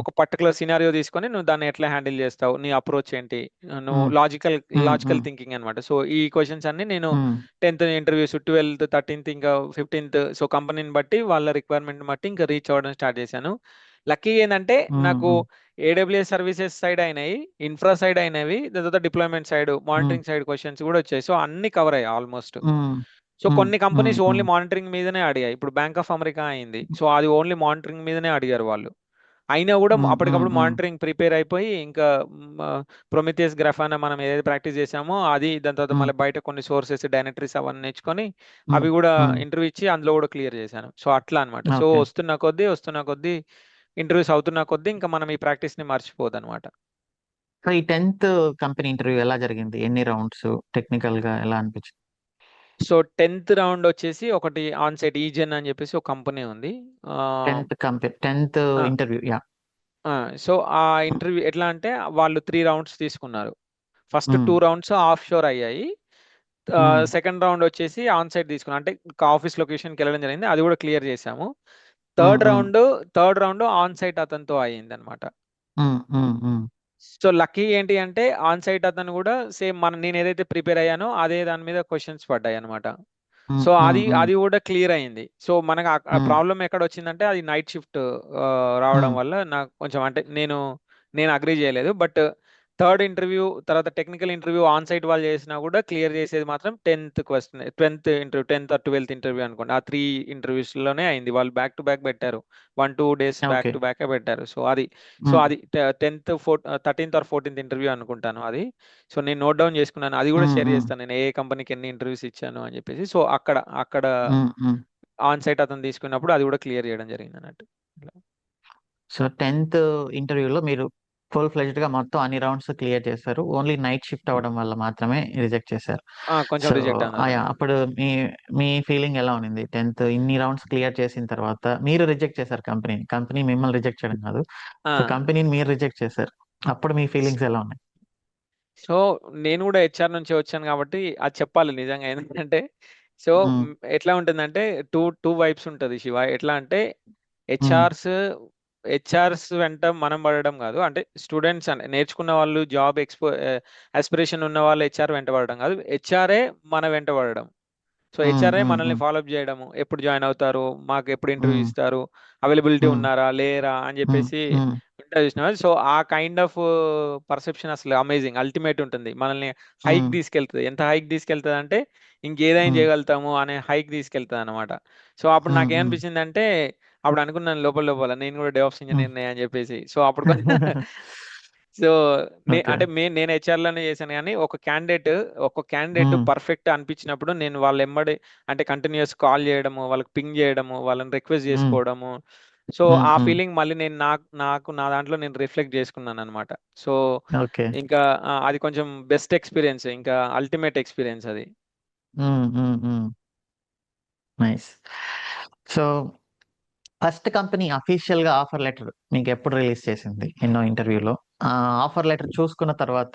ఒక పర్టికులర్ సినారియో తీసుకొని నువ్వు దాన్ని ఎట్లా హ్యాండిల్ చేస్తావు, నీ అప్రోచ్ ఏంటి, నువ్వు లాజికల్ థింకింగ్ అనమాట. సో ఈ క్వశ్చన్స్ అన్ని నేను 10th ఇంటర్వ్యూస్, 12th, 13th, ఇంకా 15th, సో కంపెనీని బట్టి వాళ్ళ రిక్వైర్మెంట్ బట్టి ఇంకా రీచ్ అవ్వడం స్టార్ట్ చేశాను. లక్కీ ఏంటంటే నాకు ఏడబ్ల్యూఎస్ సర్వీసెస్ సైడ్ అయినాయి, ఇన్ఫ్రా సైడ్ అయినవి, దాని తర్వాత deployment side, monitoring side questions కూడా వచ్చాయి. సో అన్ని కవర్ అయ్యాయి ఆల్మోస్ట్. సో కొన్ని కంపెనీస్ ఓన్లీ మానిటరింగ్ మీదనే అడిగాయి. ఇప్పుడు బ్యాంక్ ఆఫ్ అమెరికా అయింది. సో అది ఓన్లీ మానిటరింగ్ మీదనే అడిగారు వాళ్ళు. అయినా కూడా అప్పటికప్పుడు మానిటరింగ్ ప్రిపేర్ అయిపోయి ఇంకా ప్రొమిథియస్, గ్రాఫానా మనం ఏదైతే ప్రాక్టీస్ చేసామో అది, దాని తర్వాత మళ్ళీ బయట కొన్ని సోర్సెస్, డైరెక్టరీస్ అవన్నీ నేర్చుకొని అవి కూడా ఇంటర్వ్యూ ఇచ్చి అందులో కూడా క్లియర్ చేశాను. సో అట్లా అనమాట. సో వస్తున్న కొద్దీ ఇంటర్వ్యూస్ అవుతున్న కొద్దీ ఇంకా మనం ఈ ప్రాక్టీస్ ని మర్చిపోదు అనమాట. సో ఈ 10th కంపెనీ ఇంటర్వ్యూ ఎలా జరిగింది? ఎన్ని రౌండ్స్? టెక్నికల్ గా ఎలా అనిపించింది? సో 10th రౌండ్ వచ్చేసి ఒకటి ఆన్ సైట్ ఈజెన్ అని చెప్పేసి ఒక కంపెనీ ఉంది. 10th interview. యా. సో ఆ ఇంటర్వ్యూ ఎట్లా అంటే వాళ్ళు 3 రౌండ్స్ తీసుకున్నారు. ఫస్ట్ 2 రౌండ్స్ ఆఫ్ షోర్ అయ్యాయి. సెకండ్ రౌండ్ వచ్చేసి ఆన్ సైట్ తీసుకున్నాం. అంటే ఆఫీస్ లొకేషన్కి వెళ్ళడం జరిగింది. అది కూడా క్లియర్ చేసాము. థర్డ్ రౌండ్ ఆన్ సైట్ అతనితో అయ్యింది అనమాట. సో లక్కీ ఏంటి అంటే ఆన్ సైట్ అతను కూడా సేమ్ నేను ఏదైతే ప్రిపేర్ అయ్యానో అదే దాని మీద క్వశ్చన్స్ పడ్డాయి అనమాట. సో అది కూడా క్లియర్ అయింది. సో మనకు ప్రాబ్లం ఎక్కడ వచ్చిందంటే అది నైట్ షిఫ్ట్ రావడం వల్ల నాకు కొంచెం అంటే నేను అగ్రీ చేయలేదు. బట్ థర్డ్ ఇంటర్వ్యూ తర్వాత టెక్నికల్ ఇంటర్వ్యూ ఆన్ సైట్ వాళ్ళు చేసినా కూడా క్లియర్ చేసేది మాత్రం 10th ఆర్ 12th ఇంటర్వ్యూ అనుకోండి. ఆ 3 ఇంటర్వ్యూస్ లోనే అయింది. వాళ్ళు బ్యాక్ టు బ్యాక్ పెట్టారు, 1-2 days బ్యాక్ టు బ్యాక్ పెట్టారు. సో అది 13th ఆర్ 14th ఇంటర్వ్యూ అనుకుంటాను అది. సో నేను నోట్ డౌన్ చేసుకున్నాను. అది కూడా షేర్ చేస్తాను నేను ఏ కంపెనీకి ఎన్ని ఇంటర్వ్యూస్ ఇచ్చాను అని చెప్పేసి. సో అక్కడ ఆన్ సైట్ అతను తీసుకున్నప్పుడు అది కూడా క్లియర్ చేయడం జరిగింది అన్నట్టు. సో 10th ఇంటర్వ్యూలో మీరు ఫుల్ ఫ్లెజ్డ్ గా మొత్తం అన్ని రౌండ్స్ క్లియర్ చేశారు. ఓన్లీ నైట్ షిఫ్ట్ అవ్వడం వల్ల మాత్రమే రిజెక్ట్ చేశారు. కొంచెం రిజెక్ట్ అప్పుడు మీ ఫీలింగ్ ఎలా ఉంది? 10th ఇన్ని రౌండ్స్ క్లియర్ చేసిన తర్వాత మీరు రిజెక్ట్ చేశారు కంపెనీ మిమ్మల్ని రిజెక్ట్ చేయడం కాదు, కంపెనీని మీరు రిజెక్ట్ చేశారు. అప్పుడు మీ ఫీలింగ్స్ ఎలా ఉన్నాయి? సో నేను కూడా హెచ్ఆర్ నుంచి వచ్చాను కాబట్టి అది చెప్పాలి నిజంగా. ఎందుకంటే సో ఎట్లా ఉంటుందంటే టూ వైబ్స్ ఉంటుంది శివ. ఎట్లా అంటే హెచ్ఆర్స్ వెంట మనం పడడం కాదు, అంటే స్టూడెంట్స్ నేర్చుకున్న వాళ్ళు, జాబ్ ఆస్పిరేషన్ ఉన్న వాళ్ళు హెచ్ఆర్ వెంట పడడం కాదు, హెచ్ఆర్ఏ మన వెంట పడడం. సో హెచ్ఆర్ఏ మనల్ని ఫాలోఅప్ చేయడము, ఎప్పుడు జాయిన్ అవుతారు, మాకు ఎప్పుడు ఇంటర్వ్యూ ఇస్తారు, అవైలబిలిటీ ఉన్నారా లేరా అని చెప్పేసి చూసిన. సో ఆ కైండ్ ఆఫ్ పర్సెప్షన్ అసలు అమేజింగ్, అల్టిమేట్ ఉంటుంది. మనల్ని హైక్ తీసుకెళ్తుంది. ఎంత హైక్ తీసుకెళ్తుంది అంటే ఇంకేదైనా చేయగలుగుతాము అనే హైక్ తీసుకెళ్తుంది అనమాట. సో అప్పుడు నాకేమనిపించింది అంటే అప్పుడు అనుకున్నాను లోపల నేను కూడా డెవాప్స్ ఇంజనీర్ అని చెప్పేసి. సో అప్పుడు సో అంటే నేను హెచ్ఆర్ లోనే చేశాను, కానీ ఒక క్యాండిడేట్ పర్ఫెక్ట్ అనిపించినప్పుడు నేను వాళ్ళ ఎమ్మడి అంటే కంటిన్యూస్ కాల్ చేయడము, వాళ్ళకి పింగ్ చేయడము, వాళ్ళని రిక్వెస్ట్ చేసుకోవడము. సో ఆ ఫీలింగ్ మళ్ళీ నేను నా దాంట్లో నేను రిఫ్లెక్ట్ చేసుకున్నాను అనమాట. సో ఇంకా అది కొంచెం బెస్ట్ ఎక్స్పీరియన్స్, ఇంకా అల్టిమేట్ ఎక్స్పీరియన్స్ అది. Nice. So first company official గా ఆఫర్ లెటర్ మీకు ఎప్పుడు రిలీజ్ చేసింది? ఎన్నో ఇంటర్వ్యూలో ఆ ఆఫర్ లెటర్ చూసుకున్న తర్వాత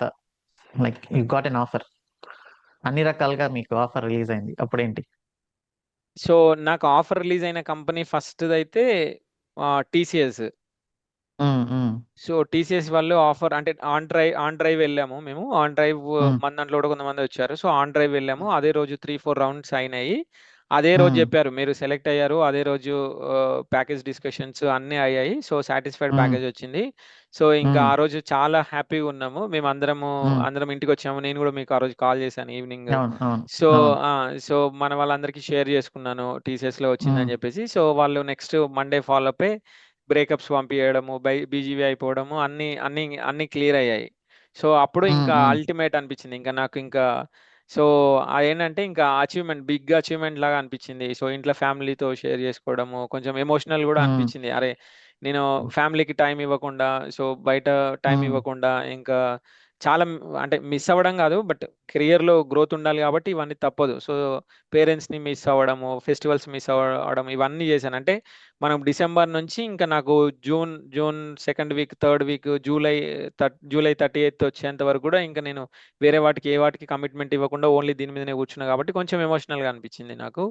like you got N offer, అన్ని రకాలుగా మీకు ఆఫర్ రిలీజ్ అయింది, అప్పుడేంటి? సో నాకు ఆఫర్ రిలీజ్ అయిన కంపెనీ ఫస్ట్ అయితే టీసీఎస్. ఉమ్, ఉమ్, సో టీసీఎస్ వాళ్ళు ఆఫర్ అంటే ఆన్ డ్రైవ్ వెళ్ళాము మేము. ఆన్ డ్రైవ్ ఉమ్, మన దాంట్లో కూడా కొంతమంది వచ్చారు. సో ఆన్ డ్రైవ్ వెళ్ళాము. అదే రోజు 3-4 రౌండ్స్ అయినాయి. అదే రోజు ఉమ్, చెప్పారు మీరు సెలెక్ట్ అయ్యారు. అదే రోజు ప్యాకేజ్ డిస్కషన్స్ అన్నీ అయ్యాయి. సో సాటిస్ఫైడ్ ఉమ్, ప్యాకేజ్ వచ్చింది. సో ఇంకా ఉమ్, ఆ రోజు చాలా హ్యాపీగా ఉన్నాము. మేము ఉమ్. అందరం ఇంటికి వచ్చాము. నేను కూడా మీకు ఆ రోజు కాల్ చేశాను ఈవినింగ్. అవును, అవును, సో అవును. సో మన వాళ్ళందరికీ షేర్ చేసుకున్నాను టీసీఎస్ లో ఉమ్, వచ్చిందని చెప్పేసి. సో వాళ్ళు next Monday follow up breakups పంపియడము, బీజీవీ అయిపోవడము అన్ని అన్ని అన్ని క్లియర్ అయ్యాయి. సో అప్పుడు ఉమ్, ఇంకా ఉమ్, అల్టిమేట్ అనిపించింది. ఇంకా నాకు ఇంకా సో ఏంటంటే ఇంకా అచీవ్మెంట్, బిగ్ అచీవ్మెంట్ లాగా అనిపించింది. సో ఇంట్లో ఫ్యామిలీతో షేర్ చేసుకోవడము కొంచెం ఎమోషనల్ కూడా ఉమ్, అనిపించింది. అరే నేను ఫ్యామిలీకి టైం ఇవ్వకుండా, సో బయట టైం ఉమ్, ఇవ్వకుండా ఇంకా చాలా అంటే మిస్ అవ్వడం కాదు, బట్ కెరియర్లో గ్రోత్ ఉండాలి కాబట్టి ఇవన్నీ తప్పదు. సో పేరెంట్స్ని మిస్ అవ్వడము, ఫెస్టివల్స్ మిస్ అవ్వడం ఇవన్నీ చేశాను. అంటే మనం డిసెంబర్ నుంచి ఇంకా నాకు June second week, third week, July 30th వచ్చేంత వరకు కూడా ఇంకా నేను వేరే వాటికి ఏ వాటికి కమిట్మెంట్ ఇవ్వకుండా ఓన్లీ దీని మీదనే కూర్చున్నా కాబట్టి కొంచెం ఎమోషనల్గా అనిపించింది నాకు.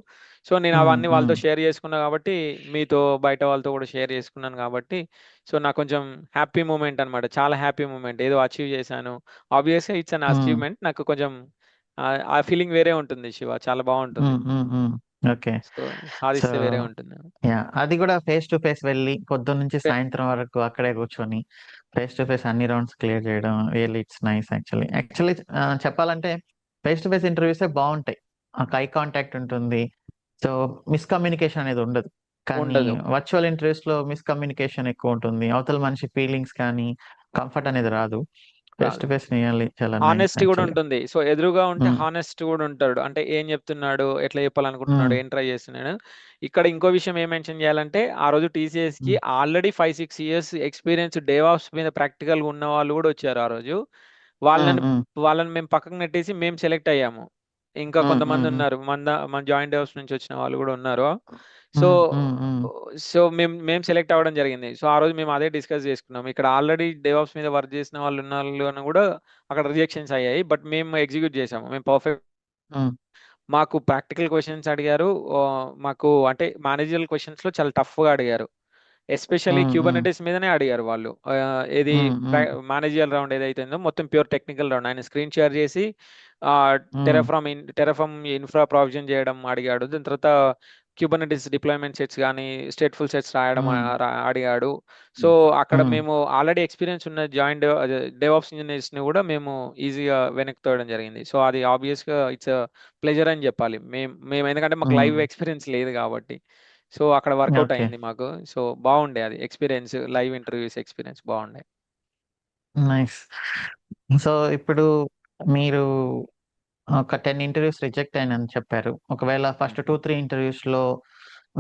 సో నేను ఉమ్, అవన్నీ ఉమ్, వాళ్ళతో షేర్ చేసుకున్నా కాబట్టి, మీతో బయట వాళ్ళతో కూడా షేర్ చేసుకున్నాను కాబట్టి, సో నాకు కొంచెం హ్యాపీ మూమెంట్ అనమాట. చాలా హ్యాపీ మూమెంట్. ఏదో అచీవ్ చేశాను. ఆబ్వియస్గా ఇట్స్ అన్ ఉమ్, అచీవ్మెంట్. నాకు కొంచెం ఆ ఫీలింగ్ వేరే ఉంటుంది శివ. చాలా బాగుంటుంది. ఉమ్, ఉమ్, ఉమ్. ఓకే. సో సో సాధిస్తే వేరే ఉంటుంది. యా, అది కూడా ఫేస్ టు ఫేస్ వెళ్ళి పొద్దున్న నుంచి సాయంత్రం వరకు అక్కడే కూర్చొని ఫేస్ టు ఫేస్ అన్ని రౌండ్స్ క్లియర్ చేయడం రియల్లీ ఇట్స్ నైస్. యాక్చువల్లీ చెప్పాలంటే ఫేస్ టు ఫేస్ ఇంటర్వ్యూసే బాగుంటాయి. ఐ కాంటాక్ట్ ఉంటుంది, సో మిస్కమ్యూనికేషన్ అనేది ఉండదు. కానీ ఉండదు. వర్చువల్ ఇంటర్వ్యూస్ లో మిస్కమ్యూనికేషన్ ఎక్కువ ఉంటుంది, అవతల మనిషి ఫీలింగ్స్ కానీ కంఫర్ట్ అనేది రాదు. ఫేస్ టు రాదు. ఫేస్ రియల్లీ చాలా నైస్ హానెస్టీ కూడా యాక్చువల్లీ. ఉంటుంది. సో ఎదురుగా ఉంటే హానెస్ట్ కూడా ఉంటాడు. అంటే ఏం చెప్తున్నాడు, ఎట్లా చెప్పాలనుకుంటున్నాడు, ఏం ట్రై చేస్తున్నాడు. ఇక్కడ ఇంకో విషయం ఏం మెన్షన్ చేయాలంటే, ఆ రోజు టీసీఎస్కి ఆల్రెడీ 5-6 ఇయర్స్ ఎక్స్పీరియన్స్ డేవాప్స్ మీద ప్రాక్టికల్గా ఉన్న వాళ్ళు కూడా వచ్చారు ఆ రోజు. వాళ్ళని వాళ్ళని మేము పక్కకు నెట్టేసి మేము సెలెక్ట్ అయ్యాము. ఇంకా కొంతమంది ఉన్నారు. మన జాయింట్ డెవలప్స్ నుంచి వచ్చిన వాళ్ళు కూడా ఉన్నారు. సో సో మేము సెలెక్ట్ అవ్వడం జరిగింది. సో ఆ రోజు మేము అదే డిస్కస్ చేసుకున్నాం. ఇక్కడ ఆల్రెడీ డెవాప్స్ మీద వర్క్ చేసిన వాళ్ళు ఉన్న వాళ్ళని కూడా అక్కడ రిజెక్షన్స్ అయ్యాయి. బట్ మేము ఎగ్జిక్యూట్ చేసాము. మేము పర్ఫెక్ట్. మాకు ప్రాక్టికల్ క్వశ్చన్స్ అడిగారు. మాకు అంటే మేనేజరల్ క్వశ్చన్స్‌లో చాలా టఫ్‌గా అడిగారు. ఎస్పెషల్లీ క్యూబర్నెటిస్ మీదనే అడిగారు వాళ్ళు. ఏది మేనేజియల్ రౌండ్ ఏదైతే ఉందో మొత్తం ప్యూర్ టెక్నికల్ రౌండ్. ఆయన స్క్రీన్ షేర్ చేసి టెరాఫార్మ్ ఇన్ఫ్రా ప్రొవిజన్ చేయడం అడిగాడు. దాని తర్వాత క్యూబర్నెటిస్ డిప్లాయ్మెంట్ సెట్స్ కానీ స్టేట్ఫుల్ సెట్స్ రాయడం అడిగాడు. సో అక్కడ మేము ఆల్రెడీ ఎక్స్పీరియన్స్ ఉన్న జాయింట్ డెవాప్స్ ఇంజనీర్స్ని కూడా మేము ఈజీగా వెనక్కి తోయడం జరిగింది. సో అది ఆబ్వియస్గా ఇట్స్ ప్లెజర్ అని చెప్పాలి. మేము ఎందుకంటే మాకు లైవ్ ఎక్స్పీరియన్స్ లేదు కాబట్టి. సో అక్కడ వర్కౌట్ ఓకే, అయింది మాకు. సో బాగుండే అది ఎక్స్పీరియన్స్, లైవ్ ఇంటర్వ్యూస్ ఎక్స్పీరియన్స్ బాగుండే. నైస్. సో ఇప్పుడు మీరు ఒక 10 ఇంటర్వ్యూస్ రిజెక్ట్ అయినని చెప్పారు. ఒకవేళ ఫస్ట్ 2-3 ఇంటర్వ్యూస్ లో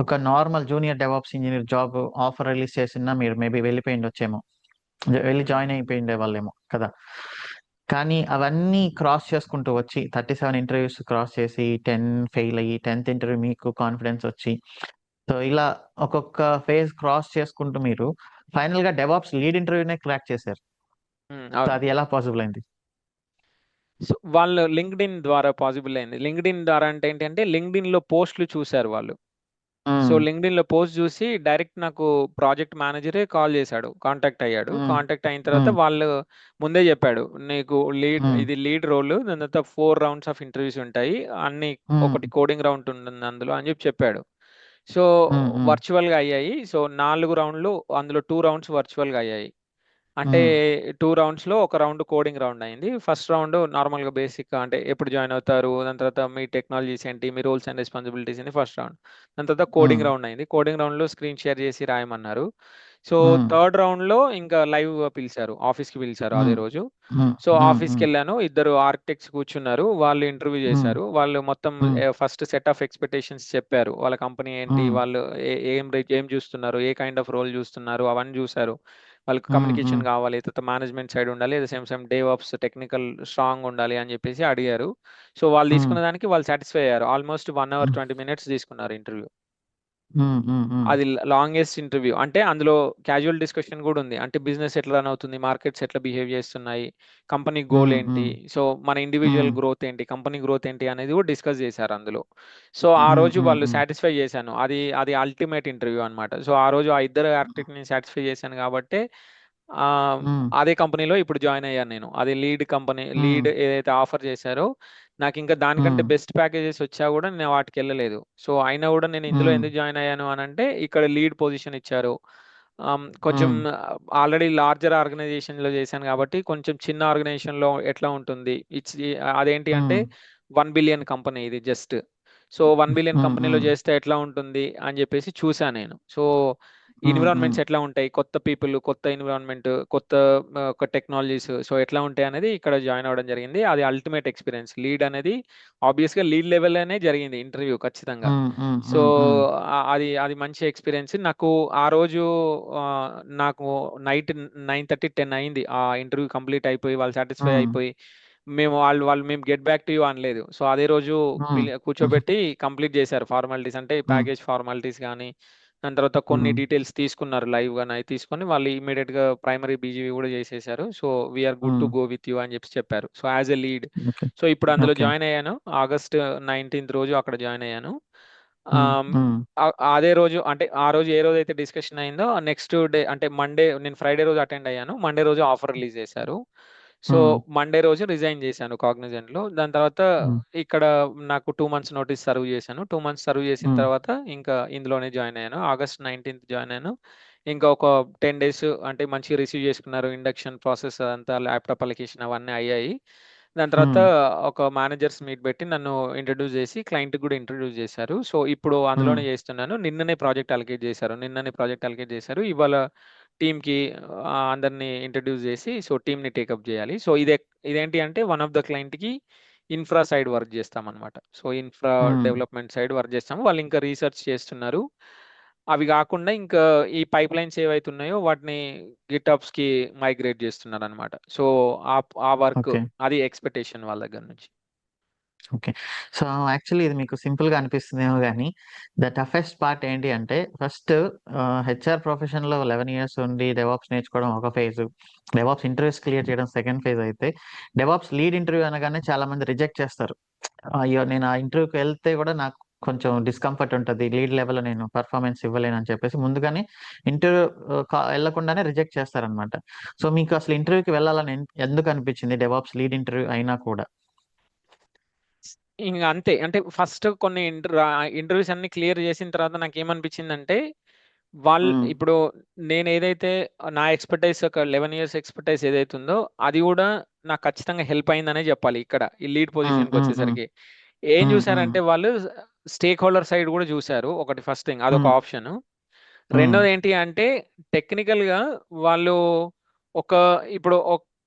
ఒక normal junior DevOps engineer job offer release చేసినా మీరు మేబీ వెళ్ళిపోయి ఉండొచ్చేమో, వెళ్ళి జాయిన్ అయిపోయి ఉండే వాళ్ళేమో కదా. కానీ అవన్నీ క్రాస్ చేసుకుంటూ వచ్చి 37 ఇంటర్వ్యూస్ క్రాస్ చేసి 10 ఫెయిల్ అయ్యి 10th ఇంటర్వ్యూ మీకు కాన్ఫిడెన్స్ వచ్చి, సో ఇలా ఒక్కొక్క ఫేజ్ క్రాస్ చేసుకుంటూ మీరు ఫైనల్ గా డెవాప్స్ లీడ్ ఇంటర్వ్యూనే క్రాక్ చేశారు. సో అవును. అది ఎలా పాసిబుల్ అయింది? సో వాళ్ళు లింక్డ్ఇన్ ద్వారా పాసిబుల్ అయింది. లింక్డ్ఇన్ ద్వారా అంటే ఏంటంటే లింక్డ్ఇన్‌లో పోస్టులు చూసారు వాళ్ళు. సో లింక్డ్ఇన్‌లో పోస్ట్ చూసి డైరెక్ట్ నాకు ప్రాజెక్ట్ మేనేజరే కాల్ చేశాడు. కాంటాక్ట్ అయ్యాడు. కాంటాక్ట్ అయిన తర్వాత వాళ్ళు ముందే చెప్పాడు. నీకు ఇది లీడ్ రోల్. దాని తర్వాత 4 రౌండ్స్ ఆఫ్ ఇంటర్వ్యూస్ ఉంటాయి. అన్ని ఒకటి కోడింగ్ రౌండ్ ఉంటుంది అందులో అని చెప్పాడు. సో వర్చువల్‌గా అయ్యాయి. సో 4 రౌండ్‌లు అందులో 2 రౌండ్స్ వర్చువల్‌గా అయ్యాయి. అంటే 2 రౌండ్స్‌లో ఒక రౌండ్ కోడింగ్ రౌండ్ అయింది. ఫస్ట్ రౌండ్ నార్మల్‌గా బేసిక్‌గా అంటే ఎప్పుడు జాయిన్ అవుతారు, దాని తర్వాత మీ టెక్నాలజీస్ ఏంటి, మీ రోల్స్ అండ్ రెస్పాన్సిబిలిటీస్ అని ఫస్ట్ రౌండ్. దాని తర్వాత కోడింగ్ రౌండ్ అయింది. కోడింగ్ రౌండ్‌లో స్క్రీన్ షేర్ చేసి రాయమన్నారు. సో థర్డ్ రౌండ్‌లో ఇంకా లైవ్‌గా పిలిచారు. ఆఫీస్‌కి పిలిచారు అదే రోజు. సో ఆఫీస్‌కెళ్ళాను. ఇద్దరు ఆర్కిటెక్ట్స్ కూర్చున్నారు. వాళ్ళు ఇంటర్వ్యూ చేశారు. వాళ్ళు మొత్తం ఫస్ట్ సెట్ ఆఫ్ ఎక్స్‌పెక్టేషన్స్ చెప్పారు. వాళ్ళ కంపెనీ ఏంటి, వాళ్ళు ఏం చూస్తున్నారు, ఏ కైండ్ ఆఫ్ రోల్ చూస్తున్నారు అవన్నీ చూసారు. వాళ్ళకి కమ్యూనికేషన్ కావాలి, తర్వాత మేనేజ్మెంట్ సైడ్ ఉండాలి, at the same DevOps technical strong ఉండాలి అని చెప్పేసి అడిగారు. సో వాళ్ళు తీసుకున్న దానికి వాళ్ళు సాటిస్ఫై అయ్యారు. ఆల్మోస్ట్ 1 hour 20 minutes తీసుకున్నారు ఇంటర్వ్యూ. అది లాంగెస్ట్ ఇంటర్వ్యూ. అంటే అందులో క్యాజువల్ డిస్కషన్ కూడా ఉంది. అంటే బిజినెస్ ఎట్లా రన్ అవుతుంది, మార్కెట్స్ ఎట్లా బిహేవ్ చేస్తున్నాయి, కంపెనీ గోల్ ఏంటి, సో మన ఇండివిజువల్ గ్రోత్ ఏంటి, కంపెనీ గ్రోత్ ఏంటి అనేది కూడా డిస్కస్ చేశారు అందులో. సో ఆ రోజు వాళ్ళు సాటిస్ఫై చేశాను. అది అది అల్టిమేట్ ఇంటర్వ్యూ అనమాట. సో ఆ రోజు ఆ ఇద్దరు ఆర్కిటెక్ట్ని సాటిస్ఫై చేశాను కాబట్టి ఆ, అదే కంపెనీలో ఇప్పుడు జాయిన్ అయ్యాను నేను. అది లీడ్ ఏదైతే ఆఫర్ చేశారో నాకు ఇంకా దానికంటే బెస్ట్ ప్యాకేజెస్ వచ్చా కూడా నేను వాటికి వెళ్ళలేదు. సో అయినా కూడా నేను ఇందులో ఎందుకు జాయిన్ అయ్యాను అని అంటే ఇక్కడ లీడ్ పొజిషన్ ఇచ్చారు. కొంచెం ఆల్రెడీ లార్జర్ ఆర్గనైజేషన్ లో చేశాను కాబట్టి కొంచెం చిన్న ఆర్గనైజేషన్ లో ఎట్లా ఉంటుంది అదేంటి అంటే 1 బిలియన్ కంపెనీ ఇది జస్ట్. సో 1 బిలియన్ కంపెనీలో చేస్తే ఎట్లా ఉంటుంది అని చెప్పేసి చూసాను నేను. సో ఎన్విరాన్మెంట్స్ ఎట్లా ఉంటాయి, కొత్త పీపుల్, కొత్త ఎన్విరాన్మెంట్, కొత్త టెక్నాలజీస్, సో ఎట్లా ఉంటాయి అనేది ఇక్కడ జాయిన్ అవ్వడం జరిగింది. అది అల్టిమేట్ ఎక్స్పీరియన్స్. లీడ్ అనేది ఆబ్వియస్గా లీడ్ లెవెల్లోనే జరిగింది ఇంటర్వ్యూ ఖచ్చితంగా. సో అది అది మంచి ఎక్స్పీరియన్స్ నాకు. ఆ రోజు ఆ, నాకు నైట్ 9:30 10 అయింది ఆ ఇంటర్వ్యూ కంప్లీట్ అయిపోయి, వాళ్ళు సాటిస్ఫై అయిపోయి వాళ్ళు మేము గెట్ బ్యాక్ టు యూ అనలేదు. సో అదే రోజు కూర్చోబెట్టి కంప్లీట్ చేశారు ఫార్మాలిటీస్, అంటే ప్యాకేజ్ ఫార్మాలిటీస్ కానీ దాని తర్వాత కొన్ని డీటెయిల్స్ తీసుకున్నారు లైవ్ గా. అవి తీసుకొని వాళ్ళు ఇమీడియట్ గా ప్రైమరీ బీజీవీ కూడా చేసేసారు. So we are good to go with you అని చెప్పారు. So as a lead. So ఇప్పుడు అందులో జాయిన్ అయ్యాను. ఆగస్ట్ 19th రోజు అక్కడ జాయిన్ అయ్యాను. అదే రోజు అంటే ఆ రోజు ఏ రోజు అయితే డిస్కషన్ అయిందో నెక్స్ట్ డే అంటే మండే, నేను ఫ్రైడే రోజు అటెండ్ అయ్యాను. మండే రోజు ఆఫర్ రిలీజ్ చేశారు. సో మండే రోజు రిజైన్ చేశాను కాగ్నిజెంట్ లో. దాని తర్వాత ఇక్కడ నాకు 2 months నోటీస్ సర్వ్ చేశాను. 2 months సర్వ్ చేసిన తర్వాత ఇంకా ఇందులోనే జాయిన్ అయ్యాను. ఆగస్ట్ 19th జాయిన్ అయ్యాను. ఇంకా ఒక 10 days అంటే మంచిగా రిసీవ్ చేసుకున్నారు. ఇండక్షన్ ప్రాసెస్ అంతా, ల్యాప్టాప్ అప్లికేషన్ అవన్నీ అయ్యాయి. దాని తర్వాత ఒక మేనేజర్స్ మీట్ పెట్టి నన్ను ఇంట్రడ్యూస్ చేసి క్లయింట్ కూడా ఇంట్రడ్యూస్ చేశారు. సో ఇప్పుడు అందులోనే చేస్తున్నాను. నిన్ననే ప్రాజెక్ట్ అలికేట్ చేశారు. ఇవాళ టీమ్కి అందరినీ ఇంట్రడ్యూస్ చేసి సో టీమ్ని టేకప్ చేయాలి. సో ఇదేంటి అంటే వన్ ఆఫ్ ద క్లయింట్కి ఇన్ఫ్రా సైడ్ వర్క్ చేస్తాం అనమాట. So infra development side work చేస్తాము. వాళ్ళు ఇంకా రీసెర్చ్ చేస్తున్నారు. అవి కాకుండా ఇంకా ఈ పైప్ లైన్స్ ఏవైతే ఉన్నాయో వాటిని గిట్హబ్స్ కి మైగ్రేట్ చేస్తున్నారు అనమాట. సో ఆ వర్క్, ఓకే. అది ఎక్స్పెక్టేషన్ వాళ్ళ దగ్గర నుంచి. ఓకే. సో, యాక్చువల్లీ ఇది మీకు సింపుల్‌గా అనిపిస్తుందేమో గానీ, ద టఫెస్ట్ పార్ట్ ఏంటి అంటే, ఫస్ట్ హెచ్ఆర్ ప్రొఫెషన్‌లో 11 ఇయర్స్ ఉండి డెవాప్స్ నేర్చుకోవడం ఒక ఫేజు. డెవాప్స్ ఇంటర్వ్యూస్ క్లియర్ చేయడం సెకండ్ ఫేజ్ అయితే, డెవాప్స్ లీడ్ ఇంటర్వ్యూ అనగానే చాలామంది రిజెక్ట్ చేస్తారు. అయ్యో! నేను ఆ ఇంటర్వ్యూకి వెళ్తే కూడా నాకు కొంచెం డిస్కంఫర్ట్ ఉంటది. లీడ్ లెవెల్‌లో నేను పెర్ఫార్మన్స్ ఇవ్వలేనని చెప్పేసి ముందుగానే ఇంటర్వ్యూ ఎళ్ళకుండానే రిజెక్ట్ చేస్తారనమాట. సో, మీకు అసలు ఇంటర్వ్యూకి వెళ్ళాలని ఎందుకు అనిపించింది డెవాప్స్ లీడ్ ఇంటర్వ్యూ అయినా కూడా? ఇంక అంతే. అంటే ఫస్ట్ కొన్ని ఇంటర్వ్యూస్ అన్ని క్లియర్ చేసిన తర్వాత నాకేమనిపించిందంటే, హ్మ్. ఇప్పుడు నేను ఏదైతే నా ఎక్స్‌పర్‌టైజ్ ఒక 11 ఇయర్స్ ఎక్స్‌పర్‌టైజ్ ఏదైతే ఉందో, అది కూడా నాకు ఖచ్చితంగా హెల్ప్ అయిందనే చెప్పాలి ఇక్కడ. ఈ లీడ్ హ్మ్. హ్మ్. హ్మ్. పొజిషన్‌కొచ్చేసరికి. ఏం హ్మ్. చూసారంటే వాళ్ళు స్టేక్ హోల్డర్ సైడ్ కూడా చూసారు. ఒకటి ఫస్ట్ థింగ్ అదొక హ్మ్. ఆప్షన్. హ్మ్. రెండోది ఏంటి అంటే టెక్నికల్‌గా వాళ్ళు ఒక ఇప్పుడు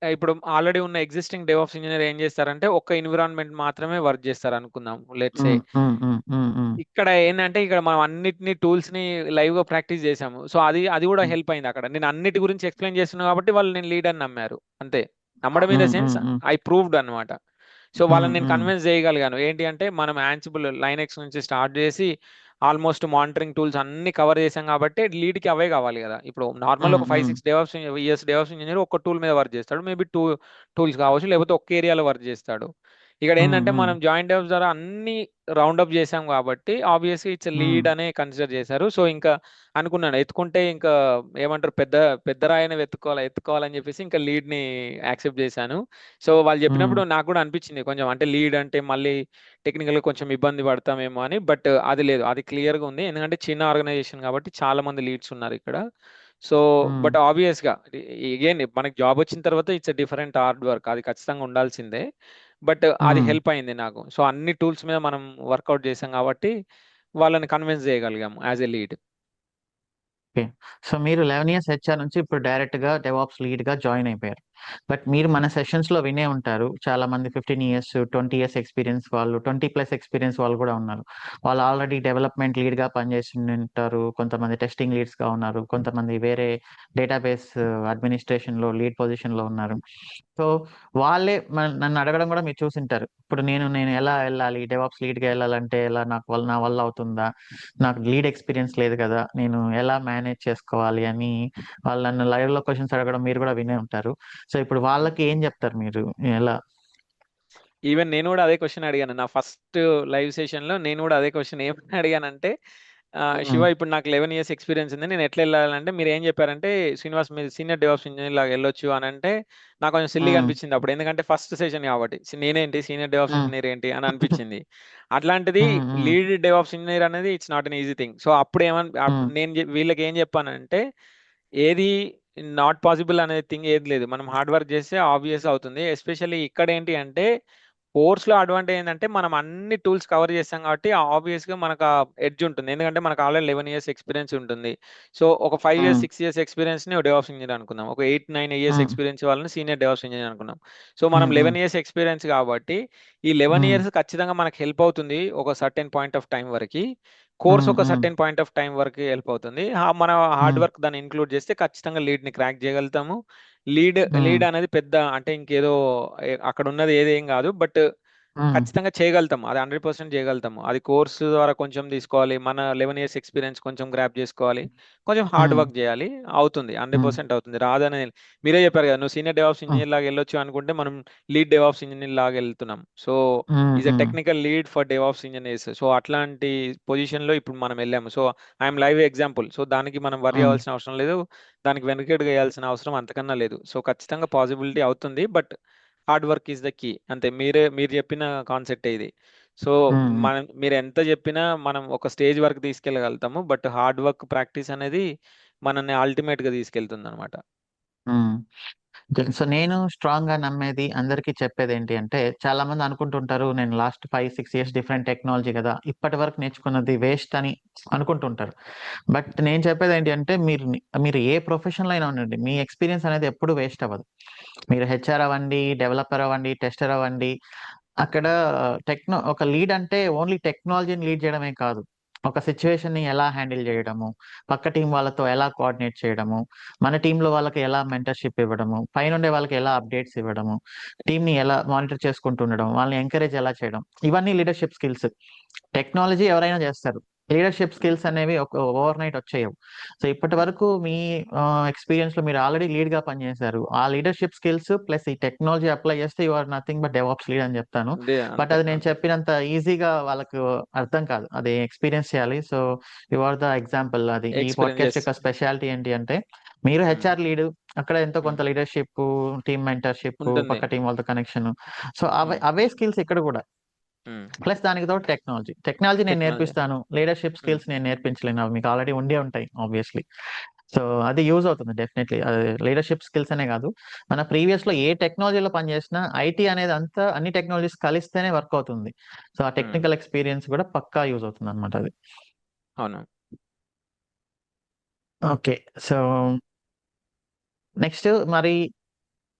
ఇప్పుడు ఆల్రెడీ ఉన్న ఎగ్జిస్టింగ్ డెవాప్స్ ఇంజినీర్ ఏం చేస్తారంటే ఒక్క ఎన్విరాన్మెంట్ మాత్రమే వర్క్ చేస్తారు అనుకుందాం లెట్స్ సే. హ్మ్. హ్మ్. హ్మ్. హ్మ్. హ్మ్. ఇక్కడ ఏంటంటే ఇక్కడ మనం అన్నిటిని టూల్స్‌ని లైవ్‌గా ప్రాక్టీస్ చేసాము. సో అది కూడా హ్మ్. హెల్ప్ అయింది అక్కడ. నేను అన్నిటి గురించి ఎక్స్‌ప్లెయిన్ చేస్తున్నా కాబట్టి వాళ్ళు నేను లీడ్ అని నమ్మారు. అంతే. నమ్మడం ఇన్ ద హ్మ్. సెన్స్ హ్మ్. హ్మ్. ఐ ప్రూవ్డ్ అన్నమాట. సో హ్మ్. వాళ్ళని నేను హ్మ్. కన్విన్స్ చేయగలిగాను. ఏంటి అంటే మనం యాన్సిబుల్, లైనెక్స్ నుంచి స్టార్ట్ చేసి ఆల్మోస్ట్ మానిటరింగ్ టూల్స్ అన్ని కవర్ చేసాం కాబట్టి లీడ్‌కి అవే కావాలి కదా! ఇప్పుడు నార్మల్ హ్మ్. ఒక 5, హ్మ్. 6 డెవాప్స్ ఇంజినీర్ ఒక టూల్ మీద వర్క్ చేస్తాడు. మేబీ 2 టూల్స్ కావచ్చు. లేకపోతే ఒక్క ఏరియాలో వర్క్ చేస్తాడు. ఇక్కడ హ్మ్. ఏందంటే హ్మ్. మనం జాయింట్ డెవాప్స్ ద్వారా అన్ని రౌండ్ అప్ చేసాం కాబట్టి ఆబ్వియస్‌లీ ఇట్స్ హ్మ్. లీడ్ అనే కన్సిడర్ చేశారు. సో ఇంకా అనుకున్నాను ఎత్తుకుంటే ఇంకా ఏమంటారు పెద్ద పెద్ద రాయనే ఎత్తుకోవాలని చెప్పేసి ఇంకా లీడ్‌ని యాక్సెప్ట్ చేశాను. సో వాళ్ళు హ్మ్. చెప్పినప్పుడు నాకు కూడా అనిపించింది కొంచెం, అంటే లీడ్ అంటే మళ్ళీ టెక్నికల్‌గా కొంచెం ఇబ్బంది పడతామేమో అని. బట్ అది లేదు. అది క్లియర్‌గా ఉంది. ఎందుకంటే చిన్న ఆర్గనైజేషన్ కాబట్టి చాలా మంది లీడ్స్ ఉన్నారు ఇక్కడ. సో హ్మ్. బట్ ఆబ్వియస్‌గా అగైన్ మనకి జాబ్ వచ్చిన తర్వాత ఇట్స్ డిఫరెంట్ హార్డ్ వర్క్. అది ఖచ్చితంగా ఉండాల్సిందే. బట్ అది హ్మ్. హెల్ప్ అయింది నాకు. సో అన్ని టూల్స్ మీద మనం వర్కౌట్ చేసాం కాబట్టి వాళ్ళని కన్విన్స్ చేయగలిగాము as a lead. Okay. So మీరు 11 ఇయర్స్ హెచ్ఆర్ నుంచి ఇప్పుడు డైరెక్ట్‌గా డెవాప్స్ లీడ్‌గా జాయిన్ అయిపోయారు. బట్ మీరు మన సెషన్స్‌లో వినే ఉంటారు. చాలా మంది 15 ఇయర్స్, 20 ఇయర్స్ ఎక్స్‌పీరియన్స్ వాళ్ళు, 20+ ఎక్స్‌పీరియన్స్ వాళ్ళు కూడా ఉన్నారు. వాళ్ళు ఆల్రెడీ డెవలప్‌మెంట్ లీడ్‌గా పనిచేసి ఉంటారు. కొంతమంది టెస్టింగ్ లీడ్స్‌గా ఉన్నారు. కొంతమంది వేరే డేటాబేస్ అడ్మినిస్ట్రేషన్‌లో లీడ్ పొజిషన్‌లో ఉన్నారు. సో వాళ్ళే నన్ను అడగడం కూడా మీరు చూసుంటారు. ఇప్పుడు నేను ఎలా వెళ్ళాలి? డెవాప్స్ లీడ్‌గా వెళ్ళాలంటే ఎలా? నా వల్ల అవుతుందా? నాకు లీడ్ ఎక్స్పీరియన్స్ లేదు కదా! నేను ఎలా మేనేజ్ చేసుకోవాలి అని వాళ్ళు నన్ను లైవ్‌లో క్వెషన్స్ అడగడం మీరు కూడా వినే ఉంటారు. సో ఇప్పుడు వాళ్ళకి ఏం చెప్తారు మీరు? ఎలా? ఈవెన్ నేను కూడా అదే క్వశ్చన్ అడిగాను. నా ఫస్ట్ లైవ్ సెషన్‌లో నేను కూడా అదే క్వశ్చన్ ఏమని అడిగానంటే, హ్మ్. శివ ఇప్పుడు నాకు 11 ఇయర్స్ ఎక్స్‌పీరియన్స్ ఉంది. నేను ఎట్లా ఎళ్ళాలంటే మీరేం చెప్పారంటే, శ్రీనివాస్ మీరు సీనియర్ డెవాప్స్ ఇంజినీర్ లాగా ఎళ్ళొచ్చు అనంటే, నాకు కొంచెం సిల్లీగా హ్మ్. అనిపించింది అప్పుడు. ఎందుకంటే ఫస్ట్ సెషన్ కాబట్టి. నేనేంటి సీనియర్ డెవాప్స్ హ్మ్. ఇంజినీర్ ఏంటి అని అనిపించింది. అట్లాంటిది హ్మ్. హ్మ్. లీడ్ డెవాప్స్ ఇంజినీర్ అనేది it's not an easy thing. So అప్పుడు హ్మ్. నేను వీళ్ళకి ఏం చెప్పానంటే, ఏది నాట్ పాసిబుల్ అనే థింగ్ ఏది లేదు. మనం హార్డ్ వర్క్ చేస్తే ఆబ్వియస్ అవుతుంది. ఎస్పెషల్లీ ఇక్కడేంటి అంటే కోర్స్‌లో అడ్వాంటేజ్ ఏందంటే, మనం అన్ని టూల్స్ కవర్ చేస్తాం కాబట్టి, ఆబ్వియస్‌గా మనకు ఆ ఎడ్జ్ ఉంటుంది. ఎందుకంటే, మనకు ఆల్రెడీ 11 ఇయర్స్ ఎక్స్‌పీరియన్స్ ఉంటుంది. సో, ఒక 5 ఇయర్స్, హ్మ్. 6 ఇయర్స్ ఎక్స్‌పీరియన్స్‌ని డెవాప్స్ ఇంజినీర్ అనుకుందాం. ఒక 8, 9 ఇయర్స్ హ్మ్. ఎక్స్‌పీరియన్స్ వాళ్ళని సీనియర్ డెవాప్స్ ఇంజినీర్ అనుకున్నాం. సో, మనం హ్మ్. 11 ఇయర్స్ ఎక్స్‌పీరియన్స్ కాబట్టి, ఈ 11 హ్మ్. ఇయర్స్ ఖచ్చితంగా మనకు హెల్ప్ అవుతుంది. ఒక సర్టెన్ పాయింట్ ఆఫ్ టైమ్ వరకి. కోర్స్ హ్మ్. ఒక హ్మ్. సర్టెన్ పాయింట్ ఆఫ్ టైమ్ వరకు హెల్ప్ అవుతుంది. మన హార్డ్ హ్మ్. వర్క్ దాన్ని ఇంక్లూడ్ చేస్తే ఖచ్చితంగా లీడ్‌ని క్రాక్ చేయగలుగుతాము. లీడ్ హ్మ్. లీడ్ అనేది పెద్ద అంటే ఇంకేదో అక్కడ ఉన్నది ఏదేం కాదు. బట్ హ్మ్. ఖచ్చితంగా చేయగలుగుతాం. అది 100% చేయగలుగుతాము. అది కోర్సు ద్వారా కొంచెం తీసుకోవాలి. మన 11 ఇయర్స్ ఎక్స్‌పీరియన్స్ కొంచెం గ్రాబ్ చేసుకోవాలి. కొంచెం హార్డ్ హ్మ్. వర్క్ చేయాలి. అవుతుంది. హ్మ్. 100% అవుతుంది. రాదనే మీరే చెప్పారు కదా! నువ్వు సీనియర్ డెవాప్స్ హ్మ్. ఇంజినీర్ లాగా ఎళ్ళొచ్చు అనుకుంటే, మనం లీడ్ డెవాప్స్ ఇంజినీర్ లాగా ఎళ్తున్నాం. సో, హ్మ్. ఈస్ ఎ హ్మ్. Technical lead for DevOps engineers. So, అట్లాంటి పొజిషన్‌లో ఇప్పుడు మనం ఎళ్ళాము. So, I'm live example. So, దానికి మనం వర్రీ హ్మ్. అవ్వాల్సిన అవసరం లేదు. దానికి వెనకడుగు వేయాల్సిన అవసరం అంతకన్నా లేదు. సో, ఖచ్చితంగా పాసిబిలిటీ అవుతుంది. But hard work is the key. అంతే మీరు చెప్పిన కాన్సెప్టే ఇది. So, hmm. హ్మ్. మీరెంత చెప్పినా మనం ఒక స్టేజ్ వరకు తీసుకెళ్ళగలుగుతాము. బట్ హార్డ్ వర్క్ ప్రాక్టీస్ అనేది మనల్ని అల్టిమేట్‌గా తీసుకెళ్తుందనమాట. హ్మ్. ఓకే. సో నేను స్ట్రాంగ్‌గా నమ్మేది అందరికీ చెప్పేదేంటి అంటే, చాలామంది అనుకుంటుంటారు నేను లాస్ట్ 5, 6 ఇయర్స్ డిఫరెంట్ టెక్నాలజీ గదా! ఇప్పటివరకు నేర్చుకున్నది వేస్ట్ అని అనుకుంటుంటారు. బట్ నేను చెప్పేదేంటి అంటే, మీరు ఏ ప్రొఫెషన్‌లో అయినా ఉండండి. మీ ఎక్స్‌పీరియన్స్ అనేది ఎప్పుడు వేస్ట్ అవ్వదు. మీరు హెచ్ఆర్ అవ్వండి, డెవలపర్ అవ్వండి, టెస్టర్ అవ్వండి. అక్కడ ఒక లీడ్ అంటే ఓన్లీ టెక్నాలజీని లీడ్ చేయడమే కాదు. ఒక సిట్యుయేషన్‌ని ఎలా హ్యాండిల్ జేయడము, పక్క టీమ్ వాళ్ళతో ఎలా కోఆర్డినేట్ చేయడము, మన టీమ్‌లో వాళ్ళకి ఎలా మెంటర్‌షిప్ ఇవ్వడము, పైనుండే వాళ్ళకి ఎలా అప్‌డేట్స్ ఇవ్వడము, టీమ్‌ని ఎలా మానిటర్ చేసుకుంటూ ఉండడం, వాళ్ళని ఎంకరేజ్ ఎలా చేయడం. ఇవన్నీ లీడర్‌షిప్ స్కిల్స్. టెక్నాలజీ ఎవరైనా జేస్తారు. లీడర్‌షిప్ స్కిల్స్ అనేవి ఓవర్‌నైట్ వచ్చేయవు. సో, ఇప్పటివరకు మీ ఎక్స్‌పీరియన్స్‌లో మీరు ఆల్రెడీ లీడ్‌గా పనిచేశారు. ఆ లీడర్‌షిప్ స్కిల్స్ ప్లస్ ఈ టెక్నాలజీ అప్లై చేస్తే you are nothing but DevOps lead అని చెప్తాను. అంతే. బట్ అంతే. అది నేను అంతే. చెప్పినంత ఈజీగా వాళ్ళకు అర్థం కాదు. అది ఎక్స్‌పీరియన్స్ చేయాలి. So, you are the example అది. ఈ ఎక్స్‌పీరియన్స్ పాడ్‌కాస్ట్ యెస్. యొక్క స్పెషాలిటీ ఏంటి అంటే, మీరు హ్మ్. హెచ్ఆర్ లీడ్ అక్కడ ఎంతో హ్మ్. కొంత లీడర్‌షిప్పు, టీమ్ మెంటర్‌షిప్పు, ఉంటుంది. పక్క టీమ్ వాళ్ళతో కనెక్షను. సో, హ్మ్. అవే స్కిల్స్ ఇక్కడ గూడా. హ్మ్. ప్లస్ దానికి తోడు టెక్నాలజీ. టెక్నాలజీ నేను టెక్నాలజీ. నేర్పిస్తాను. లీడర్‌షిప్ హ్మ్. స్కిల్స్ నేను నేర్పించలేను. అవి మీకు ఆల్రెడీ ఉండే ఉంటాయి ఆబ్వియస్‌లీ. సో, అది యూజ్ అవుతుంది డెఫినైట్‌లీ. లీడర్‌షిప్ స్కిల్స్ అనే గాదు. మన ప్రీవియస్‌లో ఏ టెక్నాలజీలో పనిచేసినా ఐటీ అనేది అంతా అన్ని టెక్నాలజీస్ కలిస్తేనే వర్క్ అవుతుంది. సో, ఆ హ్మ్. టెక్నికల్ ఎక్స్‌పీరియన్స్ గూడా పక్కా యూజ్ అవుతుందన్నమాట అది. అవును. ఓకే. సో, నెక్స్ట్ మరి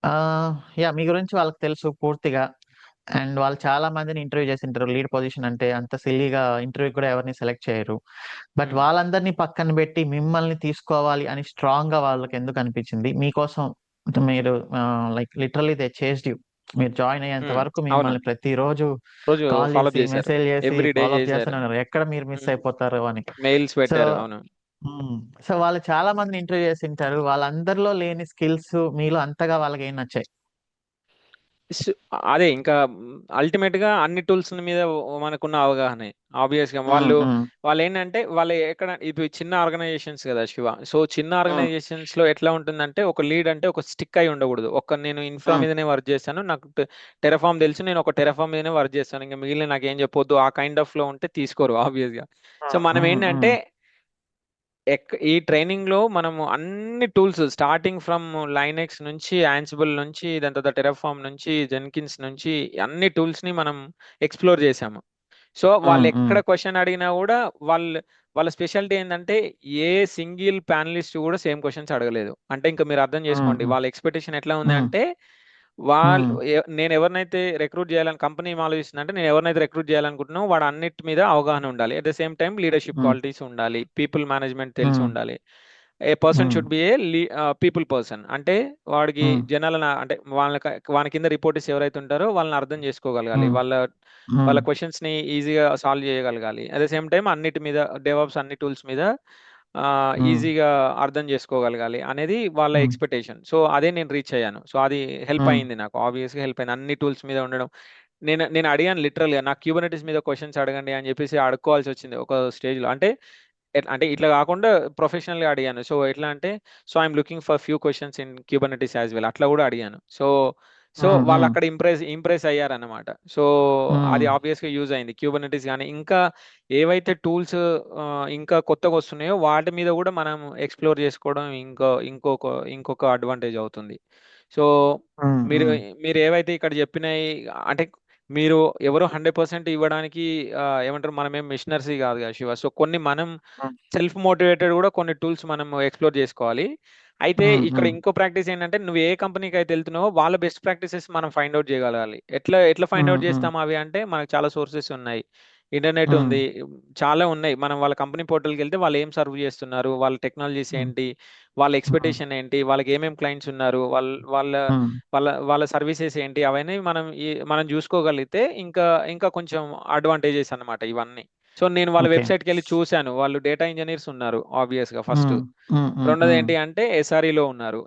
యాహ్! మీ గురించి వాళ్ళకి తెలుసు పూర్తిగా. అండ్ వాళ్ళు చాలా మందిని ఇంటర్వ్యూ చేసుంటారు. లీడ్ పొజిషన్ అంటే అంత సిల్లీగా ఇంటర్వ్యూకి కూడా ఎవరిని సెలెక్ట్ చేయరు. బట్ హ్మ్. వాళ్ళందరిని పక్కన బెట్టి మిమ్మల్ని తీసుకోవాలి అని స్ట్రాంగ్‌గా వాళ్ళకెందుకు అనిపించింది? మీకోసం మీరు like literally they chased you. మీరు జాయిన్ అయ్యేంత హ్మ్. వరకు అవును. మిమ్మల్ని ప్రతిరోజు రోజు కాల్ ఫాలో అప్ జేసి, చేశారు. మెసేజ్ జేసి, ఎవ్రీ డే ఫాలో అప్ చేశారు. చేస్తూనే ఉన్నారు. ఎక్కడ మీరు మిస్ హ్మ్. అయిపోతారో అని. మెయిల్స్ సో పెట్టారు. అవును. హ్మ్. సో వాళ్ళు చాలా మందిని ఇంటర్వ్యూ చేసుంటారు. వాళ్ళందరిలో లేని స్కిల్స్ మీలో అంతగా వాళ్ళకేం నచ్చాయి? స్ అదే ఇంకా అల్టిమేట్‌గా అన్ని టూల్స్ మీద మనకున్న అవగాహనే. ఆబ్వియస్‌గా హ్మ్. హ్మ్. వాళ్ళేంటంటే వాళ్ళు ఎక్కడ ఇది చిన్న ఆర్గనైజేషన్స్ కదా! శివ. సో, చిన్న హ్మ్. ఆర్గనైజేషన్స్‌లో ఎట్లా ఉంటుందంటే ఒక లీడ్ అంటే ఒక స్టిక్ అయి ఉండకూడదు. నేను ఇన్‌ఫ్రా హ్మ్. మీదనే వర్క్ చేశాను. నాకు టెరాఫార్మ్ తెలుసు. నేను ఒక టెరాఫార్మ్ మీదనే వర్క్ చేస్తాను. ఇంక మిగిలినవి నాకేం చెప్పొద్దు. ఆ కైండ్ ఆఫ్‌లో ఉంటే తీసుకోరు ఆబ్వియస్‌గా. So, hmm. హ్మ్. మనమేంటంటే హ్మ్. ఈ ట్రైనింగ్‌లో మనము అన్ని టూల్స్ స్టార్టింగ్ ఫ్రమ్ లైనెక్స్ నుంచి, యాన్సిబుల్ నుంచి, దాని తర్వాత టెరాఫార్మ్ నుంచి, జెన్కిన్స్ నుంచి అన్ని టూల్స్‌ని మనం ఎక్స్‌ప్లోర్ చేశాము. సో వాళ్ళు హ్మ్. ఎక్కడ క్వశ్చన్ అడిగినా కూడా వాళ్ళ స్పెషాలిటీ ఏంటంటే ఏ సింగిల్ ప్యానలిస్ట్ కూడా సేమ్ క్వశ్చన్స్ అడగలేదు. అంటే ఇంకా మీరు అర్థం చేసుకోండి వాళ్ళ ఎక్స్పెక్టేషన్ ఎట్లా ఉంది అంటే నేను ఎవరినైతే రిక్రూట్ చేయాలని కంపెనీ ఏం ఆలోచిస్తుందంటే నేను ఎవరినైతే రిక్రూట్ చేయాలనుకుంటున్నానో వాడు అన్నిటి మీద అవగాహన ఉండాలి. At the same time leadership qualities ఉండాలి, పీపుల్ మేనేజ్మెంట్ తెలిసి ఉండాలి. A person should be a people person, అంటే వాడికి జనాల అంటే వాని కింద రిపోర్టర్స్ ఎవరైతే ఉంటారో వాళ్ళని అర్థం చేసుకోగలగాలి, వాళ్ళ క్వశ్చన్స్ ని ఈజీగా సాల్వ్ చేయగలగాలి. అట్ ద సేమ్ టైం అన్నిటి మీద డెవాప్స్ అన్ని టూల్స్ మీద ఈజీగా అర్థం చేసుకోగలగాలి అనేది వాళ్ళ ఎక్స్పెక్టేషన్. సో అదే నేను రీచ్ అయ్యాను. సో అది హెల్ప్ అయింది నాకు, ఆబ్వియస్గా హెల్ప్ అయింది అన్ని టూల్స్ మీద ఉండడం. నేను అడిగాను లిటరల్గా, నాకు క్యూబర్నెటిస్ మీద క్వశ్చన్స్ అడగండి అని చెప్పేసి అడుక్కోవాల్సి వచ్చింది ఒక స్టేజ్లో. అంటే ఇట్లా కాకుండా ప్రొఫెషనల్గా అడిగాను. సో ఎట్లా అంటే I'm looking for few questions in Kubernetes as well, అట్లా కూడా అడిగాను. సో వాళ్ళు అక్కడ ఇంప్రెస్ అయ్యారన్నమాట. సో అది ఆబ్వియస్గా యూజ్ అయింది క్యూబర్నెటిస్. కానీ ఇంకా ఏవైతే టూల్స్ ఇంకా కొత్తగా వస్తున్నాయో వాటి మీద కూడా మనం ఎక్స్ప్లోర్ చేసుకోవడం ఇంకొక అడ్వాంటేజ్ అవుతుంది. సో మీరు మీరు ఏవైతే ఇక్కడ చెప్పినాయి, అంటే మీరు ఎవరు 100% ఇవ్వడానికి ఏమంటారు, మనం ఏం మిషనర్సీ కాదు కదా శివ. సో కొన్ని మనం సెల్ఫ్ మోటివేటెడ్ కూడా కొన్ని టూల్స్ మనం ఎక్స్ప్లోర్ చేసుకోవాలి. అయితే ఇక్కడ ఇంకో ప్రాక్టీస్ ఏంటంటే నువ్వు ఏ కంపెనీకి అయితే వెళ్తున్నావో వాళ్ళ బెస్ట్ ప్రాక్టీసెస్ మనం ఫైండ్ అవుట్ చేయగలగాలి. ఎట్లా ఫైండ్ అవుట్ చేస్తాం అవి అంటే మనకు చాలా సోర్సెస్ ఉన్నాయి, ఇంటర్నెట్ ఉంది, చాలా ఉన్నాయి. మనం వాళ్ళ కంపెనీ పోర్టల్కి వెళ్తే వాళ్ళు ఏం సర్వ్ చేస్తున్నారు, వాళ్ళ టెక్నాలజీస్ ఏంటి, వాళ్ళ ఎక్స్పెక్టేషన్ ఏంటి, వాళ్ళకి ఏమేమి క్లయింట్స్ ఉన్నారు, వాళ్ళ వాళ్ళ వాళ్ళ సర్వీసెస్ ఏంటి, అవన్నీ మనం చూసుకోగలిగితే ఇంకా ఇంకా కొంచెం అడ్వాంటేజెస్ అన్నమాట ఇవన్నీ. సో నేను వాళ్ళ ఓకే. వెబ్సైట్కి వెళ్ళి చూశాను, వాళ్ళు డేటా ఇంజనీర్స్ ఉన్నారు ఆబ్వియస్గా ఫస్ట్. రెండోది ఏంటి అంటే ఎస్ఆర్ఈలో ఉన్నారు,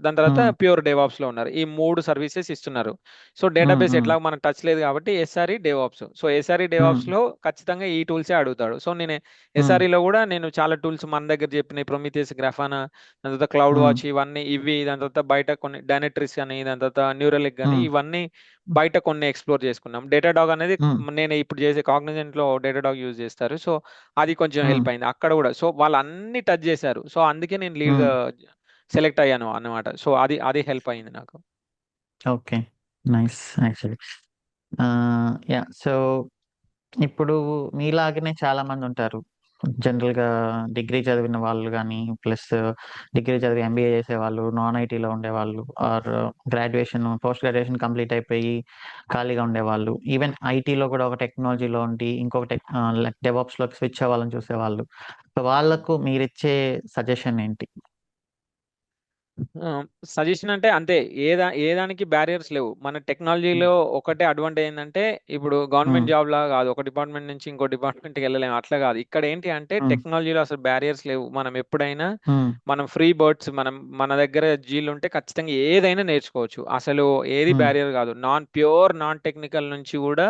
దాని తర్వాత ప్యూర్ డేవాప్స్లో ఉన్నారు. ఈ 3 సర్వీసెస్ ఇస్తున్నారు. సో డేటాబేస్ ఎట్లా మనకు టచ్ లేదు కాబట్టి ఎస్ఆర్ఈ డేవాప్స్. సో ఎస్ఆర్ఈ డేవాప్స్లో ఖచ్చితంగా ఈ టూల్సే అడుగుతాడు. సో నేను ఎస్ఆర్ఈలో కూడా నేను చాలా టూల్స్ మన దగ్గర చెప్పినాయి, ప్రొమిథియస్, గ్రాఫానా, దాని తర్వాత క్లౌడ్ వాచ్, దాని తర్వాత బయట కొన్ని డైనట్రిస్ అని, దాని తర్వాత న్యూరలిక్ అని, ఇవన్నీ బయట కొన్ని ఎక్స్ప్లోర్ చేసుకున్నాం. డేటాడాగ్ అనేది నేను ఇప్పుడు చేసే కాగ్నిజెంట్ లో డేటాడాగ్ యూజ్ చేస్తారు. సో అది కొంచెం హెల్ప్ అయింది అక్కడ కూడా. సో వాళ్ళు అన్ని టచ్ చేశారు. సో అందుకే నేను లీడ్ గా సెలెక్ట్ అయ్యాను అన్నమాట. సో అది హెల్ప్ అయింది నాకు. Okay, nice actually. Yeah, so ఇప్పుడు మీలాగనే చాలా మంది ఉంటారు జనరల్గా, డిగ్రీ చదివిన వాళ్ళు కానీ, ప్లస్ డిగ్రీ చదివి ఎంబీఏ చేసేవాళ్ళు, నాన్ ఐటీలో ఉండేవాళ్ళు, ఆర్ పోస్ట్ గ్రాడ్యుయేషన్ కంప్లీట్ అయిపోయి ఖాళీగా ఉండేవాళ్ళు, ఈవెన్ ఐటీలో కూడా ఒక టెక్నాలజీలో ఉండి ఇంకొక డెవాప్స్లోకి స్విచ్ అవ్వాలని చూసేవాళ్ళు. సో వాళ్ళకు మీరిచ్చే సజెషన్ ఏంటి? సజెషన్ అంటే అంతే, ఏ దానికి బ్యారియర్స్ లేవు. మన టెక్నాలజీలో ఒకటే అడ్వాంటేజ్ ఏంటంటే ఇప్పుడు గవర్నమెంట్ జాబ్ లా కాదు, ఒక డిపార్ట్మెంట్ నుంచి ఇంకో డిపార్ట్మెంట్కి వెళ్ళలేము, అట్లా కాదు. ఇక్కడ ఏంటి అంటే టెక్నాలజీలో అసలు బ్యారియర్స్ లేవు. మనం ఎప్పుడైనా మనం ఫ్రీ బర్డ్స్, మన దగ్గర జీలు ఉంటే ఖచ్చితంగా ఏదైనా నేర్చుకోవచ్చు. అసలు ఏది బ్యారియర్ కాదు. నాన్ టెక్నికల్ నుంచి కూడా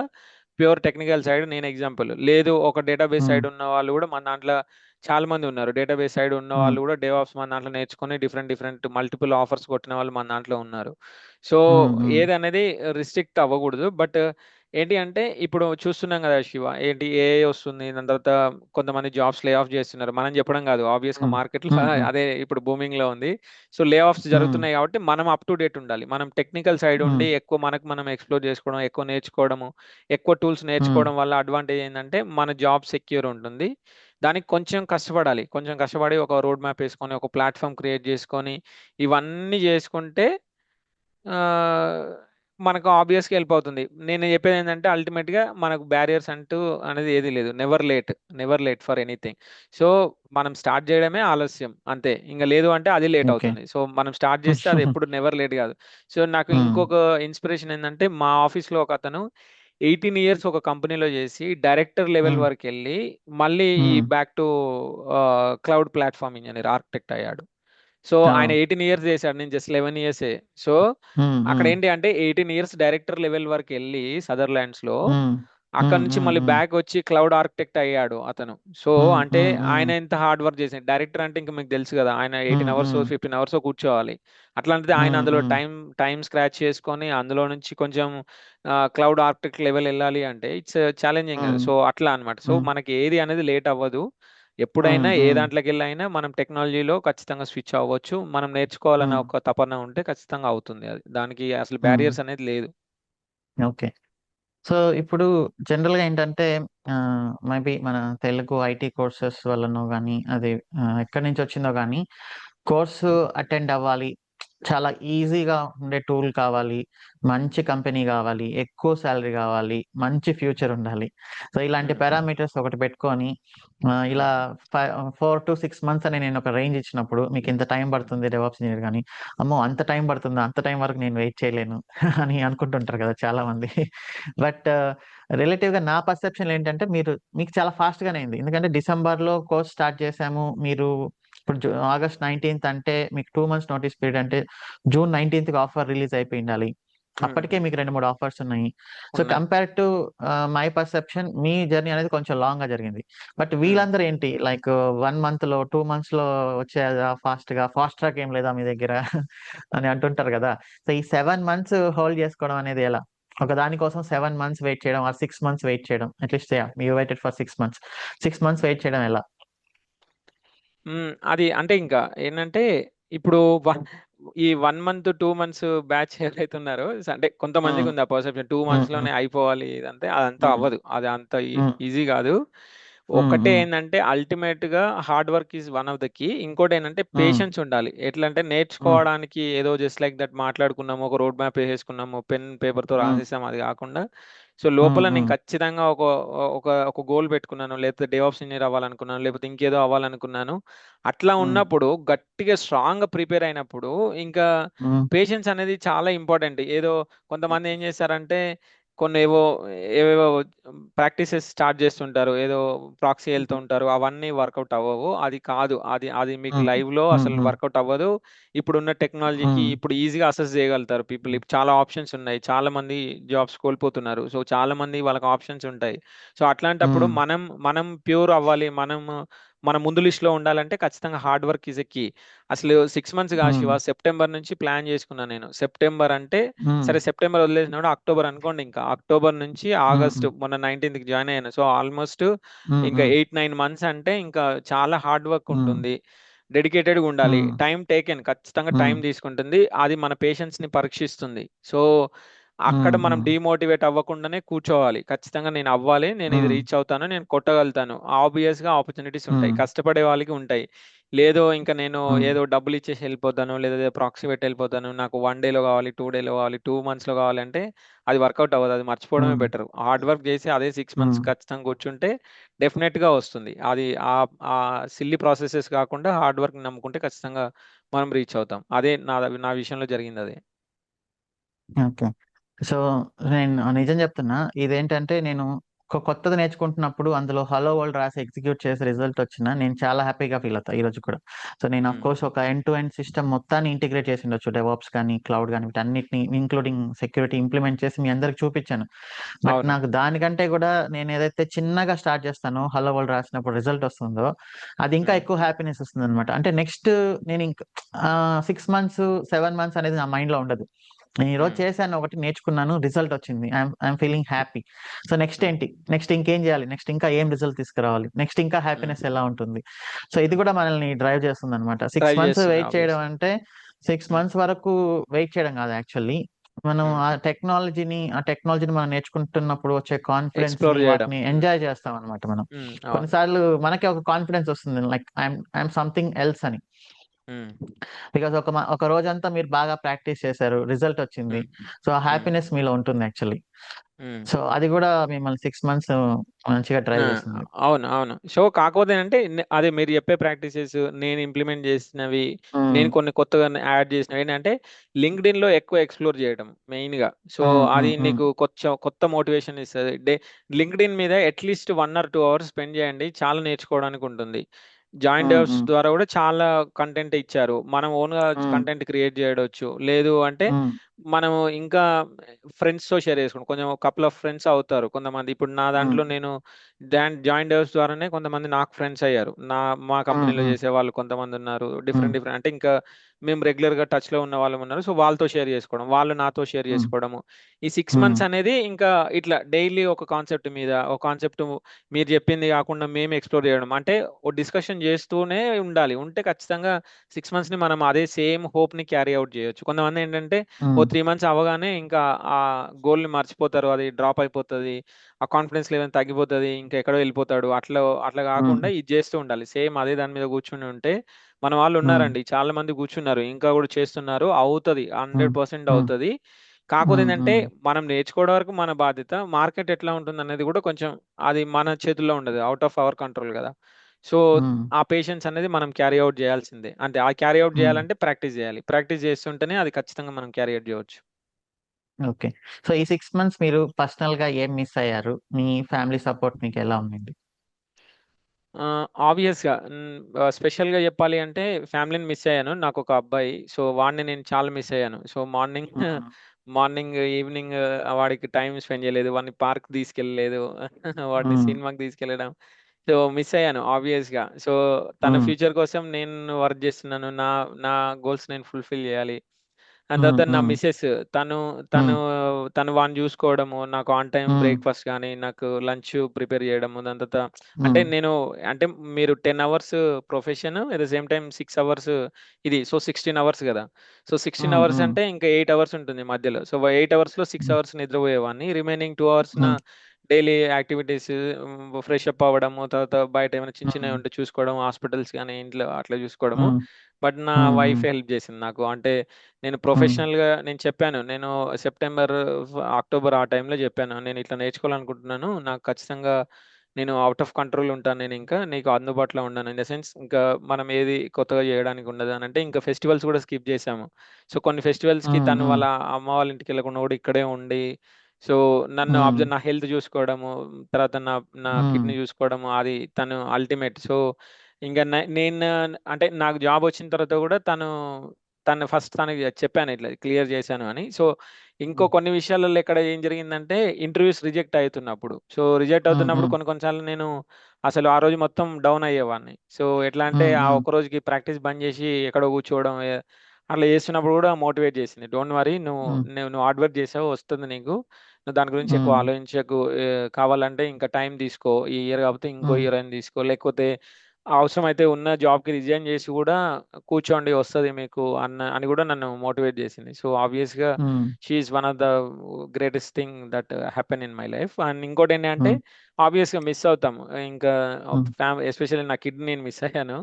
ప్యూర్ టెక్నికల్ సైడ్ నేను ఎగ్జాంపుల్. లేదు ఒక డేటాబేస్ సైడ్ ఉన్న వాళ్ళు కూడా మన దాంట్లో చాలా మంది ఉన్నారు. డేటాబేస్ సైడ్ ఉన్న వాళ్ళు కూడా డేవాప్స్ మన దాంట్లో నేర్చుకొని డిఫరెంట్ మల్టిపుల్ ఆఫర్స్ కొట్టిన వాళ్ళు మన దాంట్లో ఉన్నారు. సో ఏది అనేది రిస్ట్రిక్ట్ అవ్వకూడదు. బట్ ఏంటి అంటే ఇప్పుడు చూస్తున్నాం కదా శివ, ఏంటి ఏఐ వస్తుంది, దాని తర్వాత కొంతమంది జాబ్స్ లే ఆఫ్ చేస్తున్నారు. మనం చెప్పడం కాదు, ఆబ్వియస్ గా మార్కెట్లో అదే ఇప్పుడు బూమింగ్ లో ఉంది. సో లే ఆఫ్స్ జరుగుతున్నాయి కాబట్టి మనం అప్ టు డేట్ ఉండాలి. మనం టెక్నికల్ సైడ్ ఉండి ఎక్కువ మనం ఎక్స్ప్లోర్ చేసుకోవడం, ఎక్కువ నేర్చుకోవడము, ఎక్కువ టూల్స్ నేర్చుకోవడం వల్ల అడ్వాంటేజ్ ఏంటంటే మన జాబ్ సెక్యూర్ ఉంటుంది. దానికి కొంచెం కష్టపడాలి, కొంచెం కష్టపడి ఒక రోడ్ మ్యాప్ వేసుకొని, ఒక ప్లాట్ఫామ్ క్రియేట్ చేసుకొని, ఇవన్నీ చేసుకుంటే మనకు ఆబ్వియస్గా హెల్ప్ అవుతుంది. నేను చెప్పేది ఏంటంటే అల్టిమేట్గా మనకు బ్యారియర్స్ అనేది ఏది లేదు. Never late for anything. So మనం స్టార్ట్ చేయడమే ఆలస్యం అంతే, ఇంకా లేదు అంటే అది లేట్ అవుతుంది. సో మనం స్టార్ట్ చేస్తే అది ఎప్పుడు నెవర్ లేట్ కాదు. సో నాకు ఇంకొక ఇన్స్పిరేషన్ ఏంటంటే మా ఆఫీస్లో ఒక అతను 18 ఇయర్స్ ఒక కంపెనీలో చేసి డైరెక్టర్ లెవెల్ వరకు వెళ్ళి మళ్ళీ ఈ back to cloud platform engineer architect అయ్యాడు. సో ఆయన 18 ఇయర్స్ చేశాడు, నేను జస్ట్ 11 ఇయర్సే. సో అక్కడ ఏంటి అంటే 18 ఇయర్స్ డైరెక్టర్ లెవెల్ వరకు వెళ్ళి సదర్లాండ్స్ లో, అక్కడ నుంచి మళ్ళీ బ్యాక్ వచ్చి క్లౌడ్ ఆర్కిటెక్ట్ అయ్యాడు అతను. సో అంటే ఆయన ఎంత హార్డ్ వర్క్ చేశాడు. డైరెక్టర్ అంటే ఇంకా మీకు తెలుసు కదా, ఆయన 18 అవర్స్ 15 అవర్స్ కూర్చోవాలి. అట్లాంటిది ఆయన అందులో టైం స్క్రాచ్ చేసుకొని అందులో నుంచి కొంచెం క్లౌడ్ ఆర్కిటెక్ట్ లెవెల్ వెళ్ళాలి అంటే ఇట్స్ ఛాలెంజింగ్ కదా. సో అట్లా అనమాట. సో మనకి ఏది అనేది లేట్ అవ్వదు. ఎప్పుడైనా ఏ దాంట్లోకి వెళ్ళైనా మనం టెక్నాలజీలో ఖచ్చితంగా స్విచ్ అవ్వచ్చు. మనం నేర్చుకోవాలన్న ఒక తపన ఉంటే ఖచ్చితంగా అవుతుంది. అది దానికి అసలు బ్యారియర్స్ అనేది లేదు. ఓకే, సో ఇప్పుడు జనరల్గా ఏంటంటే మేబీ మన తెలుగు ఐటీ కోర్సెస్ వల్లనో కానీ అది ఎక్కడి నుంచి వచ్చిందో కానీ కోర్సు అటెండ్ అవ్వాలి, చాలా ఈజీగా ఉండే టూల్ కావాలి, మంచి కంపెనీ కావాలి, ఎక్కువ శాలరీ కావాలి, మంచి ఫ్యూచర్ ఉండాలి. సో ఇలాంటి పారామీటర్స్ ఒకటి పెట్టుకొని ఇలా 4 to 6 months అని నేను ఒక రేంజ్ ఇచ్చినప్పుడు మీకు ఇంత టైం పడుతుంది డెవాప్స్ ఇంజనీర్ కానీ, అమ్మో అంత టైం పడుతుందా, అంత టైం వరకు నేను వెయిట్ చేయలేను అని అనుకుంటుంటారు కదా చాలా మంది. బట్ రిలేటివ్గా నా పర్సెప్షన్ ఏంటంటే మీకు చాలా ఫాస్ట్గానే అయింది. ఎందుకంటే డిసెంబర్లో కోర్స్ స్టార్ట్ చేశాము, మీరు ఇప్పుడు ఆగస్ట్ 19th అంటే మీకు 2 months నోటీస్ పీరియడ్ అంటే జూన్ 19th ఆఫర్ రిలీజ్ అయిపోయి ఉండాలి. అప్పటికే మీకు 2-3 ఆఫర్స్ ఉన్నాయి. సో ఉన్నాయి. Compare to my perception me journey అనేది కొంచెం లాంగ్ గా జరిగింది. బట్ వీళ్ళందరూ ఏంటి లైక్ 1 month లో 2 months లో వచ్చేదా ఫాస్ట్ ట్రాక్ ఏం లేదా మీ దగ్గర అని అంటుంటారు కదా. సో ఈ 7 months హోల్డ్ చేసుకోవడం అనేది ఎలా? ఒక దానికోసం 7 months వెయిట్ చేయడం, ఆ 6 months వెయిట్ చేయడం, at least you waited for 6 months. 6 months wait చేయడం ఎలా? అది అంటే ఇంకా ఏంటంటే ఇప్పుడు ఈ 1 month 2 months బ్యాచ్ ఎవరైతే ఉన్నారో అంటే కొంతమందికి ఉంది ఆ పర్సెప్షన్ 2 months లోనే అయిపోవాలి ఇదంతే, అదంతా అవ్వదు, అది అంత ఈజీ కాదు. ఒకటే ఏంటంటే అల్టిమేట్ గా hard work is one of the key. ఇంకోటి ఏంటంటే పేషెన్స్ ఉండాలి. ఎట్లా అంటే నేర్చుకోవడానికి ఏదో జస్ట్ లైక్ దట్ మాట్లాడుకున్నాము, ఒక రోడ్ మ్యాప్ వేసేసుకున్నాము, పెన్ పేపర్ తో రాసేసాము, అది కాకుండా సో లోపల నేను ఖచ్చితంగా ఒక ఒక ఒక గోల్ పెట్టుకున్నాను, లేకపోతే డెవాప్స్ ఇంజనీర్ అవ్వాలనుకున్నాను, లేకపోతే ఇంకేదో అవ్వాలనుకున్నాను. అట్లా ఉన్నప్పుడు గట్టిగా స్ట్రాంగ్ గా ప్రిపేర్ అయినప్పుడు ఇంకా పేషెన్స్ అనేది చాలా ఇంపార్టెంట్. ఏదో కొంతమంది ఏం చేస్తారంటే కొన్ని ఏవేవో ప్రాక్టీసెస్ స్టార్ట్ చేస్తుంటారు, ఏదో ప్రాక్సీ వెళ్తూ ఉంటారు, అవన్నీ వర్కౌట్ అవ్వవు. అది కాదు, అది అది మీకు లైవ్ లో అసలు వర్కౌట్ అవ్వదు. ఇప్పుడున్న టెక్నాలజీకి ఇప్పుడు ఈజీగా అసెస్ చేయగలుగుతారు పీపుల్. చాలా ఆప్షన్స్ ఉన్నాయి, చాలా మంది జాబ్స్ కోల్పోతున్నారు, సో చాలా మంది వాళ్ళకి ఆప్షన్స్ ఉంటాయి. సో అట్లాంటప్పుడు మనం మనం ప్యూర్ అవ్వాలి, మన ముందు లిస్ట్ లో ఉండాలంటే ఖచ్చితంగా hard work is a key. అసలు 6 months కాదు శివ, సెప్టెంబర్ నుంచి ప్లాన్ చేసుకున్నాను నేను. సెప్టెంబర్ అంటే సరే సెప్టెంబర్ వదిలేసినప్పుడు అక్టోబర్ అనుకోండి, ఇంకా అక్టోబర్ నుంచి ఆగస్ట్ మొన్న 19th జాయిన్ అయ్యాను. సో ఆల్మోస్ట్ ఇంకా 8-9 months అంటే ఇంకా చాలా హార్డ్ వర్క్ ఉంటుంది, డెడికేటెడ్గా ఉండాలి. టైం టేకెన్, ఖచ్చితంగా టైం తీసుకుంటుంది, అది మన పేషెన్స్ ని పరీక్షిస్తుంది. సో అక్కడ మనం డిమోటివేట్ అవ్వకుండానే కూర్చోవాలి. ఖచ్చితంగా నేను అవ్వాలి, నేను ఇది రీచ్ అవుతాను, నేను కొట్టగలుగుతాను. ఆబ్వియస్ గా ఆపర్చునిటీస్ ఉంటాయి, కష్టపడే వాళ్ళకి ఉంటాయి. లేదో ఇంకా నేను ఏదో డబ్బులు ఇచ్చేసి వెళ్ళిపోతాను, లేదా ప్రాక్సీ పెట్టి వెళ్ళిపోతాను, నాకు 1 day లో కావాలి, 2 day లో కావాలి, 2 months లో కావాలంటే అది వర్కౌట్ అవ్వదు, అది మర్చిపోవడమే బెటర్. హార్డ్ వర్క్ చేసి అదే 6 months ఖచ్చితంగా కూర్చుంటే డెఫినెట్ గా వస్తుంది. అది ఆ సిల్లీ ప్రాసెసెస్ కాకుండా హార్డ్ వర్క్ నమ్ముకుంటే ఖచ్చితంగా మనం రీచ్ అవుతాం. అదే నా విషయంలో జరిగింది అదే. ఓకే. సో నేను నిజం చెప్తున్నా, ఇదేంటంటే నేను కొత్తది నేర్చుకుంటున్నప్పుడు అందులో హలో వరల్డ్ రాసి ఎగ్జిక్యూట్ చేసి రిజల్ట్ వచ్చినా నేను చాలా హ్యాపీగా ఫీల్ అవుతా ఈ రోజు కూడా. సో నేను ఆఫ్ కోర్స్ ఒక ఎండ్ టు ఎండ్ సిస్టమ్ మొత్తాన్ని ఇంటిగ్రేట్ చేసి ఉండొచ్చు, డెవాప్స్ కానీ క్లౌడ్ కానీ వీటన్నిటిని ఇంక్లూడింగ్ సెక్యూరిటీ ఇంప్లిమెంట్ చేసి మీ అందరికి చూపించాను. బట్ అవును. నాకు దానికంటే కూడా నేను ఏదైతే చిన్నగా స్టార్ట్ చేస్తానో హలో వరల్డ్ రాసినప్పుడు రిజల్ట్ వస్తుందో అది ఇంకా ఎక్కువ హ్యాపీనెస్ వస్తుంది అనమాట. అంటే నెక్స్ట్ నేను ఇంకా 6 months 7 months అనేది నా మైండ్ లో ఉండదు. నేను ఈరోజు చేశాను, ఒకటి నేర్చుకున్నాను, రిజల్ట్ వచ్చింది, I'm feeling happy. So next ఏంటి, నెక్స్ట్ ఇంకేం చేయాలి, నెక్స్ట్ ఇంకా ఏం రిజల్ట్ తీసుకురావాలి, నెక్స్ట్ ఇంకా హ్యాపీనెస్ ఎలా ఉంటుంది. సో ఇది కూడా మనల్ని డ్రైవ్ చేస్తుంది అనమాట. 6 months వెయిట్ చేయడం అంటే 6 months వరకు వెయిట్ చేయడం కాదు యాక్చువల్లీ. మనం ఆ టెక్నాలజీని మనం నేర్చుకుంటున్నప్పుడు వచ్చే కాన్ఫిడెన్స్ ఎక్స్ప్లోర్ ని చేయడం. వాటిని ఎంజాయ్ చేస్తాం అనమాట మనం. కొన్నిసార్లు మనకే ఒక కాన్ఫిడెన్స్ వస్తుంది, లైక్ ఐఎమ్ సంథింగ్ ఎల్స్ అని. బికాస్ ఒక రోజంతా మీరు బాగా ప్రాక్టీస్ చేశారు, రిజల్ట్ వచ్చింది, సో ఆ హ్యాపీనెస్ మీలో ఉంటుంది యాక్చువల్లీ. సో అది కూడా మిమ్మల్ని 6 months మంచిగా డ్రైవ్ చేస్తుంది. అవును, అవును. సో కాకపోతే అంటే అదే మీరు చెప్పే ప్రాక్టీసెస్, నేను ఇంప్లిమెంట్ చేసినవి, నేను కొన్ని కొత్తగా యాడ్ చేసినవి ఏంటంటే లింక్డ్ఇన్ లో ఎక్కువ ఎక్స్ప్లోర్ చేయడం మెయిన్ గా. సో అది నీకు కొత్త మోటివేషన్ ఇస్తుంది. లింక్డ్ఇన్ మీద అట్లీస్ట్ 1 or 2 hours స్పెండ్ చేయండి, చాలా నేర్చుకోవడానికి ఉంటుంది. జాయిన్ డెవ్స్ ద్వారా కూడా చాలా కంటెంట్ ఇచ్చారు, మనం ఓన్ గా కంటెంట్ క్రియేట్ చేయవచ్చు. లేదు అంటే మనం ఇంకా ఫ్రెండ్స్ తో షేర్ చేసుకుంటాం, కొంచెం కపుల్ ఆఫ్ ఫ్రెండ్స్ అవుతారు కొంతమంది. ఇప్పుడు నా దాంట్లో నేను జాయిన్ డెవ్స్ ద్వారానే కొంతమంది నాకు ఫ్రెండ్స్ అయ్యారు, మా కంపెనీలో చేసే వాళ్ళు కొంతమంది ఉన్నారు. డిఫరెంట్ అంటే ఇంకా మేము రెగ్యులర్గా టచ్లో ఉన్న వాళ్ళు ఉన్నారు, సో వాళ్ళతో షేర్ చేసుకోవడం, వాళ్ళు నాతో షేర్ ఉమ్, చేసుకోవడము. ఈ 6 ఉమ్, మంత్స్ అనేది ఇంకా ఇట్లా డైలీ ఒక కాన్సెప్ట్ మీద, ఒక కాన్సెప్ట్ మీరు చెప్పింది కాకుండా మేము ఎక్స్ప్లోర్ చేయడం, అంటే ఓ డిస్కషన్ చేస్తూనే ఉండాలి. ఉంటే ఖచ్చితంగా 6 మంత్స్ని మనం అదే సేమ్ హోప్ని క్యారీ అవుట్ చేయొచ్చు. కొంతమంది ఏంటంటే ఓ ఉమ్, 3 మంత్స్ అవ్వగానే ఇంకా ఆ గోల్ని మర్చిపోతారు, అది డ్రాప్ అయిపోతుంది, ఆ కాన్ఫిడెన్స్ లెవెల్ తగ్గిపోతుంది, ఇంకా ఎక్కడో వెళ్ళిపోతాడు. అట్లా అట్లా ఉమ్, కాకుండా ఇది చేస్తూ ఉండాలి. సేమ్ అదే దాని మీద కూర్చుని ఉంటే మన వాళ్ళు ఉమ్, ఉన్నారండి, చాలా మంది కూర్చున్నారు, ఇంకా కూడా చేస్తున్నారు, అవుతుంది, ఉమ్, 100% ఉమ్, అవుతుంది. కాకపోతే ఉమ్, ఏంటంటే ఉమ్, మనం నేర్చుకోవడం వరకు మన బాధ్యత, మార్కెట్ ఎట్లా ఉంటుంది అనేది కూడా కొంచెం అది మన చేతుల్లో ఉండదు, అవుట్ ఆఫ్ అవర్ కంట్రోల్ కదా. సో ఉమ్, ఆ పేషెన్స్ అనేది మనం క్యారీ అవుట్ చేయాల్సిందే. అంటే ఆ క్యారీ అవుట్ ఉమ్. చేయాలంటే ప్రాక్టీస్ చేయాలి, ప్రాక్టీస్ చేస్తుంటేనే అది ఖచ్చితంగా మనం క్యారీ అవుట్ చేయవచ్చు. ఓకే. సో ఈ 6 మంత్స్ మీరు పర్సనల్ గా ఏం మిస్ అయ్యారు? మీ ఫ్యామిలీ సపోర్ట్ మీకు ఎలా ఉండింది? ఆబ్వియస్గా స్పెషల్గా చెప్పాలి అంటే ఫ్యామిలీని మిస్ అయ్యాను. నాకు ఒక అబ్బాయి, సో వాడిని నేను చాలా మిస్ అయ్యాను. సో మార్నింగ్ ఉమ్, మార్నింగ్ ఈవినింగ్ వాడికి టైం స్పెండ్ చేయలేదు, వాడిని పార్క్ తీసుకెళ్ళలేదు, వాడిని ఉమ్, సినిమాకి తీసుకెళ్ళడం, సో మిస్ అయ్యాను ఆబ్వియస్గా. సో తన ఉమ్, ఫ్యూచర్ కోసం నేను వర్క్ చేస్తున్నాను, నా నా గోల్స్ నేను ఫుల్ఫిల్ చేయాలి. దాని ఉమ్, తర్వాత నా ఉమ్, మిసెస్, తను తను ఉమ్, తను వాడిని చూసుకోవడము, నాకు ఆన్ టైం ఉమ్, బ్రేక్ఫాస్ట్ కానీ, నాకు లంచ్ ప్రిపేర్ చేయడము, దాని తర్వాత అంటే ఉమ్, నేను, అంటే మీరు 10 hours profession at the same time 6 hours ఇది, సో 16 అవర్స్ కదా. సో 16 ఉమ్, అవర్స్ ఉమ్, అంటే ఇంకా 8 అవర్స్ ఉంటుంది మధ్యలో. సో 8 అవర్స్లో 6 అవర్స్ నిద్రపోయేవాడిని, రిమైనింగ్ 2 అవర్స్ నా ఉమ్, డైలీ యాక్టివిటీస్, ఫ్రెష్ అప్ అవ్వడము, తర్వాత బయట ఏమైనా చిన్న చిన్నవి ఉమ్, ఉంటే చూసుకోవడం, హాస్పిటల్స్ కానీ ఇంట్లో అట్లా చూసుకోవడము. ఉమ్, బట్ నా ఉమ్, వైఫ్ ఉమ్, హెల్ప్ చేసింది నాకు. అంటే నేను ఉమ్, ప్రొఫెషనల్‌గా నేను చెప్పాను. నేను సెప్టెంబర్, అక్టోబర్ ఆ టైంలో చెప్పాను, నేను ఇట్లా నేర్చుకోవాలనుకుంటున్నాను, నాకు ఖచ్చితంగా నేను ఔట్ ఆఫ్ కంట్రోల్ ఉంటాను, నేనింకా నీకు అందుబాటులో ఉండను. ఇన్ ద సెన్స్ ఇంకా మనం ఏది కొత్తగా చేయడానికి ఉండదు అనంటే, ఇంకా ఫెస్టివల్స్ కూడా స్కిప్ చేశాము. సో కొన్ని ఫెస్టివల్స్‌కి ఉమ్, తను ఉమ్, వాళ్ళ అమ్మ వాళ్ళ ఇంటికెళ్ళకుండా కూడా ఇక్కడే ఉండి, సో నన్ను ఉమ్, అబ్జర్వ్, నా హెల్త్ చూసుకోవడము, తర్వాత నా నా ఉమ్, కిడ్నీ చూసుకోవడము, అది తను అల్టిమేట్. సో ఇంక నేను, అంటే నాకు జాబ్ వచ్చిన తర్వాత కూడా తను ఫస్ట్ తనకి చెప్పాను, ఇట్లా క్లియర్ చేశాను అని. సో ఇంకో ఉమ్, కొన్ని విషయాలలో ఎక్కడ ఏం జరిగిందంటే, ఇంటర్వ్యూస్ రిజెక్ట్ అవుతున్నప్పుడు, సో రిజెక్ట్ ఉమ్, అవుతున్నప్పుడు ఉమ్, కొన్ని కొన్నిసార్లు నేను అసలు ఆ రోజు మొత్తం డౌన్ అయ్యేవాడిని. సో ఎట్లా అంటే ఉమ్, ఆ ఉమ్, ఒక్క రోజుకి ప్రాక్టీస్ బంద్ చేసి ఎక్కడో కూర్చోవడం, అట్లా చేస్తున్నప్పుడు కూడా మోటివేట్ చేసింది. డోంట్ వరీ, నువ్వు ఉమ్, నువ్వు నువ్వు హార్డ్ వర్క్ చేసావు, వస్తుంది నీకు, నువ్వు దాని గురించి ఎక్కువ ఉమ్, ఆలోచించకు, కావాలంటే ఇంకా టైం తీసుకో, ఈ ఇయర్ కాకపోతే ఇంకో ఉమ్, ఇయర్ అని తీసుకో, లేకపోతే అవసరమైతే ఉన్న జాబ్‌కి రిజైన్ చేసి కూడా కూర్చోండి, వస్తది మీకు అని కూడా నన్ను మోటివేట్ చేసింది. సో ఆబ్వియస్‌గా um, she is one of the greatest thing that happen in my life. And ఇంకోటేంటంటే ఉమ్, ఆబ్వియస్‌గా మిస్ అవుతాము. ఇంకా ఉమ్, ఎస్పెషల్లీ నా కిడ్నీని మిస్ అయ్యాను.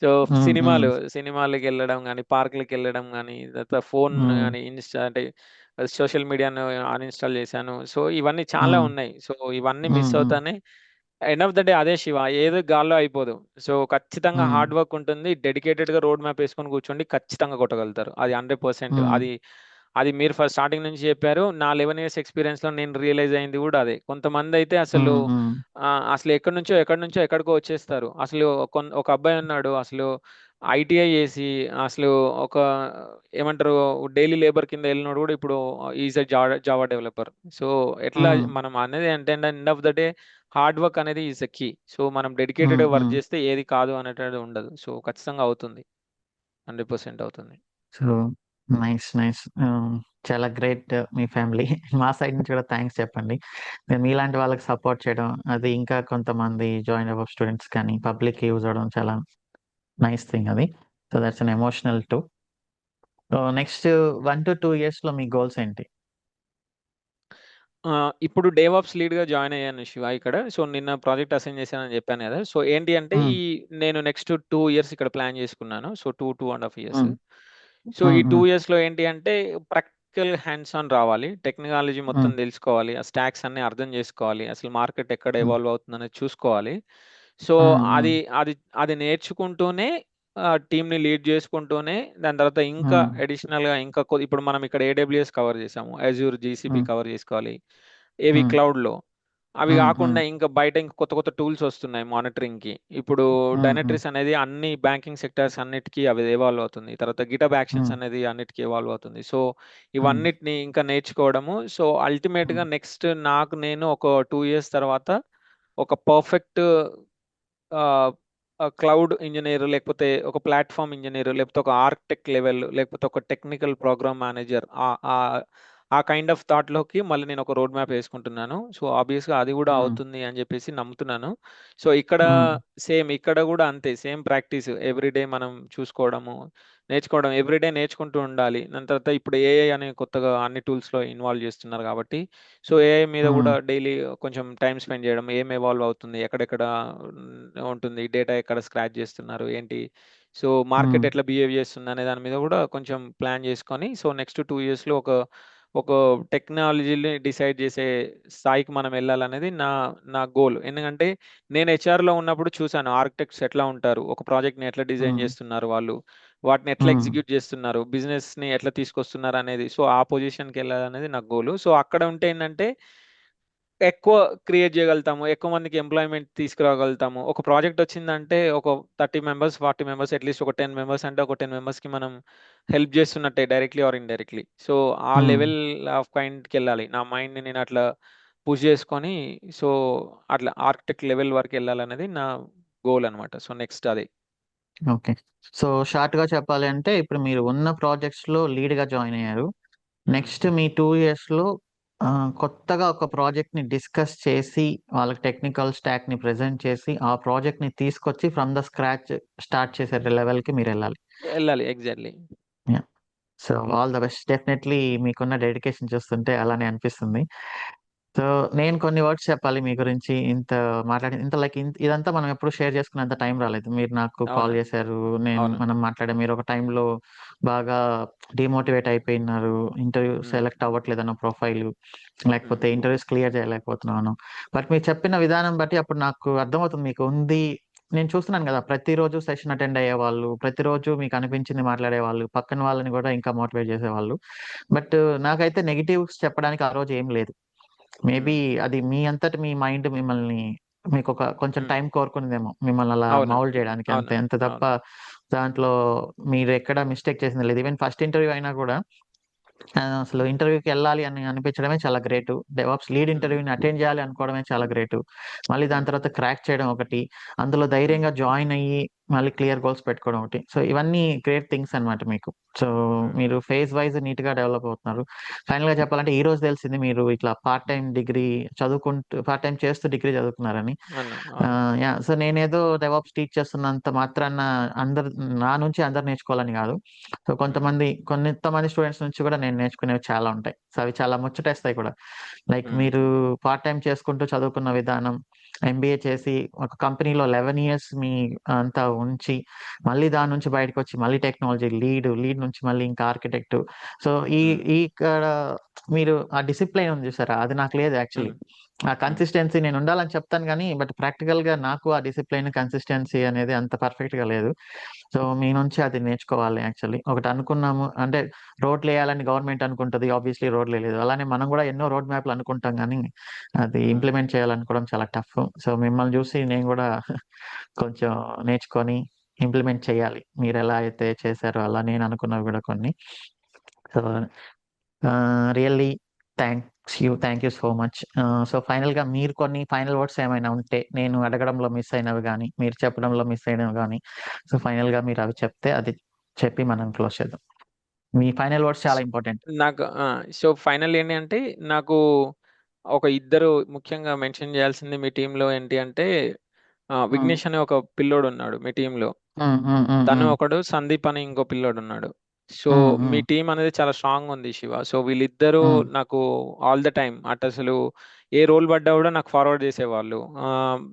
సో ఉమ్, ఉమ్, సినిమాలకెళ్ళడం గానీ, పార్కులకెళ్ళడం గానీ, తర్వాత ఫోన్ ఉమ్, గానీ, అంటే సోషల్ మీడియాను అన్‌ఇన్‌స్టాల్ చేశాను. సో ఇవన్నీ చాలా ఉమ్, ఉన్నాయి. సో ఇవన్నీ మిస్ ఉమ్, అవుతానే ఎండ్ ఆఫ్ ద డే అదే శివ, ఏదో గాల్లో అయిపోదు. సో ఖచ్చితంగా ఉమ్, హార్డ్ వర్క్ ఉంటుంది. డెడికేటెడ్‌గా రోడ్ మ్యాప్ ఏసుకొని కూర్చోండి, ఖచ్చితంగా కొట్టగలుగుతారు. అది 100%. ఉమ్, అది అది మీరు ఫస్ట్ స్టార్టింగ్ నుంచి చెప్పారు. నా 11 ఇయర్స్ ఎక్స్‌పీరియన్స్‌లో నేను రియలైజ్ అయింది కూడా అదే. కొంతమందైతే అసలు ఉమ్, ఉమ్, అసలు ఎక్కడి నుంచో ఎక్కడికో వచ్చేస్తారు. అసలు ఒక అబ్బాయి ఉన్నాడు. అసలు ఐటీఐ చేసి అసలు ఒక ఏమంటారు, డైలీ లేబర్ కింద ఎళ్ళినోడు కూడా ఇప్పుడు is a Java developer. So ఎట్లా ఉమ్, మనం అనేది అంటే end of the day hard work అనేది ఈస్ ద కీ. సో మనం ఉమ్, డెడికేటెడ్‌గా వర్క్ ఉమ్. చేస్తే ఏది కాదు అనేటిది ఉండదు. సో ఖచ్చితంగా అవుతుంది, 100% అవుతుంది. So nice nice. చాలా గ్రేట్ మీ ఫ్యామిలీ. మా సైడ్ నుంచి కూడా థ్యాంక్స్ చెప్పండి. నేను మీలాంటి వాళ్ళకి సపోర్ట్ చేయడం, అది ఇంకా కొంతమంది జాయిన్ అవ్వ స్టూడెంట్స్ కానీ పబ్లిక్ యూజ్ అవ్వడం చాలా నైస్ థింగ్ అది. So that's an emotional to. So next 1 to 2 years లో మీ గోల్స్ ఏంటి? ఇప్పుడు డేవాప్స్ లీడ్‌గా జాయిన్ అయ్యాను శివ ఇక్కడ. సో నిన్న ప్రాజెక్ట్ అసైన్ చేశానని చెప్పాను కదా. సో ఏంటి అంటే హ్మ్. నేను నెక్స్ట్ 2 ఇయర్స్ ఇక్కడ ప్లాన్ చేసుకున్నాను. So 2 ½ years. హ్మ్. సో ఈ హ్మ్. 2 హ్మ్. ఇయర్స్‌లో ఏంటి అంటే ప్రాక్టికల్ హ్యాండ్స్ ఆన్ రావాలి, టెక్నాలజీ మొత్తం హ్మ్. తెలుసుకోవాలి, ఆ స్టాక్స్ అన్నీ అర్థం చేసుకోవాలి, అసలు మార్కెట్ ఎక్కడ హ్మ్. ఎవాల్వ్ అవుతుందనేది చూసుకోవాలి. So hmm. హ్మ్. అది అది అది నేర్చుకుంటూనే టీమ్‌ని లీడ్ చేసుకుంటూనే, దాని తర్వాత ఇంకా హ్మ్. అడిషనల్‌గా ఇంకా ఇప్పుడు మనం ఇక్కడ ఏడబ్ల్యూఎస్ కవర్ చేసాము, అజూర్, జీసీపీ హ్మ్. కవర్ చేసుకోవాలి, ఏవి హ్మ్. క్లౌడ్‌లో. అవి హ్మ్. హ్మ్. గాకుండా ఇంకా బయట ఇంక కొత్త కొత్త టూల్స్ వస్తున్నాయి మానిటరింగ్‌కి. ఇప్పుడు హ్మ్. హ్మ్. డైనట్రిస్ అనేది అన్ని బ్యాంకింగ్ సెక్టార్స్ అన్నిటికి అవి ఎవాల్వ్ అవుతుంది. తర్వాత గిటబ్ యాక్షన్స్ హ్మ్. అనేది అన్నిటికి ఎవాల్వ్ అవుతుంది. సో హ్మ్. ఇవన్నిటిని ఇంకా నేర్చుకోవడము. సో హ్మ్. అల్టిమేట్‌గా నెక్స్ట్ నాకు నేను ఒక 2 ఇయర్స్ తర్వాత ఒక పర్ఫెక్ట్ ఆహ్, క్లౌడ్ ఇంజనీర్, లేకపోతే ఒక ప్లాట్ఫామ్ ఇంజనీర్, లేకపోతే ఒక ఆర్కిటెక్ట్ లెవెల్, లేకపోతే ఒక టెక్నికల్ ప్రోగ్రామ్ మేనేజర్, ఆ కైండ్ ఆఫ్ థాట్లోకి మళ్ళీ నేను ఒక రోడ్ మ్యాప్ వేసుకుంటున్నాను. సో ఆబ్వియస్గా అది కూడా అవుతుంది అని చెప్పేసి నమ్ముతున్నాను. సో ఇక్కడ ఇక్కడ కూడా అంతే, సేమ్ ప్రాక్టీస్ ఎవ్రీడే మనం చూసుకోవడము, నేర్చుకోవడం, ఎవ్రీడే నేర్చుకుంటూ ఉండాలి. దాని తర్వాత ఇప్పుడు ఏఐ అనే కొత్తగా అన్ని టూల్స్లో ఇన్వాల్వ్ చేస్తున్నారు కాబట్టి, సో ఏఐ మీద కూడా డైలీ కొంచెం టైం స్పెండ్ చేయడం, ఏం ఎవాల్వ్ అవుతుంది, ఎక్కడెక్కడ ఉంటుంది, డేటా ఎక్కడ స్క్రాచ్ చేస్తున్నారు ఏంటి, సో మార్కెట్ ఎట్లా బిహేవ్ చేస్తుంది అనే దాని మీద కూడా కొంచెం ప్లాన్ చేసుకొని, సో నెక్స్ట్ 2 yearsలో ఒక టెక్నాలజీని డిసైడ్ చేసే స్థాయికి మనం వెళ్ళాలనేది నా నా గోల్. ఎందుకంటే నేను హెచ్ఆర్లో ఉన్నప్పుడు చూశాను ఆర్కిటెక్ట్స్ ఎట్లా ఉంటారు, ఒక ప్రాజెక్ట్ని ఎట్లా డిజైన్ చేస్తున్నారు వాళ్ళు, వాటిని ఎట్లా ఎగ్జిక్యూట్ చేస్తున్నారు, బిజినెస్ని ఎట్లా తీసుకొస్తున్నారు అనేది. సో ఆ పొజిషన్కి వెళ్ళాలనేది నా గోల్. సో అక్కడ ఉంటే ఏంటంటే ఎక్కువ క్రియేట్ చేయగలుగుతాము, ఎక్కువ మందికి ఎంప్లాయ్మెంట్ తీసుకురాగలుగుతాము. ఒక ప్రాజెక్ట్ వచ్చిందంటే ఒక 30 మెంబర్స్, 40 మెంబర్స్, అట్లీస్ట్ ఒక 10 మెంబర్స్ అంటే ఒక 10 మెంబర్స్కి మనం హెల్ప్ చేస్తున్నట్టే, డైరెక్ట్లీ ఆర్ ఇండైరెక్ట్లీ. సో ఆ లెవెల్ ఆఫ్ కైండ్కి వెళ్ళాలి. నా మైండ్ని నేను అట్లా పుష్ చేసుకొని, సో అట్లా ఆర్కిటెక్ట్ లెవెల్ వరకు వెళ్ళాలనేది నా గోల్ అనమాట. సో నెక్స్ట్ అదే. ఓకే. సో షార్ట్‌గా చెప్పాలి అంటే ఇప్పుడు మీరు ఉన్న ప్రాజెక్ట్స్‌లో లీడ్‌గా జాయిన్ అయ్యారు. నెక్స్ట్ మీ 2 ఇయర్స్‌లో కొత్తగా ఒక ప్రాజెక్ట్‌ని డిస్కస్ చేసి, వాళ్ళకి టెక్నికల్ స్టాక్‌ని ప్రెజెంట్ చేసి, ఆ ప్రాజెక్ట్‌ని తీసుకొచ్చి ఫ్రమ్ ద స్క్రాచ్ స్టార్ట్ చేసే లెవెల్‌కి మీరెళ్ళాలి. వెళ్ళాలి, exactly. Yeah! So all the best. Definitely మీకున్న డెడికేషన్ చూస్తుంటే అలానే అనిపిస్తుంది. సో నేను కొన్ని వర్డ్స్ చెప్పాలి మీ గురించి. ఇంత లైక్ ఇదంతా మనం ఎప్పుడు షేర్ చేసుకునేంత టైం రాలేదు. మీరు నాకు కాల్ అవును, చేశారు. అవును. మనం మాట్లాడాం. మీరు ఒక టైంలో బాగా డీమోటివేట్ అయిపోయినారు. ఇంటర్వ్యూ ఉమ్, సెలెక్ట్ అవ్వట్లేదన్న ప్రొఫైలు. ఉమ్, లేకపోతే ఇంటర్వ్యూస్ క్లియర్ చేయలేకపోతున్నాను. బట్ మీరు చెప్పిన విధానం బట్టి అప్పుడు నాకు అర్థమవుతుంది మీకు ఉంది. నేను చూస్తున్నాను గదా! ప్రతిరోజు సెషన్ అటెండ్ అయ్యేవాళ్ళు. ప్రతిరోజు మీకు అనిపించింది మాట్లాడేవాళ్ళు. పక్కన వాళ్ళని గూడా ఇంకా మోటివేట్ చేసేవాళ్ళు. బట్ నాకైతే నెగెటివ్స్ చెప్పడానికి ఆ రోజు ఏం లేదు. మేబీ ఉమ్, అది మీ అంతట మీ మైండ్ మీకొక కొంచెం ఉమ్. టైం కోరుకుందేమో. మిమ్మల్ని అలా అవును, మౌల్డ్ చేయడానికి అవును, అంతే. అంతే తప్ప అవును. దాంట్లో మీరెక్కడ మిస్టేక్ చేసింది లేదు. ఈవెన్ ఫస్ట్ ఇంటర్వ్యూ అయినా గూడా అసలు ఇంటర్వ్యూకెళ్ళాలి అని అనిపించడమే చాలా గ్రేటు. డెవాప్స్ లీడ్ ఉమ్, ఇంటర్వ్యూని అటెండ్ చేయాలి అనుకోవడమే చాలా గ్రేటు. మళ్ళీ దాని ఉమ్, తర్వాత క్రాక్ చేయడం ఒకటి. అందులో ఉమ్, ధైర్యంగా జాయిన్ అయ్యి మళ్ళీ క్లియర్ గోల్స్ పెట్టుకోవడం ఒకటి. సో, ఇవన్నీ గ్రేట్ థింగ్స్ అన్నమాట మీకు. సో, ఉమ్. మీరు ఫేజ్ వైస్ నీట్‌గా డెవలప్ అవుతున్నారు. ఫైనల్‌గా చెప్పాలంటే ఈ రోజు తెలిసింది మీరు ఇట్లా part time degree part time చేస్తూ డిగ్రీ చదువుకున్నారని. అవును, అవును. యాహ్! సో, నేనేదో డెవాప్స్ టీచ్ చేస్తున్నంత మాత్రాన అందరు నా నుంచి అందరూ నేర్చుకోవాలని గాదు. సో, హ్మ్. కొంతమంది స్టూడెంట్స్ నుంచి కూడా నేను నేర్చుకునేవి చాలా ఉంటాయి. సో, అవి చాలా ముచ్చటేస్తాయి కూడా. లైక్ హ్మ్. మీరు పార్ట్ టైమ్ చేసుకుంటూ చదువుకున్న విధానం, ఎంబీఏ చేసి ఒక కంపెనీలో 11 ఇయర్స్ అంతా ఉంచి, మళ్ళీ దాని నుంచి బయటకొచ్చి మళ్ళీ టెక్నాలజీ లీడ్ నుంచి మళ్ళీ ఇంకా ఆర్కిటెక్ట్. సో, ఈ హ్మ్. ఈ ఇక్కడ మీరు ఆ డిసిప్లిన్ ఉంది చూసారా? అది నాకు లేదు యాక్చువల్లీ. హ్మ్. ఆ హ్మ్. కన్సిస్టెన్సీ నేను ఉండాలని చెప్తాను గానీ, బట్ ప్రాక్టికల్‌గా నాకు ఆ డిసిప్లిన్, కన్సిస్టెన్సీ అనేది అంత పర్ఫెక్ట్‌గా లేదు. సో, మీ నుంచి అది నేర్చుకోవాలి యాక్చువల్లీ. ఒకటనుకున్నాము అంటే రోడ్లేయాలని గవర్నమెంట్ అనుకుంటది. ఆబ్వియస్‌లీ రోడ్లేయలేదు. అలానే మనం గూడా ఎన్నో రోడ్ మ్యాప్‌లు అనుకుంటాం గానీ, అది హ్మ్. ఇంప్లిమెంట్ చేయాలనుకోవడం చాలా టఫ్. సో, మిమ్మల్ని జూసి నేను గూడా కొంచెం నేర్చుకొని ఇంప్లిమెంట్ చేయాలి. మీరెలా అయితే చేశారో అలా నేను అనుకున్నవి గూడా కొన్ని. So, really thank you so much. So, ఫైనల్‌గా మీరు కొన్ని ఫైనల్ వర్డ్స్ ఏమైనా ఉంటే, నేను అడగడంలో మిస్ అయినవి గానీ, మీరు చెప్పడంలో మిస్ అయినవి గానీ, సో, ఫైనల్‌గా మీరవి చెప్తే అది చెప్పి మనం క్లోజ్ చేద్దాం. మీ ఫైనల్ వర్డ్స్ స్ చాలా ఇంపార్టెంట్. నాకు సో, ఫైనల్ ఏంటి అంటే, నాకు ఒక ఇద్దరు ముఖ్యంగా మెన్షన్ చేయాల్సింది మీ టీమ్‌లో ఏంటి అంటే, హ్మ్. విఘ్నేష్ అనే ఒక పిల్లోడున్నాడు మీ టీమ్‌లో. హ్మ్. హ్మ్. హ్మ్. తను హ్మ్. ఒకడు, సందీప్ అని ఇంకో పిల్లోడున్నాడు. సో, హ్మ్. మీ హ్మ్. టీమ్ అనేది చాలా స్ట్రాంగుంది శివ. సో, వీళ్ళిద్దరూ హ్మ్. నాకు ఆల్ ద టైమ్ అటసలు ఏ రోల్ పడ్డా గూడా నాకు ఫార్వర్డ్ చేసేవాళ్ళు.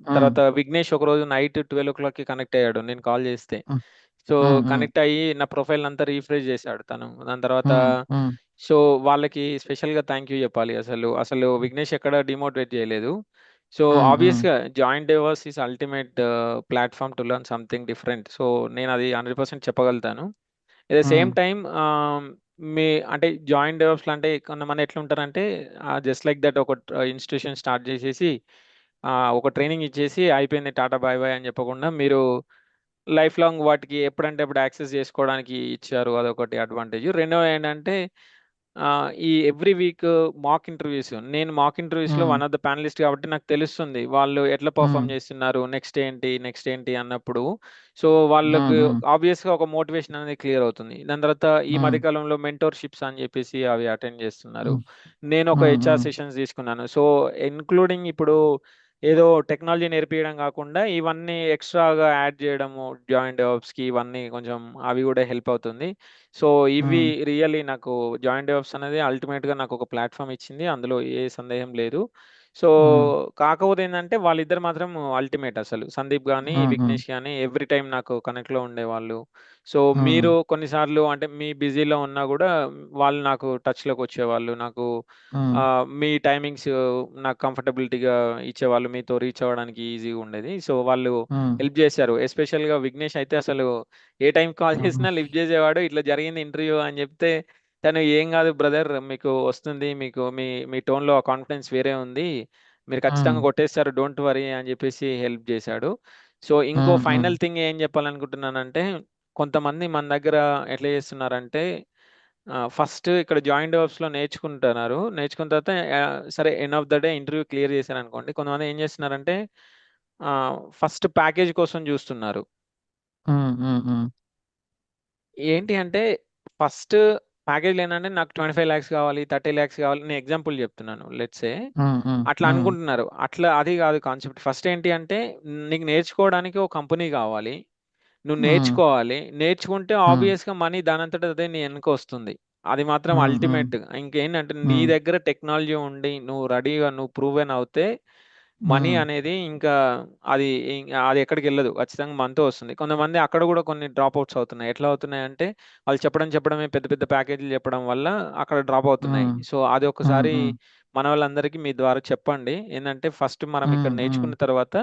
హ్మ్. తర్వాత విఘ్నేష్ ఒకరోజు నైట్ 12:00కి కనెక్ట్ అయ్యాడు నేను కాల్ చేస్తే. హ్మ్. So, hmm. హ్మ్. కనెక్ట్ అయ్యి నా ప్రొఫైల్‌నంతా రిఫ్రెష్ చేశాడు తను. దాని తర్వాత హ్మ్. హ్మ్. సో, వాళ్ళకి స్పెషల్‌గా థాంక్ యూ చెప్పాలి అసలు. అసలు విఘ్నేష్ ఎక్కడ డీమోటివేట్ చేయలేదు. So, hmm. హ్మ్. ఆబ్వియస్‌గా Join DevOps is ultimate platform to learn something different. So, నేనది 100% చెప్పగలుగుతాను. At the hmm. Same time మీ అంటే జాయింట్ డెవాప్స్‌లో అంటే కొంతమంది ఎట్లుంటారంటే జస్ట్ లైక్ దట్ ఒక ఇన్‌స్టిట్యూషన్ స్టార్ట్ చేసేసి ఒక ట్రైనింగ్ ఇచ్చేసి అయిపోయింది టాటా బాయ్ బాయ్ అని చెప్పకుండా మీరు లైఫ్ లాంగ్ వాటికి ఎప్పుడంటే అప్పుడు యాక్సెస్ చేసుకోవడానికి ఇచ్చారు. అదొకటి అడ్వాంటేజ్. రెండోది ఏంటంటే ఈ ఎవ్రీ వీక్ మాక్ ఇంటర్వ్యూస్. నేను మాక్ ఇంటర్వ్యూస్‌లో వన్ ఆఫ్ ద పానలిస్ట్ కాబట్టి నాకు తెలుస్తుంది. వాళ్ళు ఎట్లా పెర్ఫార్మ్ చేస్తున్నారు, నెక్స్ట్ ఏంటి అన్నప్పుడు. సో, వాళ్ళకి ఆబ్వియస్‌గా ఒక మోటివేషన్ అనేది క్లియర్ అవుతుంది. దాని తర్వాత ఈ మధ్య కాలంలో మెంటోర్‌షిప్స్ అని చెప్పేసి అవి అటెండ్ చేస్తున్నారు. నేను ఒక హెచ్ఆర్ సెషన్స్ తీసుకున్నాను. సో, ఇన్క్లూడింగ్ ఇప్పుడు ఏదో టెక్నాలజీ నేర్పియడం కాకుండా ఇవన్నీ ఎక్స్‌ట్రాగా యాడ్ చేయడము జాయింట్ డెవాప్స్‌కి ఇవన్నీ కొంచెం అవి కూడా హెల్ప్ అవుతుంది. సో, ఇవి రియల్లీ నాకు జాయింట్ డెవాప్స్ అనేది అల్టిమేట్‌గా నాకొక ప్లాట్‌ఫార్మ్ ఇచ్చింది. అందులో ఏ సందేహం లేదు. సో, కాకపోతే ఏందంటే వాళ్ళిద్దరు మాత్రం అల్టిమేట్ అసలు. సందీప్ గాని, విఘ్నేష్ గాని ఎవ్రీ టైమ్ నాకు కనెక్ట్‌లో ఉండేవాళ్ళు. సో, మీరు కొన్నిసార్లు అంటే మీ బిజీలో ఉన్నా గూడా వాళ్ళు నాకు టచ్‌లోకొచ్చేవాళ్ళు. నాకు మీ టైమింగ్స్ నాకు కంఫర్టబిలిటీగా ఇచ్చేవాళ్ళు. మీతో రీచ్ అవ్వడానికి ఈజీగా ఉండేది. సో, వాళ్ళు హెల్ప్ చేశారు. ఎస్పెషల్‌గా విఘ్నేష్ అయితే అసలు ఏ టైంకి కాల్ చేసినా లిఫ్ట్ చేసేవాడు. ఇట్లా జరిగింది ఇంటర్వ్యూ అని చెప్తే తను "ఏం కాదు బ్రదర్ మీకు వస్తుంది. మీకు మీ మీ టోన్‌లో ఆ కాన్ఫిడెన్స్ వేరే ఉంది. మీరు ఖచ్చితంగా కొట్టేస్తారు. డోంట్ వర్రీ" అని చెప్పేసి హెల్ప్ చేశాడు. సో, ఇంకో ఫైనల్ థింగ్ ఏం చెప్పాలనుకుంటున్నానంటే కొంతమంది మన దగ్గర ఎట్లా చేస్తున్నారంటే ఫస్ట్ ఇక్కడ జాయిన్ డెవాప్స్‌లో నేర్చుకుంటున్నారు. నేర్చుకున్న తర్వాత సరే end of the day interview clear చేశారనుకోండి. కొంతమంది ఏం చేస్తున్నారంటే ఫస్ట్ ప్యాకేజ్ కోసం చూస్తున్నారు. ఏంటి అంటే ఫస్ట్ ప్యాకేజ్‌లేంటంటే నాకు 25,00,000 కావాలి, 30,00,000 కావాలి. నేను ఎగ్జాంపుల్ చెప్తున్నాను. లెట్స్ సే అట్లా అనుకుంటున్నారు. అట్లా అది కాదు కాన్సెప్ట్. ఫస్ట్ ఏంటి అంటే నీకు నేర్చుకోవడానికి ఒక కంపెనీ కావాలి. నువ్వు నేర్చుకోవాలి. నేర్చుకుంటే ఆబ్వియస్‌గా మనీ దానంతట అదే నీ ఎనకొస్తుంది. అది మాత్రం అల్టిమేట్. ఇంకేంటంటే నీ దగ్గర టెక్నాలజీ ఉండి నువ్వు రెడీగా నువ్వు ప్రూవెన్ అవుతే మనీ అనేది ఇంకా అది అది ఎక్కడికెళ్ళదు. ఖచ్చితంగా మనతో వస్తుంది. కొంతమంది అక్కడ గూడా కొన్ని డ్రాప్ అవుట్స్ అవుతున్నాయి. ఎట్లా అవుతున్నాయంటే వాళ్ళు చెప్పడమే పెద్ద పెద్ద ప్యాకేజీలు చెప్పడం వల్ల అక్కడ డ్రాప్ అవుతున్నాయి. సో, అది ఒక్కసారి మనోళ్ళందరికీ మీ ద్వారా చెప్పండి. ఏందంటే ఫస్ట్ మనం ఇక్కడ నేర్చుకున్న తర్వాత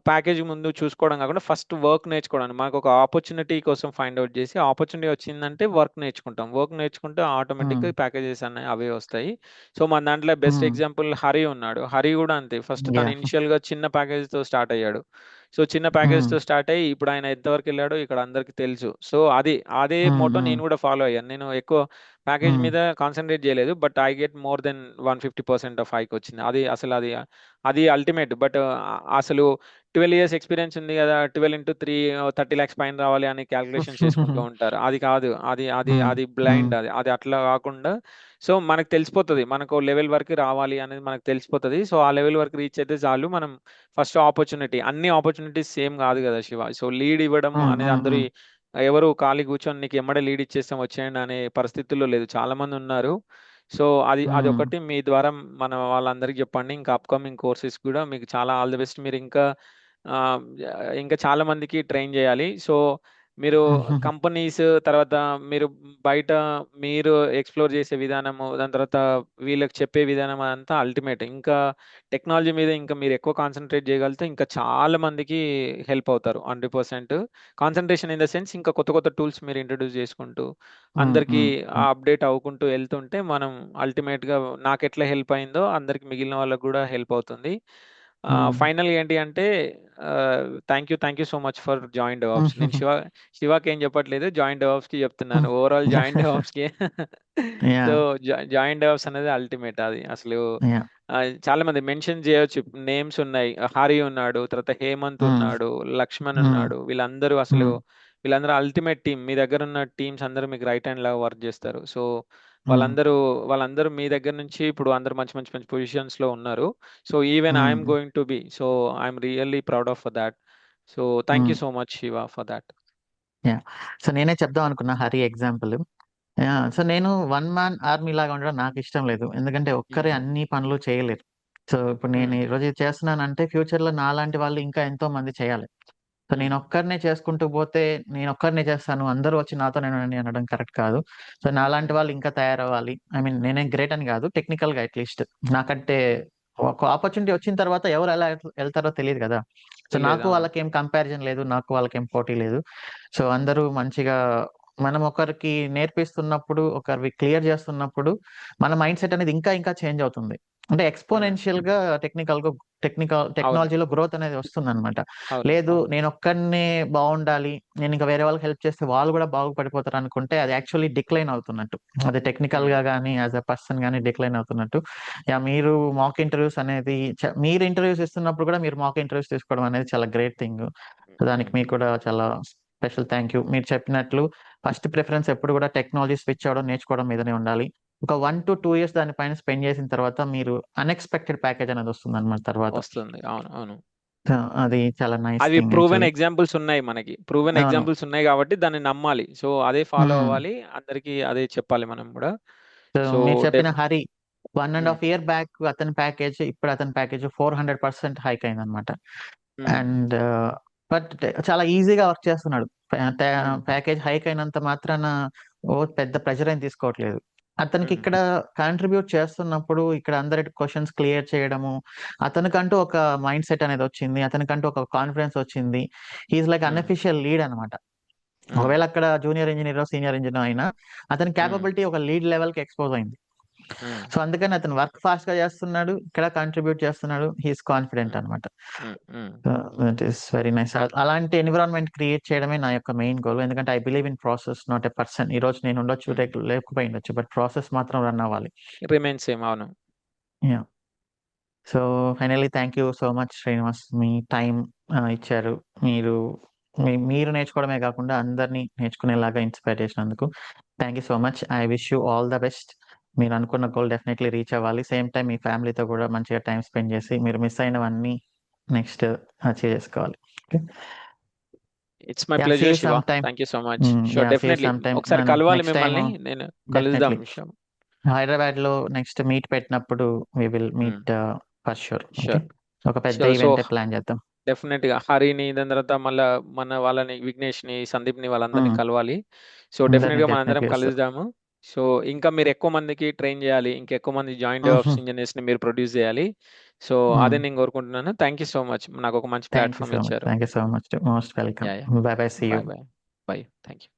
ప్యాకేజ్ ముందు చూసుకోవడం కాకుండా ఫస్ట్ వర్క్ నేర్చుకోవడానికి మనకొక ఆపర్చునిటీ కోసం ఫైండ్ ఔట్ చేసి ఆపర్చునిటీ వచ్చిందంటే వర్క్ నేర్చుకుంటాం. వర్క్ నేర్చుకుంటే ఆటోమేటిక్‌గా ప్యాకేజెస్ అన్నీ అవే వస్తాయి. సో, మన దాంట్లో బెస్ట్ ఎగ్జాంపుల్ హరి ఉన్నాడు. హరి గూడా అంతే. ఫస్ట్ తను యాహ్! ఇనిషియల్‌గా చిన్న ప్యాకేజ్‌తో స్టార్ట్ అయ్యాడు. సో, చిన్న ప్యాకేజ్‌తో స్టార్ట్ అయ్యి ఇప్పుడు ఆయన ఎంతవరకెళ్ళాడో ఇక్కడ అందరికి తెలుసు. సో, అదే మోటో నేను గూడా ఫాలో అయ్యాను. నేను ఎక్కువ ప్యాకేజ్ మీద కాన్సంట్రేట్ చేయలేదు. But I get more than 150% of hike వచ్చింది. అది అల్టిమేట్. బట్ అసలు 12 ఇయర్స్ ఎక్స్‌పీరియన్స్ ఉంది గదా! 12/3 30,00,000 పైన రావాలి అని క్యాలిక్యులేషన్స్ చేసుకుంటూ ఉంటారు. అది కాదు. అది బ్లైండ్ అది. అది అట్లా గాకుండా సో, మనకు తెలిసిపోతది. మనకో లెవెల్ వరకు రావాలి అనేది మనకు తెలిసిపోతది. సో, ఆ లెవెల్ వరకు రీచ్ అయితే చాలు. మనం ఫస్ట్ ఆపర్చునిటీ అన్ని ఆపర్చునిటీస్ సేమ్ గాదు గదా! శివ. సో, లీడ్ ఇవ్వడం అనేది ఎవరు ఖాళీ కూర్చొని నీకు ఎమ్మడే లీడ్ ఇచ్చేసాం వచ్చేయండి అనే పరిస్థితుల్లో లేదు. చాలామందున్నారు. సో, అదొకటి మీ ద్వారా మన వాళ్ళందరికి జెప్పండి. ఇంకా అప్‌కమింగ్ కోర్సెస్ కూడా మీకు చాలా ఆల్ ది బెస్ట్. మీరింకా ఆహ్, ఇంకా చాలా మందికి ట్రైన్ జేయాలి. సో, మీరు కంపెనీస్ తర్వాత మీరు బయట మీరు ఎక్స్‌ప్లోర్ చేసే విధానము, దాని తర్వాత వీళ్ళకి చెప్పే విధానం అదంతా అల్టిమేట్. ఇంకా టెక్నాలజీ మీద ఇంకా మీరు ఎక్కువ కాన్సంట్రేట్ చేయగలిగితే ఇంకా చాలా మందికి హెల్ప్ అవుతారు 100%. కాన్సంట్రేషన్ ఇన్ ద సెన్స్ ఇంకా కొత్త కొత్త టూల్స్ మీరు ఇంట్రొడ్యూస్ చేసుకుంటూ, అందరికీ అప్‌డేట్ అవ్వుకుంటూ ఎళ్తుంటే మనం అల్టిమేట్‌గా నాకెట్లా హెల్ప్ అయిందో అందరికి మిగిలిన వాళ్ళకి గూడా హెల్ప్ అవుతుంది. ఫైనల్‌గా ఏంటి అంటే thank you so much for join DevOps. నేను శివాకేం చెప్పట్లేదు. జాయిన్ డెవాప్స్‌కి చెప్తున్నాను. ఓవరాల్ జాయిన్ డెవాప్స్‌కి. So, yeah! జాయిన్ డెవాప్స్ అనేది అల్టిమేట్ అది. అసలు యాహ్! చాలా మంది మెన్షన్ చేయొచ్చు. నేమ్స్ ఉన్నాయి. హరి ఉన్నాడు. తర్వాత హేమంత్ ఉన్నాడు. లక్ష్మణ్ ఉన్నాడు. వీళ్ళందరూ అల్టిమేట్ టీమ్. మీ దగ్గరున్న టీమ్స్ అందరూ మీకు రైట్ హ్యాండ్ లాగా వర్క్ చేస్తారు. సో, వాళ్ళందరూ వాళ్ళందరూ మీ దగ్గర నుంచి ఇప్పుడు అందరూ మంచి పొజిషన్స్‌లో ఉన్నారు. So, even I am going to be. So, I am really proud of that. So, thank you so much Shiva for that. Yeah! So, నేనే చెప్దాం అనుకున్నా 'హరి' ఎగ్జాంపుల్. యాహ్! సో, నేను వన్ మ్యాన్ ఆర్మీ లాగా ఉండడం నాకిష్టం లేదు. ఎందుకంటే ఒక్కరే హ్మ్. అన్ని పనులు చేయలేరు. సో, ఇప్పుడు నేను హ్మ్. ఈరోజు ఇది చేస్తున్నానంటే ఫ్యూచర్‌లో నాలాంటి వాళ్ళు ఇంకా ఎంతో మంది చేయాలి. సో, హ్మ్. నేనొక్కడినే చేసుకుంటూ పోతే నేనొక్కడినే చేస్తాను. అందరూ వచ్చి నాతోనే ఉండండి అనడం కరెక్ట్ కాదు. సో, నాలాంటి హ్మ్. వాళ్ళు ఇంకా తయారవ్వాలి. ఐ మీన్ నేనేం గ్రేట్ అని కాదు. టెక్నికల్‌గా అట్‌లీస్ట్. నాకంటే ఒక ఆపర్చునిటీ వచ్చిన తర్వాత ఎవరు ఎలా ఎళ్తారో తెలీదు గదా! సో, తెలియదు. నాకు అవును. వాళ్ళకేం కంపారిజన్ లేదు. నాకు వాళ్ళకేం పోటీ లేదు. సో, అందరూ మంచిగా మనం ఒకరికి నేర్పిస్తున్నప్పుడు, ఒకరివి క్లియర్ చేస్తున్నప్పుడు మన మైండ్‌సెట్ అనేది ఇంకా ఇంకా చేంజ్ అవుతుంది. అంటే హ్మ్. ఎక్స్‌పోనెన్షియల్‌గా టెక్నికల్‌గా అవును. టెక్నాలజీలో గ్రోత్ అనేది వస్తుందన్నమాట. అవును. లేదు అవును. నేను ఒక్కడినే బాగుండాలి, నేను ఇంకా వేరే వాళ్ళకి హెల్ప్ చేస్తే వాళ్ళు కూడా బాగుపడిపోతారు అనుకుంటే అది యాక్చువల్లీ డిక్లైన్ అవుతున్నట్టు. అది టెక్నికల్ గా కానీ యాజ్ అ పర్సన్ కానీ డిక్లైన్ అవుతున్నట్టు. మీరు మాక్ ఇంటర్వ్యూస్ అనేది మీరు ఇంటర్వ్యూస్ ఇస్తున్నప్పుడు కూడా మీరు మాక్ ఇంటర్వ్యూస్ తీసుకోవడం అనేది చాలా గ్రేట్ థింగ్. దానికి మీకు కూడా చాలా స్పెషల్ థ్యాంక్ యూ. మీరు చెప్పినట్లు ఫస్ట్ ప్రిఫరెన్స్ ఎప్పుడు కూడా టెక్నాలజీ స్విచ్ అవ్వడం, నేర్చుకోవడం మీదనే ఉండాలి. ఒక 1 to 2 ఇయర్స్ దానిపైన స్పెండ్ చేసిన తర్వాత మీరు అన్ఎక్స్పెక్టెడ్ ప్యాకేజ్ అనేది వస్తుంది అనమాట తర్వాత. వస్తుంది. అవును. అవును. అది చాలా నైస్ అవి థింగ్ ప్రూవెన్ యాక్చువల్లీ. ఎగ్జాంపుల్స్ ఉన్నాయి మనకి. ప్రూవెన్ అవును. ఎగ్జాంపుల్స్ ఉన్నాయి కాబట్టి దాన్ని నమ్మాలి. సో అదే ఫాలో హ్మ్. అవ్వాలి. అందరికీ అదే చెప్పాలి మనం గూడా. సో సో మీరు చెప్పిన డెఫ్ హరి 1 హ్మ్. 1/2 ఇయర్ బ్యాక్ అతని ప్యాకేజ్, ఇప్పుడు అతని ప్యాకేజ్ 400% హైక్ అయిందనమాట. హ్మ్. అండ్ బట్ చాలా ఈజీగా వర్క్ చేస్తున్నాడు. హ్మ్. ప్యాకేజ్ హైక్ అయినంత మాత్రాన పెద్ద ప్రెషర్ ఏం తీసుకోవట్లేదు. అతనికి హ్మ్. ఇక్కడ కాంట్రిబ్యూట్ చేస్తున్నప్పుడు ఇక్కడ అందరి క్వశ్చన్స్ క్లియర్ చేయడము, అతనికంటూ ఒక మైండ్ సెట్ అనేది వచ్చింది. అతనికంటూ ఒక కాన్ఫిడెన్స్ వచ్చింది. హి ఈస్ లైక్ హ్మ్. అన్‌అఫీషియల్ లీడ్ అనమాట. హ్మ్. ఒకవేళ అక్కడ జూనియర్ ఇంజినీరో, సీనియర్ ఇంజినీరో అయినా అతని హ్మ్. కేపబిలిటీ ఒక లీడ్ లెవెల్‌కి ఎక్స్‌పోజ్ అయింది. హ్మ్. సో, అందుకని అతను వర్క్ ఫాస్ట్‌గా చేస్తున్నాడు. ఇక్కడ కాంట్రిబ్యూట్ చేస్తున్నాడు. హి ఈస్ కాన్ఫిడెంట్ హ్మ్. అనమాట. హ్మ్. హ్మ్. That is very nice. అలాంటి ఎన్విరాన్మెంట్ క్రియేట్ చేయడమే నా యొక్క మెయిన్ గోల్. ఎందుకంటే I believe in process not a person. ఈరోజు నేను ఉండొచ్చు, హ్మ్. రేపు లేకపోయిండొచ్చు. బట్ ప్రాసెస్ మాత్రం రన్ అవ్వాలి. Remains same. అవును. Yeah! So, finally thank you so much Srinivas. మీ టైం ఇచ్చారు. మీరు మీరు నేర్చుకోవడమే కాకుండా అందరిని నేర్చుకునేలాగా ఇన్‌స్పైర్ చేసినందుకు thank you so much. I wish you all the best. మీరు అనుకున్న గోల్ డెఫినైట్‌లీ రీచ్ అవ్వాలి. సేమ్ టైమ్ మీ ఫ్యామిలీతో కూడా మంచిగా టైమ్ స్పెండ్ చేసి మీరు మిస్ అయినవన్నీ నెక్స్ట్ అచీవ్ చేసుకోవాలి. Okay. It's my yeah! See pleasure you Shiva. Some time. Thank you so much. Sure yeah! See you definitely. Some time. ఒకసారి కలవాలి నెక్స్ట్ టైమ్ మిమ్మల్ని. కలుద్దాం డెఫినైట్‌లీ. విషయం. హైదరాబాద్‌లో నెక్స్ట్ మీట్ పెట్టినప్పుడు వి విల్ హ్మ్. Meet for sure. Okay. Sure. ఒక పెద్ద ష్యూర్. సో ఈవెంటే ప్లాన్ చేద్దాం. డెఫినెట్‌గా హరిని దాని తర్వాత మళ్ళా మన వాళ్ళని విఘ్నేష్‌ని, సందీప్‌ని వాళ్ళందరిని హ్మ్. కలవాలి. సో అందరిని డెఫినెట్‌గా మనందరం డెఫినైట్‌లీ వస్తారు. కలుద్దాము. సో ఇంకా మీరు ఎక్కువ మందికి ట్రైన్ చేయాలి. ఇంకా ఎక్కువ మంది జాయింట్ హుహు. డెవాప్స్ ఇంజినీర్స్‌ని మీరు ప్రొడ్యూస్ చేయాలి. సో హ్మ్. అదే నేను కోరుకుంటున్నాను. Thank you so much. నాకొక మంచి thank you platform so much. ఇచ్చారు. Thank you so much. Most welcome. Yeah! Yeah! Bye bye. See you. Bye. Bye. Bye. Thank you.